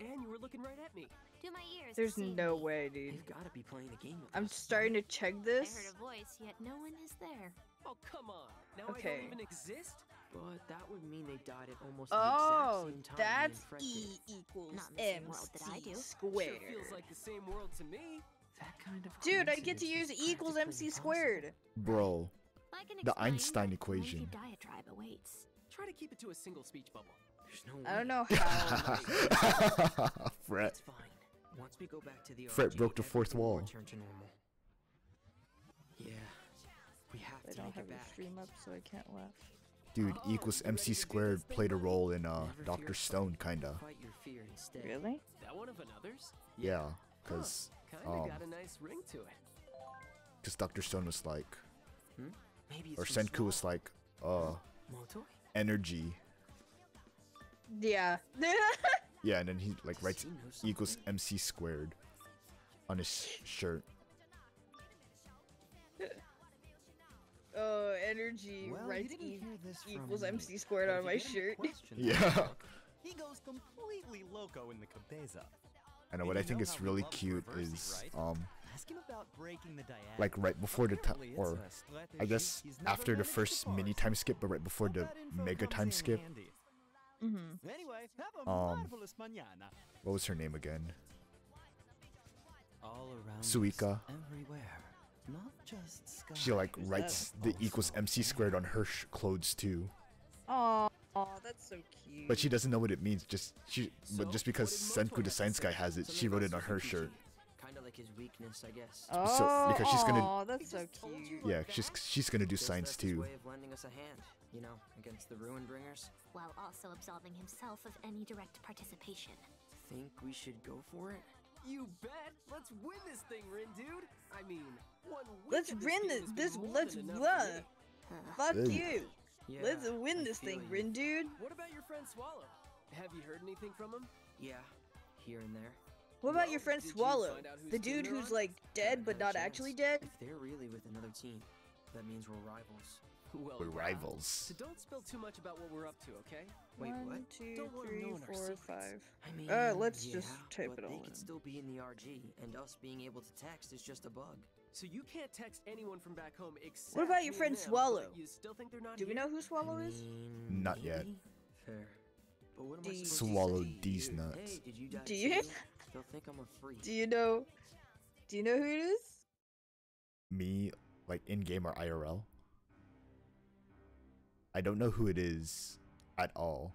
[SPEAKER 3] And you were looking right at me.
[SPEAKER 7] Do my ears
[SPEAKER 5] There's
[SPEAKER 7] deceive
[SPEAKER 5] no
[SPEAKER 7] me?
[SPEAKER 5] way, dude.
[SPEAKER 8] They've got to be playing a game with
[SPEAKER 5] I'm
[SPEAKER 8] us,
[SPEAKER 5] starting to check
[SPEAKER 7] I
[SPEAKER 5] this.
[SPEAKER 7] heard a voice, yet no one is there.
[SPEAKER 3] Oh, come on. Now
[SPEAKER 5] Okay.
[SPEAKER 3] I don't even exist?
[SPEAKER 8] But that would mean they died at almost the
[SPEAKER 5] Oh,
[SPEAKER 8] exact same time.
[SPEAKER 5] that's
[SPEAKER 8] me and Fred
[SPEAKER 5] E
[SPEAKER 8] did.
[SPEAKER 5] equals
[SPEAKER 7] Not in the same world that I
[SPEAKER 5] MC
[SPEAKER 7] do.
[SPEAKER 5] squared.
[SPEAKER 3] Sure feels like the same world to me.
[SPEAKER 8] That kind of
[SPEAKER 5] Dude, I get to use
[SPEAKER 8] coincidence
[SPEAKER 5] E
[SPEAKER 8] is
[SPEAKER 5] equals
[SPEAKER 8] practically
[SPEAKER 5] MC
[SPEAKER 8] impossible.
[SPEAKER 5] squared.
[SPEAKER 1] Bro,
[SPEAKER 7] I can
[SPEAKER 1] the
[SPEAKER 7] explain,
[SPEAKER 1] Einstein
[SPEAKER 7] but
[SPEAKER 1] equation.
[SPEAKER 7] lengthy diatribe awaits.
[SPEAKER 3] Try to keep it to a single speech bubble.
[SPEAKER 8] There's no way.
[SPEAKER 5] I don't know how.
[SPEAKER 1] Fred.
[SPEAKER 8] It's fine. Once we go back to the
[SPEAKER 1] Fred
[SPEAKER 8] RG,
[SPEAKER 1] broke the fourth
[SPEAKER 8] everything will
[SPEAKER 1] wall.
[SPEAKER 8] return to normal. Yeah, we have
[SPEAKER 5] I
[SPEAKER 8] to
[SPEAKER 5] don't
[SPEAKER 8] make
[SPEAKER 5] have
[SPEAKER 8] it
[SPEAKER 5] your
[SPEAKER 8] back.
[SPEAKER 5] stream up, so I can't laugh.
[SPEAKER 1] Dude,
[SPEAKER 3] Oh,
[SPEAKER 1] equals
[SPEAKER 3] you
[SPEAKER 1] MC
[SPEAKER 3] ready to do
[SPEAKER 1] squared
[SPEAKER 3] this thing,
[SPEAKER 1] played a
[SPEAKER 3] buddy?
[SPEAKER 1] role in
[SPEAKER 8] Never
[SPEAKER 1] Dr.
[SPEAKER 8] fear
[SPEAKER 1] Stone,
[SPEAKER 8] fight.
[SPEAKER 1] kinda.
[SPEAKER 8] Fight your fear instead.
[SPEAKER 5] Really?
[SPEAKER 3] That one of another's?
[SPEAKER 1] Yeah, cause
[SPEAKER 3] Kinda got a nice ring to it.
[SPEAKER 1] Dr. Stone was like,
[SPEAKER 8] Maybe
[SPEAKER 1] or
[SPEAKER 8] it's from
[SPEAKER 1] Senku was
[SPEAKER 8] Swallow.
[SPEAKER 1] like,
[SPEAKER 8] Moto?
[SPEAKER 1] energy.
[SPEAKER 5] Yeah.
[SPEAKER 1] Yeah, and then he like writes
[SPEAKER 8] Does he know
[SPEAKER 1] equals
[SPEAKER 8] something?
[SPEAKER 1] MC squared on his shirt.
[SPEAKER 5] Oh, energy
[SPEAKER 9] Well,
[SPEAKER 5] writes
[SPEAKER 9] you didn't hear this from
[SPEAKER 5] equals
[SPEAKER 9] me,
[SPEAKER 5] MC squared
[SPEAKER 9] but
[SPEAKER 5] on
[SPEAKER 9] if
[SPEAKER 5] my
[SPEAKER 9] you get any
[SPEAKER 5] shirt.
[SPEAKER 9] questions
[SPEAKER 1] Yeah.
[SPEAKER 9] about Doc, he goes completely loco in the cabeza.
[SPEAKER 1] I know
[SPEAKER 9] And
[SPEAKER 1] what I
[SPEAKER 9] you
[SPEAKER 1] think
[SPEAKER 9] know
[SPEAKER 1] is
[SPEAKER 9] how he
[SPEAKER 1] really
[SPEAKER 9] loves
[SPEAKER 1] cute
[SPEAKER 9] reversing,
[SPEAKER 1] is
[SPEAKER 9] right? Ask him about breaking the diagonal.
[SPEAKER 1] like right before the time,
[SPEAKER 9] Apparently it's
[SPEAKER 1] or
[SPEAKER 9] a
[SPEAKER 1] I
[SPEAKER 9] strategy
[SPEAKER 1] guess
[SPEAKER 9] he's never
[SPEAKER 1] after the
[SPEAKER 9] read at
[SPEAKER 1] first mini
[SPEAKER 9] bars.
[SPEAKER 1] time skip, but right before
[SPEAKER 9] Hope
[SPEAKER 1] the
[SPEAKER 9] that info
[SPEAKER 1] mega
[SPEAKER 9] comes
[SPEAKER 1] time
[SPEAKER 9] in
[SPEAKER 1] skip.
[SPEAKER 9] handy.
[SPEAKER 5] Mm-hmm.
[SPEAKER 9] Anyway, have a
[SPEAKER 1] Um,
[SPEAKER 9] marvelous mañana.
[SPEAKER 1] What was her name again?
[SPEAKER 9] All around
[SPEAKER 1] Suika.
[SPEAKER 9] us, everywhere. Not just sky.
[SPEAKER 1] She like
[SPEAKER 5] Who's
[SPEAKER 1] writes the equals MC squared on her clothes too,
[SPEAKER 5] Oh, that's so cute.
[SPEAKER 1] but she doesn't know what it means. But
[SPEAKER 3] So,
[SPEAKER 1] just because
[SPEAKER 3] what did
[SPEAKER 1] Senku
[SPEAKER 3] Moto
[SPEAKER 1] the
[SPEAKER 3] have to
[SPEAKER 1] science
[SPEAKER 3] say?
[SPEAKER 1] guy has it, she
[SPEAKER 3] Something
[SPEAKER 1] wrote it
[SPEAKER 3] about
[SPEAKER 1] on her
[SPEAKER 3] Suzuki?
[SPEAKER 1] shirt.
[SPEAKER 8] Kinda like his weakness, I guess.
[SPEAKER 5] Oh,
[SPEAKER 1] because she's gonna-
[SPEAKER 5] aw, that's so cute.
[SPEAKER 1] Yeah, she's gonna do
[SPEAKER 8] Guess
[SPEAKER 1] science
[SPEAKER 8] that's his
[SPEAKER 1] too.
[SPEAKER 8] way of lending us a hand, you know, against the Ruin Bringers.
[SPEAKER 7] While also absolving himself of any direct participation.
[SPEAKER 8] Think we should go for it?
[SPEAKER 3] You bet. Let's win this thing, Rin, dude. I mean, one week
[SPEAKER 5] Let's
[SPEAKER 3] of
[SPEAKER 5] win
[SPEAKER 3] game
[SPEAKER 5] this.
[SPEAKER 3] has been
[SPEAKER 5] This
[SPEAKER 3] more
[SPEAKER 5] let's
[SPEAKER 3] than enough for
[SPEAKER 5] blah.
[SPEAKER 3] me.
[SPEAKER 5] Fuck
[SPEAKER 1] Hey.
[SPEAKER 5] you.
[SPEAKER 8] Yeah,
[SPEAKER 5] Let's win
[SPEAKER 8] I
[SPEAKER 5] this
[SPEAKER 8] feel
[SPEAKER 5] thing,
[SPEAKER 8] you.
[SPEAKER 5] Rin, dude.
[SPEAKER 3] What about your friend Swallow? Have you heard anything from him?
[SPEAKER 8] Yeah, here and there.
[SPEAKER 5] What about
[SPEAKER 3] Well,
[SPEAKER 5] your friend
[SPEAKER 3] did you
[SPEAKER 5] Swallow?
[SPEAKER 3] find out whose
[SPEAKER 5] The
[SPEAKER 3] team
[SPEAKER 5] dude
[SPEAKER 3] they're
[SPEAKER 5] who's
[SPEAKER 3] on?
[SPEAKER 5] like dead
[SPEAKER 8] Haven't
[SPEAKER 5] but
[SPEAKER 8] had a
[SPEAKER 5] not
[SPEAKER 8] chance.
[SPEAKER 5] actually dead?
[SPEAKER 8] If they're really with another team, that means we're rivals.
[SPEAKER 3] Well,
[SPEAKER 1] We're
[SPEAKER 3] yeah.
[SPEAKER 1] rivals.
[SPEAKER 3] So don't spill too much about what we're up to, okay?
[SPEAKER 8] Wait, what?
[SPEAKER 5] 1, 2,
[SPEAKER 3] Don't let 'em
[SPEAKER 5] 3,
[SPEAKER 3] know in our
[SPEAKER 5] 4,
[SPEAKER 3] secrets.
[SPEAKER 5] 5.
[SPEAKER 8] I mean,
[SPEAKER 5] Let's
[SPEAKER 8] yeah,
[SPEAKER 5] just type
[SPEAKER 8] but
[SPEAKER 5] it all
[SPEAKER 8] they
[SPEAKER 5] in.
[SPEAKER 8] could still be in the RG, and us being able to text is just a bug.
[SPEAKER 3] So you can't text anyone from back home except
[SPEAKER 5] What about your
[SPEAKER 3] me
[SPEAKER 5] friend
[SPEAKER 3] and them,
[SPEAKER 5] Swallow?
[SPEAKER 3] but You still think they're not
[SPEAKER 5] Do we
[SPEAKER 3] here?
[SPEAKER 5] know who Swallow is?
[SPEAKER 1] Not yet.
[SPEAKER 8] maybe? Fair. But what am I
[SPEAKER 5] D-
[SPEAKER 8] supposed to
[SPEAKER 1] Swallow
[SPEAKER 8] say?
[SPEAKER 1] these nuts.
[SPEAKER 8] Hey, did you die
[SPEAKER 5] Do you?
[SPEAKER 8] too? They'll think I'm a freak.
[SPEAKER 5] Do you know? Do you know who it is?
[SPEAKER 1] Me, like in game or IRL? I don't know who it is at all.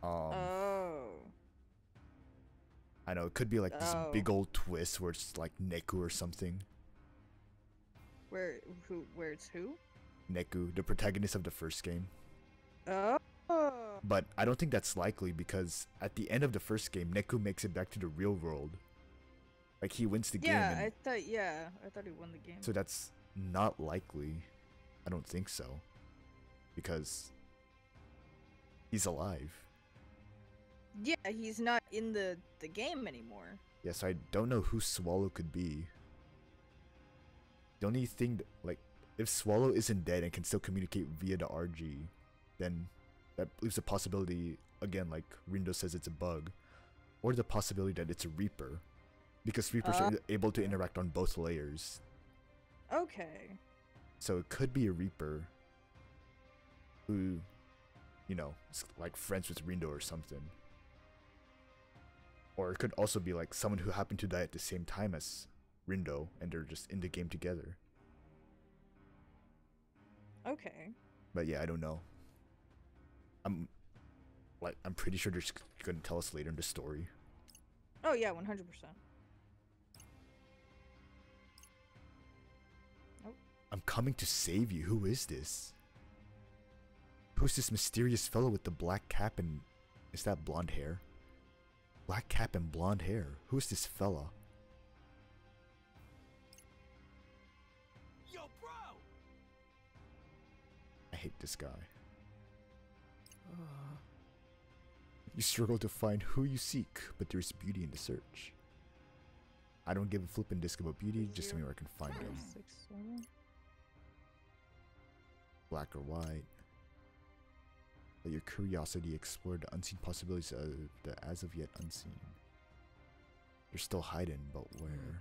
[SPEAKER 5] Oh.
[SPEAKER 1] I know it could be like this
[SPEAKER 5] Oh.
[SPEAKER 1] big old twist where it's like Neku or something.
[SPEAKER 5] Where it's who?
[SPEAKER 1] Neku, the protagonist of the first game.
[SPEAKER 5] Oh.
[SPEAKER 1] But I don't think that's likely because at the end of the first game, Neku makes it back to the real world. Like he wins the game.
[SPEAKER 5] Yeah,
[SPEAKER 1] and-
[SPEAKER 5] I thought he won the game.
[SPEAKER 1] So that's not likely. I don't think so. Because he's alive.
[SPEAKER 5] Yeah, he's not in the game anymore.
[SPEAKER 1] Yes, I don't know who Swallow could be. The only thing, like, if Swallow isn't dead and can still communicate via the RG, then that leaves a possibility, again, like Rindo says it's a bug, or the possibility that it's a Reaper, because Reapers are able to interact on both layers.
[SPEAKER 5] Okay.
[SPEAKER 1] So it could be a Reaper who, you know, is like friends with Rindo or something. Or it could also be like someone who happened to die at the same time as Rindo and they're just in the game together.
[SPEAKER 5] Okay.
[SPEAKER 1] But yeah, I don't know. I'm pretty sure they're just gonna tell us later in the story.
[SPEAKER 5] Oh yeah, 100%.
[SPEAKER 1] I'm coming to save you. Who is this? Who's this mysterious fellow with the black cap and is that blonde hair? Black cap and blonde hair. Who's this fella?
[SPEAKER 3] Yo, bro!
[SPEAKER 1] I hate this guy. You struggle to find who you seek, but there's beauty in the search. I don't give a flippin' disc about beauty, just tell me where I can find them.
[SPEAKER 5] 6, 7.
[SPEAKER 1] Black or white. Let your curiosity explore the unseen possibilities of the as of yet unseen. They're still hiding, but where?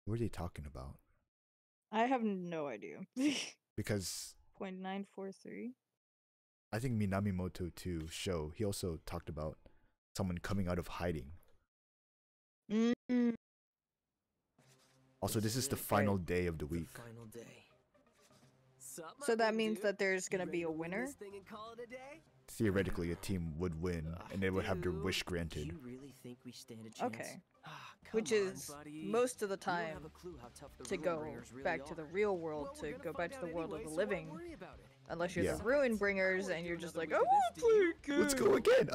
[SPEAKER 1] What are they talking about?
[SPEAKER 5] I have no idea.
[SPEAKER 1] Because
[SPEAKER 5] 0.943.
[SPEAKER 1] I think Minamimoto too show, he also talked about someone coming out of hiding.
[SPEAKER 5] Mm.
[SPEAKER 1] Also, this is the final day of the week.
[SPEAKER 8] Final day.
[SPEAKER 5] So that means that there's gonna be a winner?
[SPEAKER 1] Theoretically, a team would win, and they would have their wish granted.
[SPEAKER 8] You really think we stand a chance?
[SPEAKER 5] Okay. Which is most of the time to go back to the real world, to go back to the world of the living. Unless you're the Ruin Bringers and you're just like, I want to play again.
[SPEAKER 1] Let's go again.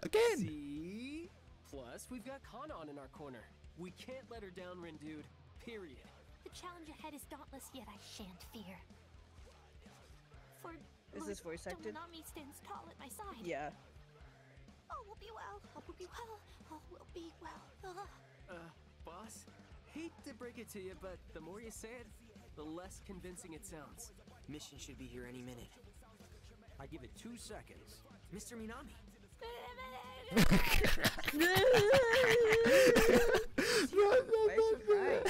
[SPEAKER 1] Again.
[SPEAKER 3] See? Plus, we've got Kanon in our corner. We can't let her down, Rin dude. Period.
[SPEAKER 7] The challenge ahead is dauntless, yet I shan't fear. For
[SPEAKER 5] Is this voice acted?
[SPEAKER 7] Tomonami stands tall at my side.
[SPEAKER 5] Yeah.
[SPEAKER 7] All will be well. All will be well. All will be well.
[SPEAKER 3] Boss? Hate to break it to you, but the more you say it, the less convincing it sounds.
[SPEAKER 8] Mission should be here any minute.
[SPEAKER 9] I give it 2 seconds.
[SPEAKER 8] Mr. Minami.
[SPEAKER 5] Why is she crying?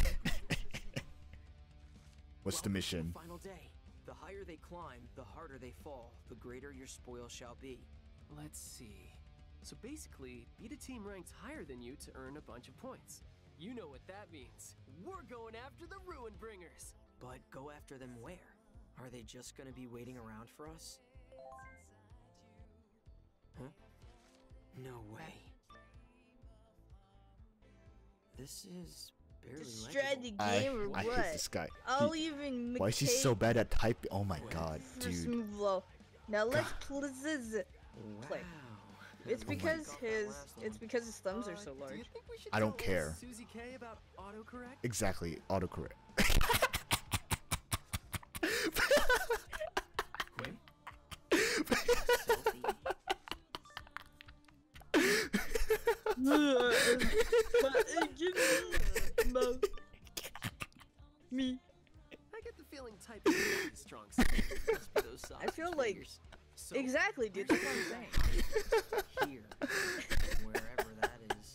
[SPEAKER 1] What's the mission?
[SPEAKER 8] Final day. The higher they climb, the harder they fall, the greater your spoil shall be.
[SPEAKER 3] Let's see. So basically, beat a team ranked higher than you to earn a bunch of points. You know what that means. We're going after the Ruin Bringers.
[SPEAKER 8] But go after them where? Are they just gonna be waiting around for us? Huh? No way. This is barely
[SPEAKER 5] Distracted
[SPEAKER 8] legible.
[SPEAKER 5] game or
[SPEAKER 1] I
[SPEAKER 5] what?
[SPEAKER 1] hate this guy.
[SPEAKER 5] I'll even
[SPEAKER 1] Why is he so bad at typing? Oh my god,
[SPEAKER 5] First
[SPEAKER 1] dude.
[SPEAKER 5] move low. Now let's play.
[SPEAKER 8] Wow.
[SPEAKER 5] It's because his thumbs are so large.
[SPEAKER 1] I don't care.
[SPEAKER 3] Susie K about autocorrect?
[SPEAKER 1] Exactly, autocorrect.
[SPEAKER 5] Me.
[SPEAKER 3] I get the feeling typing is a strong suit. Must be those
[SPEAKER 5] I feel
[SPEAKER 3] sausage
[SPEAKER 5] like
[SPEAKER 3] fingers. So,
[SPEAKER 5] exactly, dude. That's what I'm saying.
[SPEAKER 8] Here. Wherever that is.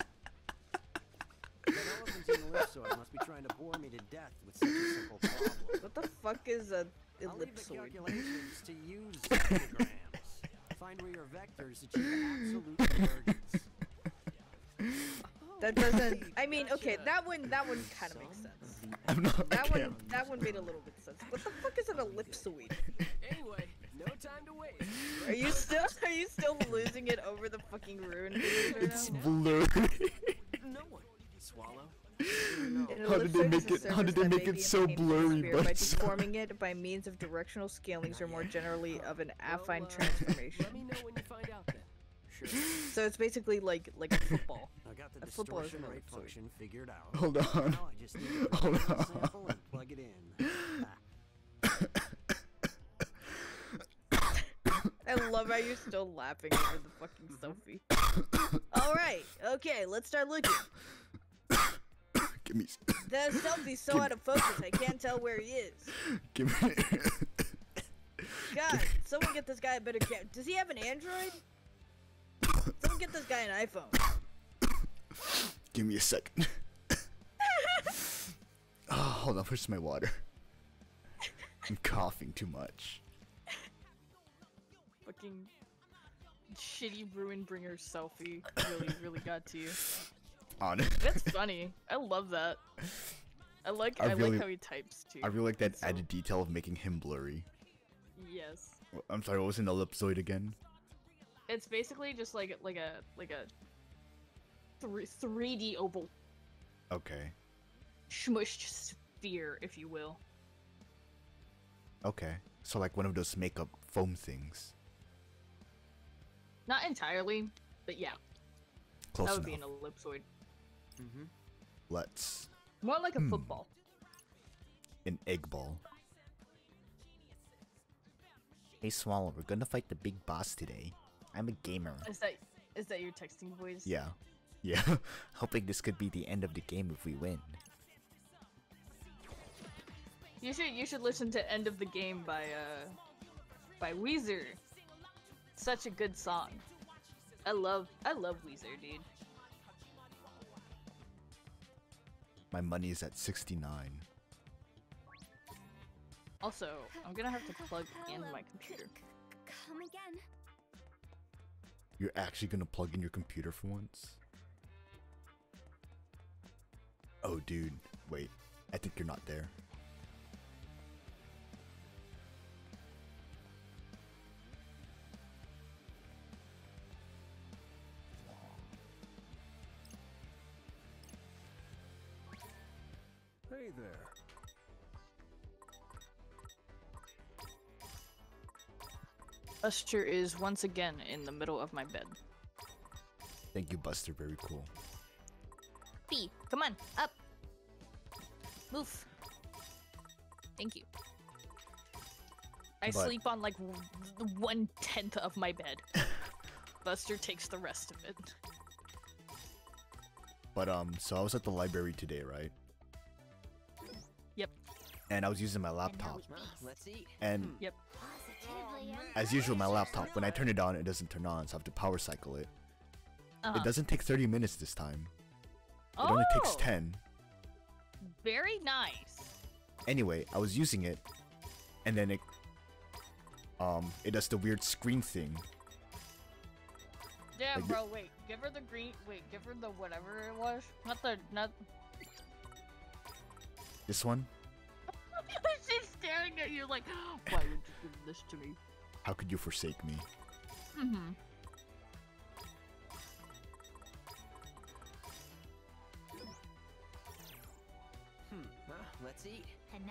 [SPEAKER 9] That elephant in the ellipsoid must be trying to bore me to death with such a simple problem.
[SPEAKER 5] What the fuck is a
[SPEAKER 9] I'll leave the
[SPEAKER 5] ellipsoid?
[SPEAKER 9] calculations to use diagrams. Find where your vectors achieve absolute convergence.
[SPEAKER 5] That doesn't. I mean, okay, that one kind of makes sense.
[SPEAKER 1] I'm not. I
[SPEAKER 5] That
[SPEAKER 1] can't.
[SPEAKER 5] one made a little bit of sense. What the fuck is an ellipsoid?
[SPEAKER 3] anyway, no time to waste.
[SPEAKER 5] Are you still losing it over the fucking ruin videos right
[SPEAKER 1] It's
[SPEAKER 5] now?
[SPEAKER 1] blurry.
[SPEAKER 3] No one. Swallow.
[SPEAKER 5] An
[SPEAKER 1] How did they
[SPEAKER 5] ellipsoid
[SPEAKER 1] make
[SPEAKER 5] is a
[SPEAKER 1] it? How did they
[SPEAKER 5] surface that
[SPEAKER 1] make
[SPEAKER 5] may
[SPEAKER 1] it
[SPEAKER 5] be
[SPEAKER 1] so
[SPEAKER 5] obtained from a
[SPEAKER 1] blurry?
[SPEAKER 5] sphere
[SPEAKER 1] But
[SPEAKER 5] by
[SPEAKER 1] it's
[SPEAKER 5] deforming it by means of directional scalings or more generally of an affine transformation.
[SPEAKER 3] Let me know when you find out then.
[SPEAKER 9] Sure.
[SPEAKER 5] So it's basically like a football.
[SPEAKER 9] I got the
[SPEAKER 5] A football is
[SPEAKER 9] distortion
[SPEAKER 5] an
[SPEAKER 9] rate
[SPEAKER 5] ellipsoid.
[SPEAKER 9] function figured out.
[SPEAKER 1] Hold on.
[SPEAKER 9] Now I just need to
[SPEAKER 1] Hold
[SPEAKER 9] take a
[SPEAKER 1] on.
[SPEAKER 9] sample and plug it in.
[SPEAKER 5] I love how you're still laughing over the fucking selfie. Alright, okay, let's start looking.
[SPEAKER 1] Give me.
[SPEAKER 5] That selfie's so out of focus, I can't tell where he is.
[SPEAKER 1] Give me.
[SPEAKER 5] God, someone get this guy a better camera. Does he have an Android? Someone get this guy an iPhone.
[SPEAKER 1] Give me a second. Oh, hold on. Where's my water? I'm coughing too much.
[SPEAKER 5] Fucking shitty ruin bringer selfie really got to you.
[SPEAKER 1] On.
[SPEAKER 5] That's funny. I love that. I like how he types too.
[SPEAKER 1] I really like that
[SPEAKER 5] So-
[SPEAKER 1] added detail of making him blurry.
[SPEAKER 5] Yes.
[SPEAKER 1] I'm sorry. What was an ellipsoid again?
[SPEAKER 5] It's basically just like a 3D oval
[SPEAKER 1] Okay.
[SPEAKER 5] smushed sphere, if you will.
[SPEAKER 1] Okay. So like one of those makeup foam things.
[SPEAKER 5] Not entirely, but yeah.
[SPEAKER 1] Close
[SPEAKER 5] That would be
[SPEAKER 1] enough.
[SPEAKER 5] an ellipsoid.
[SPEAKER 1] Let's.
[SPEAKER 5] More like a football.
[SPEAKER 1] An egg ball. Hey Swallow, we're gonna fight the big boss today. I'm a gamer.
[SPEAKER 5] Is that your texting voice?
[SPEAKER 1] Yeah. Yeah. Hoping this could be the end of the game if we win.
[SPEAKER 5] You should listen to "End of the Game" by Weezer. Such a good song. I love Weezer, dude.
[SPEAKER 1] My money is at 69.
[SPEAKER 5] Also, I'm gonna have to plug in my computer.
[SPEAKER 7] Come again.
[SPEAKER 1] You're actually gonna plug in your computer for once? Oh, dude. Wait. I think you're not there.
[SPEAKER 6] Hey there.
[SPEAKER 5] Buster is once again in the middle of my bed.
[SPEAKER 1] Thank you, Buster. Very cool.
[SPEAKER 5] B, come on, up. Move. Thank you. I sleep on like 1/10 of my bed. Buster takes the rest of it.
[SPEAKER 1] But so I was at the library today, right?
[SPEAKER 5] Yep.
[SPEAKER 1] And I was using my laptop.
[SPEAKER 8] Let's eat.
[SPEAKER 1] And
[SPEAKER 5] Yep.
[SPEAKER 1] as usual, my laptop, when I turn it on, it doesn't turn on, so I have to power cycle it. It doesn't take 30 minutes this time. It only takes 10.
[SPEAKER 5] Very nice.
[SPEAKER 1] Anyway, I was using it, and then it does the weird screen thing.
[SPEAKER 5] Yeah,
[SPEAKER 1] Like
[SPEAKER 5] bro, wait. Give her the green. Wait, give her the whatever it was. Not.
[SPEAKER 1] This one?
[SPEAKER 5] She's staring at you like, why would you give this to me?
[SPEAKER 1] How could you forsake me?
[SPEAKER 5] Mm-hmm.
[SPEAKER 8] Well, let's eat.
[SPEAKER 6] Keep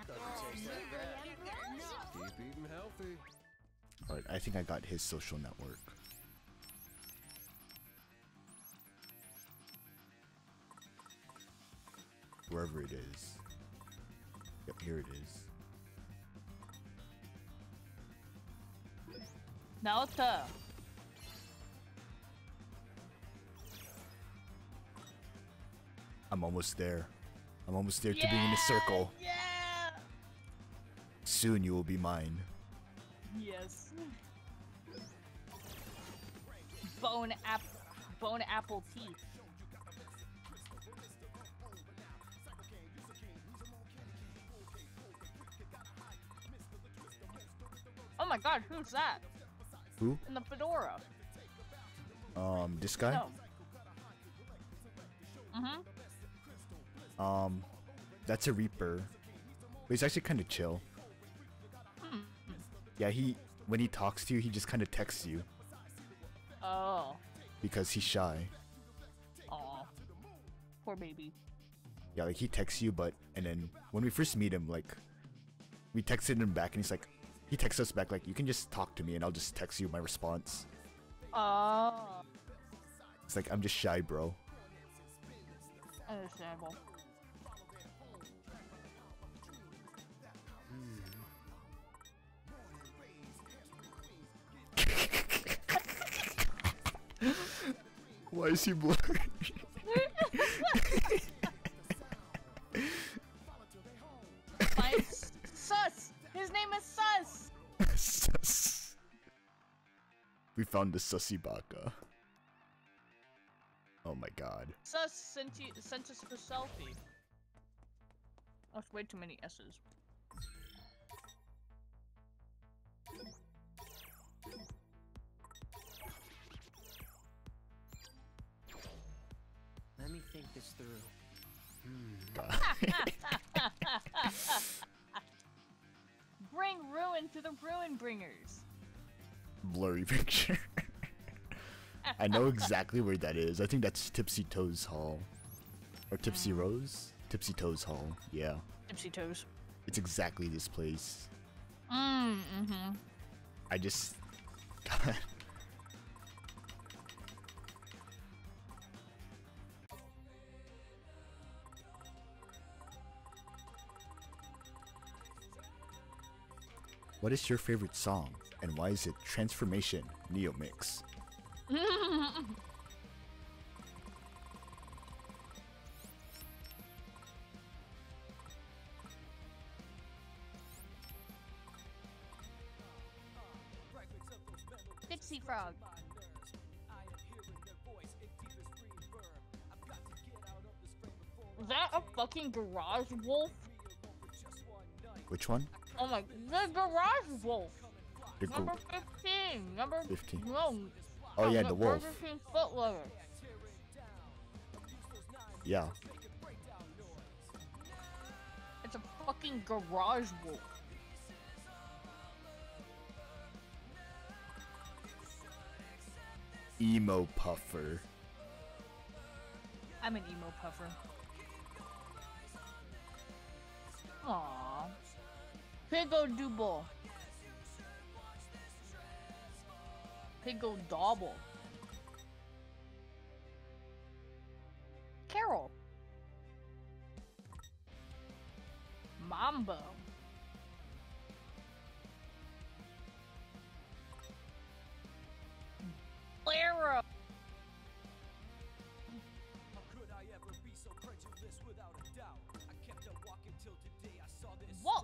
[SPEAKER 6] eating healthy.
[SPEAKER 1] Alright, I think I got his social network. Wherever it is. Yep, here it is.
[SPEAKER 5] Naota.
[SPEAKER 1] I'm almost there. I'm almost there to being in a circle.
[SPEAKER 5] Yeah.
[SPEAKER 1] Soon you will be mine.
[SPEAKER 5] Yes. Bone apple teeth. Oh my god, who's that?
[SPEAKER 1] Who?
[SPEAKER 5] In the fedora.
[SPEAKER 1] This guy?
[SPEAKER 5] No. Mm-hmm.
[SPEAKER 1] That's a Reaper. But he's actually kind of chill. Yeah, when he talks to you, he just kind of texts you.
[SPEAKER 5] Oh.
[SPEAKER 1] Because he's shy.
[SPEAKER 5] Aw. Poor baby.
[SPEAKER 1] Yeah, like he texts you, and then when we first meet him, like, we texted him back and he's like, he texts us back like, you can just talk to me and I'll just text you my response.
[SPEAKER 5] Oh.
[SPEAKER 1] It's like, I'm just shy, bro.
[SPEAKER 5] Understandable.
[SPEAKER 1] Why is he blurry?
[SPEAKER 5] Sus! His name is Sus!
[SPEAKER 1] Sus. We found the sussy baka. Oh my god.
[SPEAKER 5] Sus sent us a selfie. That's way too many S's.
[SPEAKER 8] Let me think this through.
[SPEAKER 1] God.
[SPEAKER 5] Bring ruin to the ruin bringers.
[SPEAKER 1] Blurry picture. I know exactly where that is. I think that's Tipsy Toes Hall. Or Tipsy Rose? Tipsy Toes Hall, yeah.
[SPEAKER 5] Tipsy Toes.
[SPEAKER 1] It's exactly this place.
[SPEAKER 5] Mm-hmm.
[SPEAKER 1] I just... God. What is your favorite song, and why is it Transformation Neo Mix?
[SPEAKER 5] Pixie Frog. Is that a fucking garage wolf?
[SPEAKER 1] Which one?
[SPEAKER 5] Oh my, the garage wolf.
[SPEAKER 1] The
[SPEAKER 5] Number 15. Number
[SPEAKER 1] 15.
[SPEAKER 5] No.
[SPEAKER 1] Oh yeah, the wolf.
[SPEAKER 5] Burger King footlocker.
[SPEAKER 1] Yeah.
[SPEAKER 5] It's a fucking garage wolf.
[SPEAKER 1] Emo puffer.
[SPEAKER 5] I'm an emo puffer. Aww. Pigo Double. Pigo Double. Carol. Mambo. Clara. Whoa.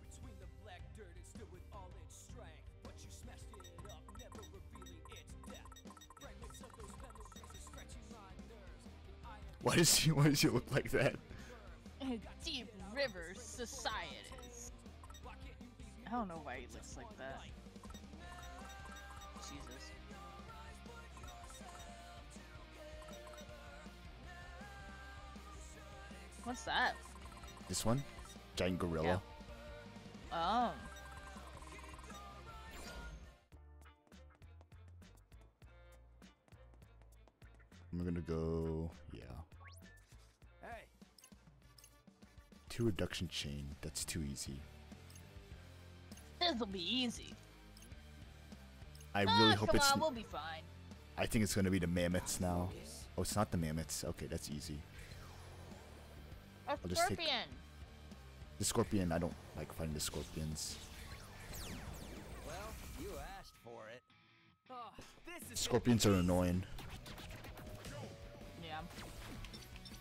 [SPEAKER 5] Between the black dirt and stood with all its strength, but you smashed it up, never revealing its depth. Fragments of those memories are stretching my nerves.
[SPEAKER 1] Why does he look like that?
[SPEAKER 5] Deep River Societies. I don't know why he looks like that. Jesus. What's that?
[SPEAKER 1] This one? Giant gorilla.
[SPEAKER 5] Yeah. Oh.
[SPEAKER 1] I'm gonna go, yeah.
[SPEAKER 9] Hey.
[SPEAKER 1] 2 reduction chain, that's too easy.
[SPEAKER 5] This'll be easy.
[SPEAKER 1] I really hope
[SPEAKER 5] come
[SPEAKER 1] it's.
[SPEAKER 5] on, we'll be fine.
[SPEAKER 1] I think it's gonna be the mammoths now. Oh, it's not the mammoths. Okay, that's easy.
[SPEAKER 5] A
[SPEAKER 1] just take-
[SPEAKER 5] scorpion.
[SPEAKER 1] The scorpion, I don't like fighting the scorpions.
[SPEAKER 9] Well, you asked for it.
[SPEAKER 3] Oh, this is
[SPEAKER 1] Scorpions are annoying.
[SPEAKER 5] Yeah.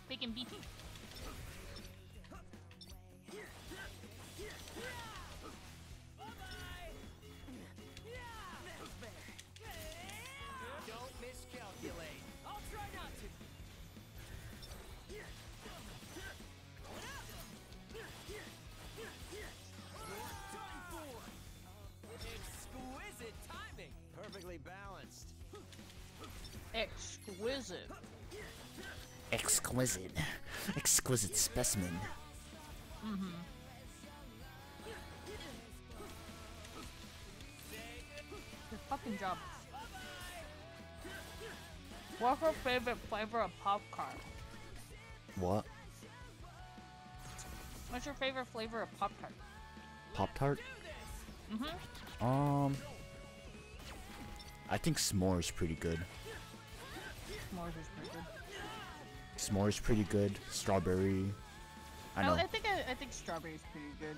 [SPEAKER 5] Big and beefy.
[SPEAKER 3] Don't miscalculate. I'll try not to. Exquisite timing.
[SPEAKER 9] Perfectly balanced.
[SPEAKER 5] Exquisite.
[SPEAKER 1] Exquisite. Exquisite specimen.
[SPEAKER 5] Mm-hmm. Good fucking job. What's your favorite flavor of popcorn?
[SPEAKER 1] What?
[SPEAKER 5] What's your favorite flavor of Pop-Tart?
[SPEAKER 1] Pop-Tart?
[SPEAKER 5] Mm-hmm.
[SPEAKER 1] I think s'mores pretty good.
[SPEAKER 5] S'mores is pretty good.
[SPEAKER 1] S'mores pretty good. Strawberry. I know.
[SPEAKER 5] I think strawberry is pretty good.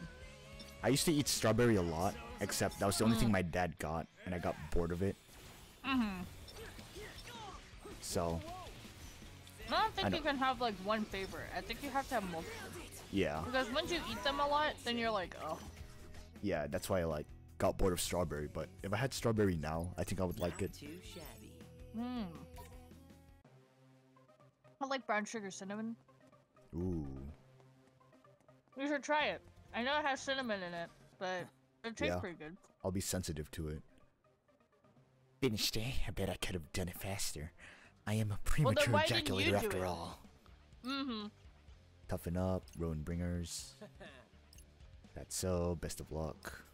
[SPEAKER 1] I used to eat strawberry a lot, except that was the only thing my dad got, and I got bored of it.
[SPEAKER 5] Mm-hmm.
[SPEAKER 1] So.
[SPEAKER 5] I don't think you can have like one favorite. I think you have to have multiple.
[SPEAKER 1] Yeah.
[SPEAKER 5] Because once you eat them a lot, then you're like, oh.
[SPEAKER 1] Yeah, that's why I got bored of strawberry. But if I had strawberry now, I think I would like it.
[SPEAKER 8] Too shabby.
[SPEAKER 5] Hmm. I like brown sugar cinnamon.
[SPEAKER 1] Ooh.
[SPEAKER 5] You should try it. I know it has cinnamon in it, but it tastes pretty good.
[SPEAKER 1] I'll be sensitive to it. Finished, eh? I bet I could have done it faster. I am a premature ejaculator after all.
[SPEAKER 5] Mm-hmm.
[SPEAKER 1] Toughen up, ruin bringers. That's so. Best of luck.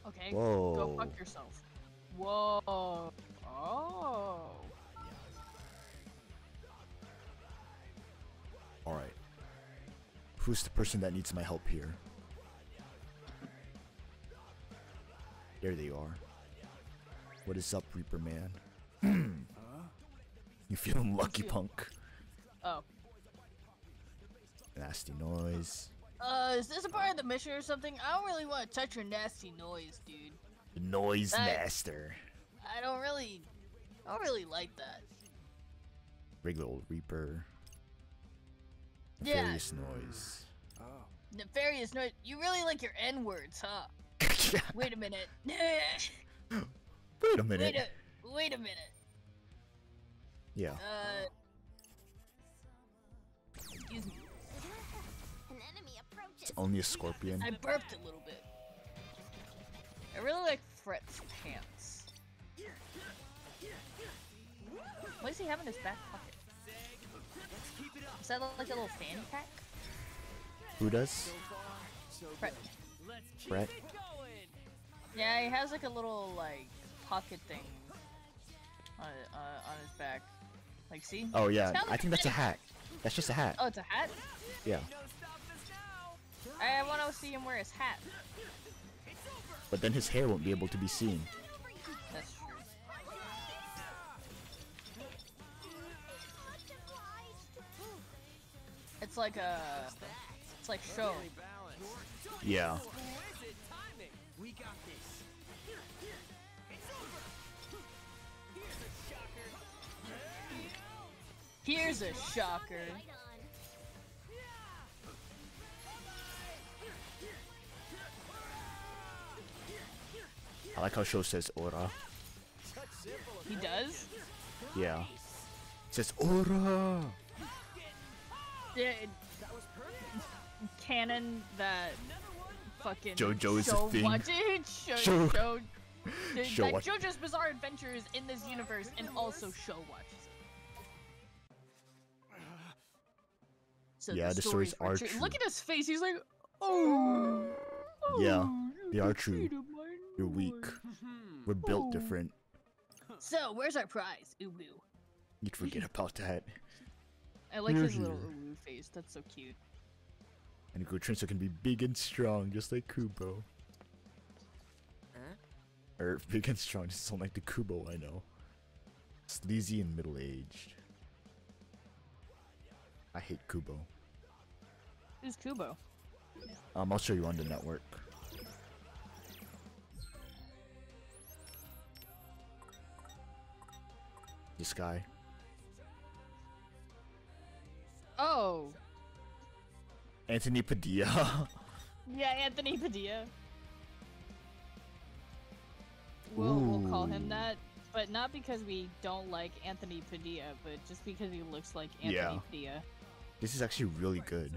[SPEAKER 5] Okay.
[SPEAKER 1] Whoa.
[SPEAKER 5] Go fuck yourself. Whoa. Oh.
[SPEAKER 1] Alright. Who's the person that needs my help here? There they are. What is up, Reaper Man? You feeling lucky, punk?
[SPEAKER 5] Oh.
[SPEAKER 1] Nasty noise.
[SPEAKER 5] Is this a part of the mission or something? I don't really want to touch your nasty noise, dude.
[SPEAKER 1] The Noise Master.
[SPEAKER 5] I don't really like that.
[SPEAKER 1] Regular old Reaper.
[SPEAKER 5] Yeah.
[SPEAKER 1] Nefarious Noise.
[SPEAKER 5] Nefarious noise. You really like your N-words, huh? Wait a minute.
[SPEAKER 1] Wait a minute.
[SPEAKER 5] Wait a minute.
[SPEAKER 1] Yeah.
[SPEAKER 5] Excuse me.
[SPEAKER 7] An enemy approaches.
[SPEAKER 1] It's only a scorpion.
[SPEAKER 5] I burped a little bit. I really like Fret's pants. What does he have in his back pocket? Is that like a little fanny pack?
[SPEAKER 1] Who does?
[SPEAKER 5] Fret.
[SPEAKER 1] Brett?
[SPEAKER 5] Yeah, he has like a little like pocket thing on his back. Like, see?
[SPEAKER 1] Oh yeah,
[SPEAKER 5] It's kinda
[SPEAKER 1] I think that's a hat. That's just a hat.
[SPEAKER 5] Oh, it's a hat?
[SPEAKER 1] Yeah.
[SPEAKER 5] I want to see him wear his hat.
[SPEAKER 1] But then his hair won't be able to be seen.
[SPEAKER 5] That's true. It's like a... It's like show.
[SPEAKER 1] Yeah.
[SPEAKER 3] We got this.
[SPEAKER 5] Here's a shocker.
[SPEAKER 1] I like how Sho says Ora.
[SPEAKER 5] He does?
[SPEAKER 1] Yeah. It says Ora!
[SPEAKER 5] Yeah, canon that fucking
[SPEAKER 1] JoJo is a
[SPEAKER 5] show
[SPEAKER 1] thing.
[SPEAKER 5] watching
[SPEAKER 1] Show-
[SPEAKER 5] show
[SPEAKER 1] Show
[SPEAKER 5] that
[SPEAKER 1] watch-
[SPEAKER 5] JoJo's Bizarre Adventures in this universe and also show watches it. So
[SPEAKER 1] Yeah, the stories
[SPEAKER 5] were
[SPEAKER 1] are
[SPEAKER 5] true.
[SPEAKER 1] true.
[SPEAKER 5] Look at his face. He's like, oh.
[SPEAKER 1] Yeah,
[SPEAKER 5] oh,
[SPEAKER 1] they
[SPEAKER 5] you're
[SPEAKER 1] are
[SPEAKER 5] the
[SPEAKER 1] true.
[SPEAKER 5] fate of my
[SPEAKER 1] You're weak.
[SPEAKER 5] lord."
[SPEAKER 1] We're built
[SPEAKER 5] Oh.
[SPEAKER 1] different.
[SPEAKER 5] So where's our prize? Ooh woo.
[SPEAKER 1] You'd forget about that.
[SPEAKER 5] I like
[SPEAKER 1] Here's
[SPEAKER 5] his little
[SPEAKER 1] your-
[SPEAKER 5] ooh face. That's so cute.
[SPEAKER 1] And Gotrinso can be big and strong, just like Kubo. Or big and strong, just sound like the Kubo I know. Sleazy and middle-aged. I hate Kubo.
[SPEAKER 5] Who's Kubo?
[SPEAKER 1] I'll show you on the network. This guy.
[SPEAKER 5] Oh.
[SPEAKER 1] Anthony Padilla.
[SPEAKER 5] Yeah, Anthony Padilla. We'll call him
[SPEAKER 1] Ooh.
[SPEAKER 5] that, but not because we don't like Anthony Padilla, but just because he looks like Anthony
[SPEAKER 1] Yeah.
[SPEAKER 5] Padilla.
[SPEAKER 1] This is actually really good.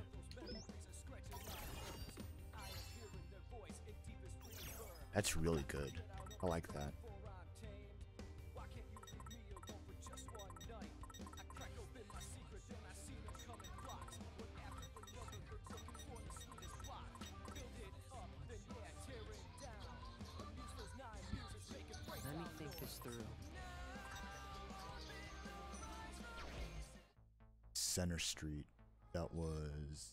[SPEAKER 1] That's really good. I like that.
[SPEAKER 3] Let me think this through.
[SPEAKER 1] Center Street. That was...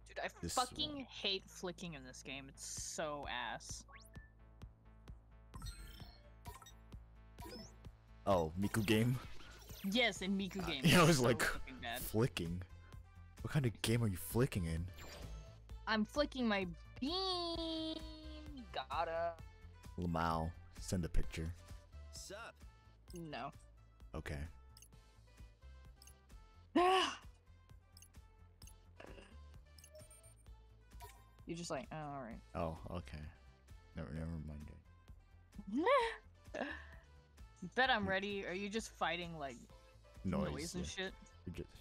[SPEAKER 5] Dude, I
[SPEAKER 1] This
[SPEAKER 5] fucking
[SPEAKER 1] one.
[SPEAKER 5] hate flicking in this game. It's so ass.
[SPEAKER 1] Oh, Miku game?
[SPEAKER 5] Yes, in Miku games.
[SPEAKER 1] Yeah, I
[SPEAKER 5] it's
[SPEAKER 1] was
[SPEAKER 5] so
[SPEAKER 1] like,
[SPEAKER 5] fucking bad.
[SPEAKER 1] flicking? What kind of game are you flicking in?
[SPEAKER 5] I'm flicking my beam. Gotta.
[SPEAKER 1] Lamau, send a picture.
[SPEAKER 3] Sup?
[SPEAKER 5] No.
[SPEAKER 1] Okay.
[SPEAKER 5] You're just like, oh, alright.
[SPEAKER 1] Oh, okay. Never mind it.
[SPEAKER 5] Bet I'm ready. Are you just fighting like
[SPEAKER 1] Noise,
[SPEAKER 5] and
[SPEAKER 1] yeah.
[SPEAKER 5] shit?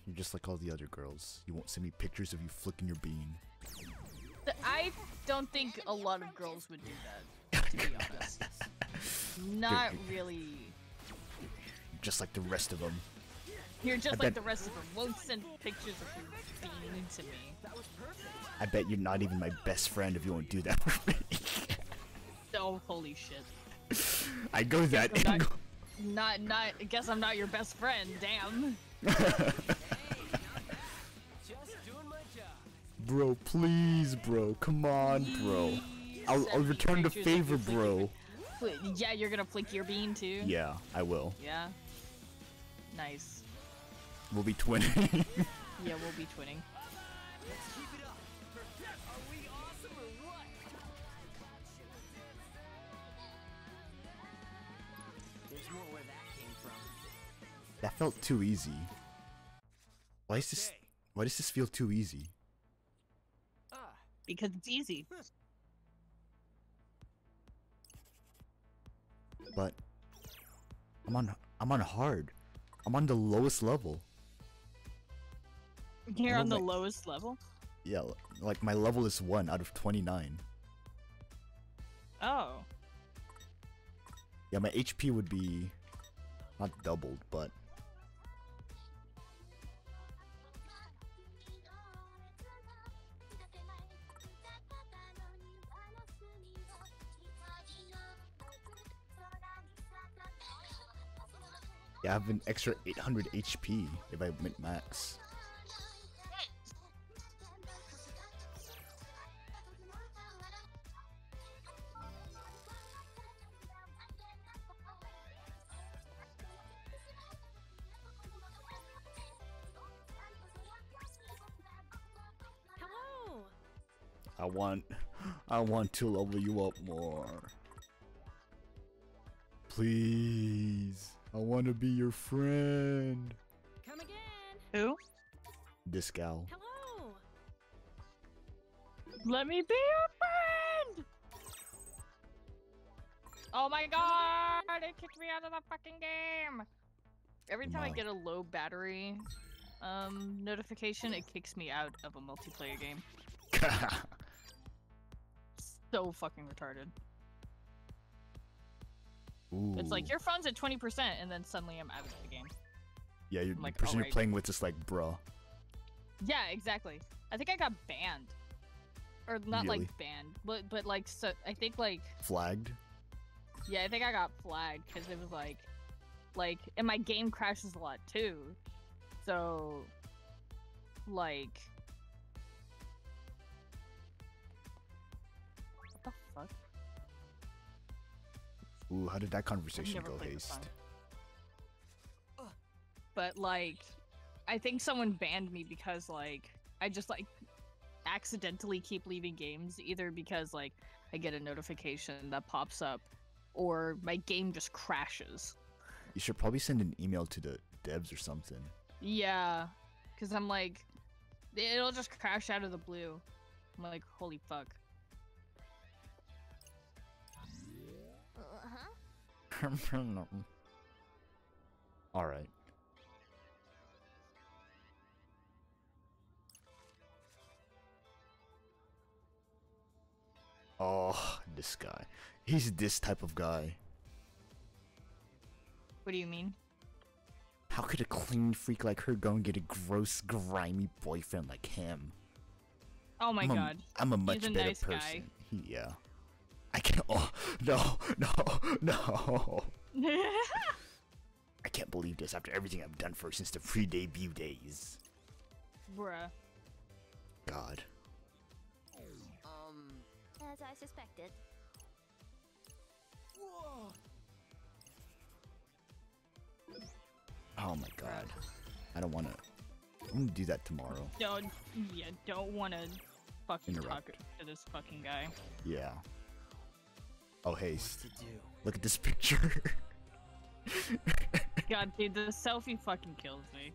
[SPEAKER 1] You're just like all the other girls. You won't send me pictures of you flicking your bean.
[SPEAKER 5] I don't think a lot of girls would do that, to be honest. Not really.
[SPEAKER 1] Just like the rest of them.
[SPEAKER 5] You're just
[SPEAKER 1] I
[SPEAKER 5] like
[SPEAKER 1] bet-
[SPEAKER 5] the rest of them. Won't send pictures of your bean to me.
[SPEAKER 1] I bet you're not even my best friend if you won't do that for me.
[SPEAKER 5] Oh, holy shit.
[SPEAKER 1] I go that
[SPEAKER 5] I'm
[SPEAKER 1] angle.
[SPEAKER 5] not, I guess I'm not your best friend, damn.
[SPEAKER 3] Just doing my job.
[SPEAKER 1] Bro, please, bro. Come on, bro. I'll
[SPEAKER 5] Send me
[SPEAKER 1] return the
[SPEAKER 5] pictures of
[SPEAKER 1] favor,
[SPEAKER 5] you flicking
[SPEAKER 1] bro.
[SPEAKER 5] Yeah, you're gonna flick your bean too?
[SPEAKER 1] Yeah, I will.
[SPEAKER 5] Yeah? Nice.
[SPEAKER 1] We'll be twinning.
[SPEAKER 5] Yeah, we'll be twinning.
[SPEAKER 3] Let's keep it up. Are we awesome or what? There's more where that came from.
[SPEAKER 1] That felt too easy. Why does this feel too easy?
[SPEAKER 5] Because it's easy.
[SPEAKER 1] But I'm on hard. I'm on the lowest level.
[SPEAKER 5] You're on the lowest level?
[SPEAKER 1] Yeah, like my level is 1 out of 29.
[SPEAKER 5] Oh.
[SPEAKER 1] Yeah, my HP would be not doubled, but yeah, I have an extra 800 HP if I mint max.
[SPEAKER 7] Hello.
[SPEAKER 1] I want to level you up more. Please. I want to be your friend.
[SPEAKER 7] Come again.
[SPEAKER 5] Who?
[SPEAKER 1] This gal.
[SPEAKER 7] Hello.
[SPEAKER 5] Let me be your friend! Oh my god! It kicked me out of the fucking game! Every time I get a low battery notification, it kicks me out of a multiplayer game. So fucking retarded.
[SPEAKER 1] Ooh.
[SPEAKER 5] It's like, your phone's at 20% and then suddenly I'm out of the game.
[SPEAKER 1] Yeah, you're,
[SPEAKER 5] like,
[SPEAKER 1] the person
[SPEAKER 5] alright.
[SPEAKER 1] you're playing with is like, bruh.
[SPEAKER 5] Yeah, exactly. I think I got banned. Or not
[SPEAKER 1] Really?
[SPEAKER 5] like banned, but like, so I think like...
[SPEAKER 1] Flagged?
[SPEAKER 5] Yeah, I think I got flagged because it was like, and my game crashes a lot too. So, like... What the fuck?
[SPEAKER 1] Ooh, how did that conversation
[SPEAKER 5] never
[SPEAKER 1] go,
[SPEAKER 5] played the
[SPEAKER 1] Haste?
[SPEAKER 5] song. But like, I think someone banned me because like, I just like accidentally keep leaving games, either because like I get a notification that pops up or my game just crashes.
[SPEAKER 1] You should probably send an email to the devs or something.
[SPEAKER 5] Yeah, because I'm like, it'll just crash out of the blue. I'm like, holy fuck.
[SPEAKER 1] Alright. Oh, this guy. He's this type of guy.
[SPEAKER 5] What do you mean?
[SPEAKER 1] How could a clean freak like her go and get a gross, grimy boyfriend like him?
[SPEAKER 5] Oh my god.
[SPEAKER 1] I'm a much
[SPEAKER 5] He's a
[SPEAKER 1] better
[SPEAKER 5] nice
[SPEAKER 1] person.
[SPEAKER 5] guy.
[SPEAKER 1] Yeah. I can't. Oh, no, no, no. I can't believe this after everything I've done for her since the pre-debut days.
[SPEAKER 5] Bruh.
[SPEAKER 1] God.
[SPEAKER 7] As I suspected.
[SPEAKER 3] Whoa.
[SPEAKER 1] Oh my god. I don't want to. I'm gonna do that tomorrow.
[SPEAKER 5] Don't want to fucking
[SPEAKER 1] Interrupt.
[SPEAKER 5] talk to this fucking guy.
[SPEAKER 1] Yeah. Oh, Haste.
[SPEAKER 3] What to do?
[SPEAKER 1] Look at this picture.
[SPEAKER 5] God, dude, the selfie fucking kills me.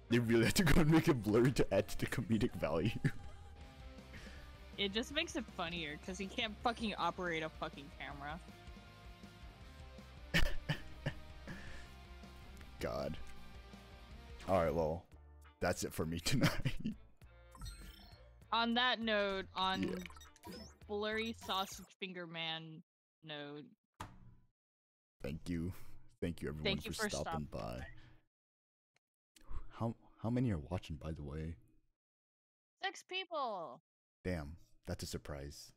[SPEAKER 1] They really had to go and make it blurry to add to the comedic value.
[SPEAKER 5] It just makes it funnier, because he can't fucking operate a fucking camera.
[SPEAKER 1] God. Alright, well, that's it for me tonight.
[SPEAKER 5] On that note, on blurry sausage finger man note.
[SPEAKER 1] Thank you. Thank you everyone
[SPEAKER 5] Thank you
[SPEAKER 1] for
[SPEAKER 5] for
[SPEAKER 1] stopping by. How many are watching, by the way?
[SPEAKER 5] 6 people!
[SPEAKER 1] Damn, that's a surprise.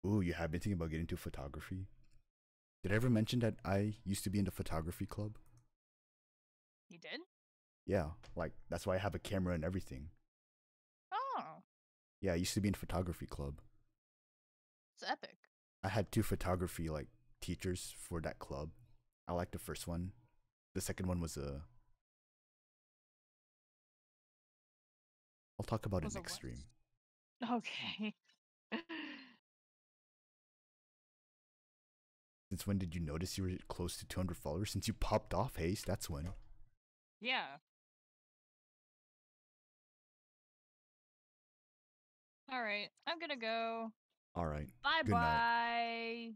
[SPEAKER 1] Ooh, you have been thinking about getting into photography? Did I ever mention that I used to be in the photography club?
[SPEAKER 5] You did?
[SPEAKER 1] Yeah, like, that's why I have a camera and everything.
[SPEAKER 5] Oh,
[SPEAKER 1] Yeah, I used to be in photography club.
[SPEAKER 5] it's epic.
[SPEAKER 1] I had 2 photography, like, teachers for that club. I liked the first one. The second one was I'll talk about it
[SPEAKER 5] Was a
[SPEAKER 1] next
[SPEAKER 5] what?
[SPEAKER 1] stream.
[SPEAKER 5] Okay.
[SPEAKER 1] Since when did you notice you were close to 200 followers? Since you popped off, Haste, that's when.
[SPEAKER 5] Yeah. Alright, I'm gonna go.
[SPEAKER 1] Alright.
[SPEAKER 5] Bye
[SPEAKER 1] Good night.
[SPEAKER 5] bye.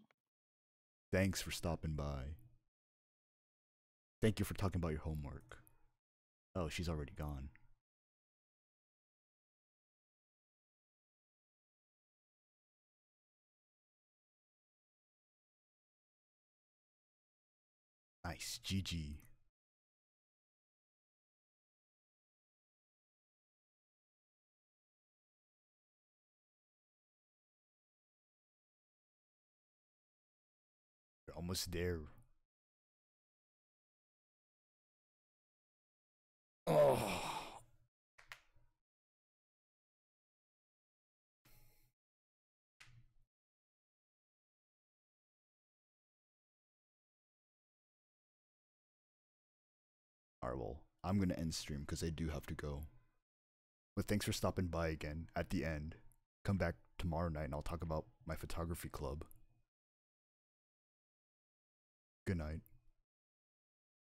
[SPEAKER 1] Thanks for stopping by. Thank you for talking about your homework. Oh, she's already gone. Nice. GG. You're almost there. Oh. Alright, well, I'm gonna end stream because I do have to go. But thanks for stopping by again at the end. Come back tomorrow night and I'll talk about my photography club. Good night.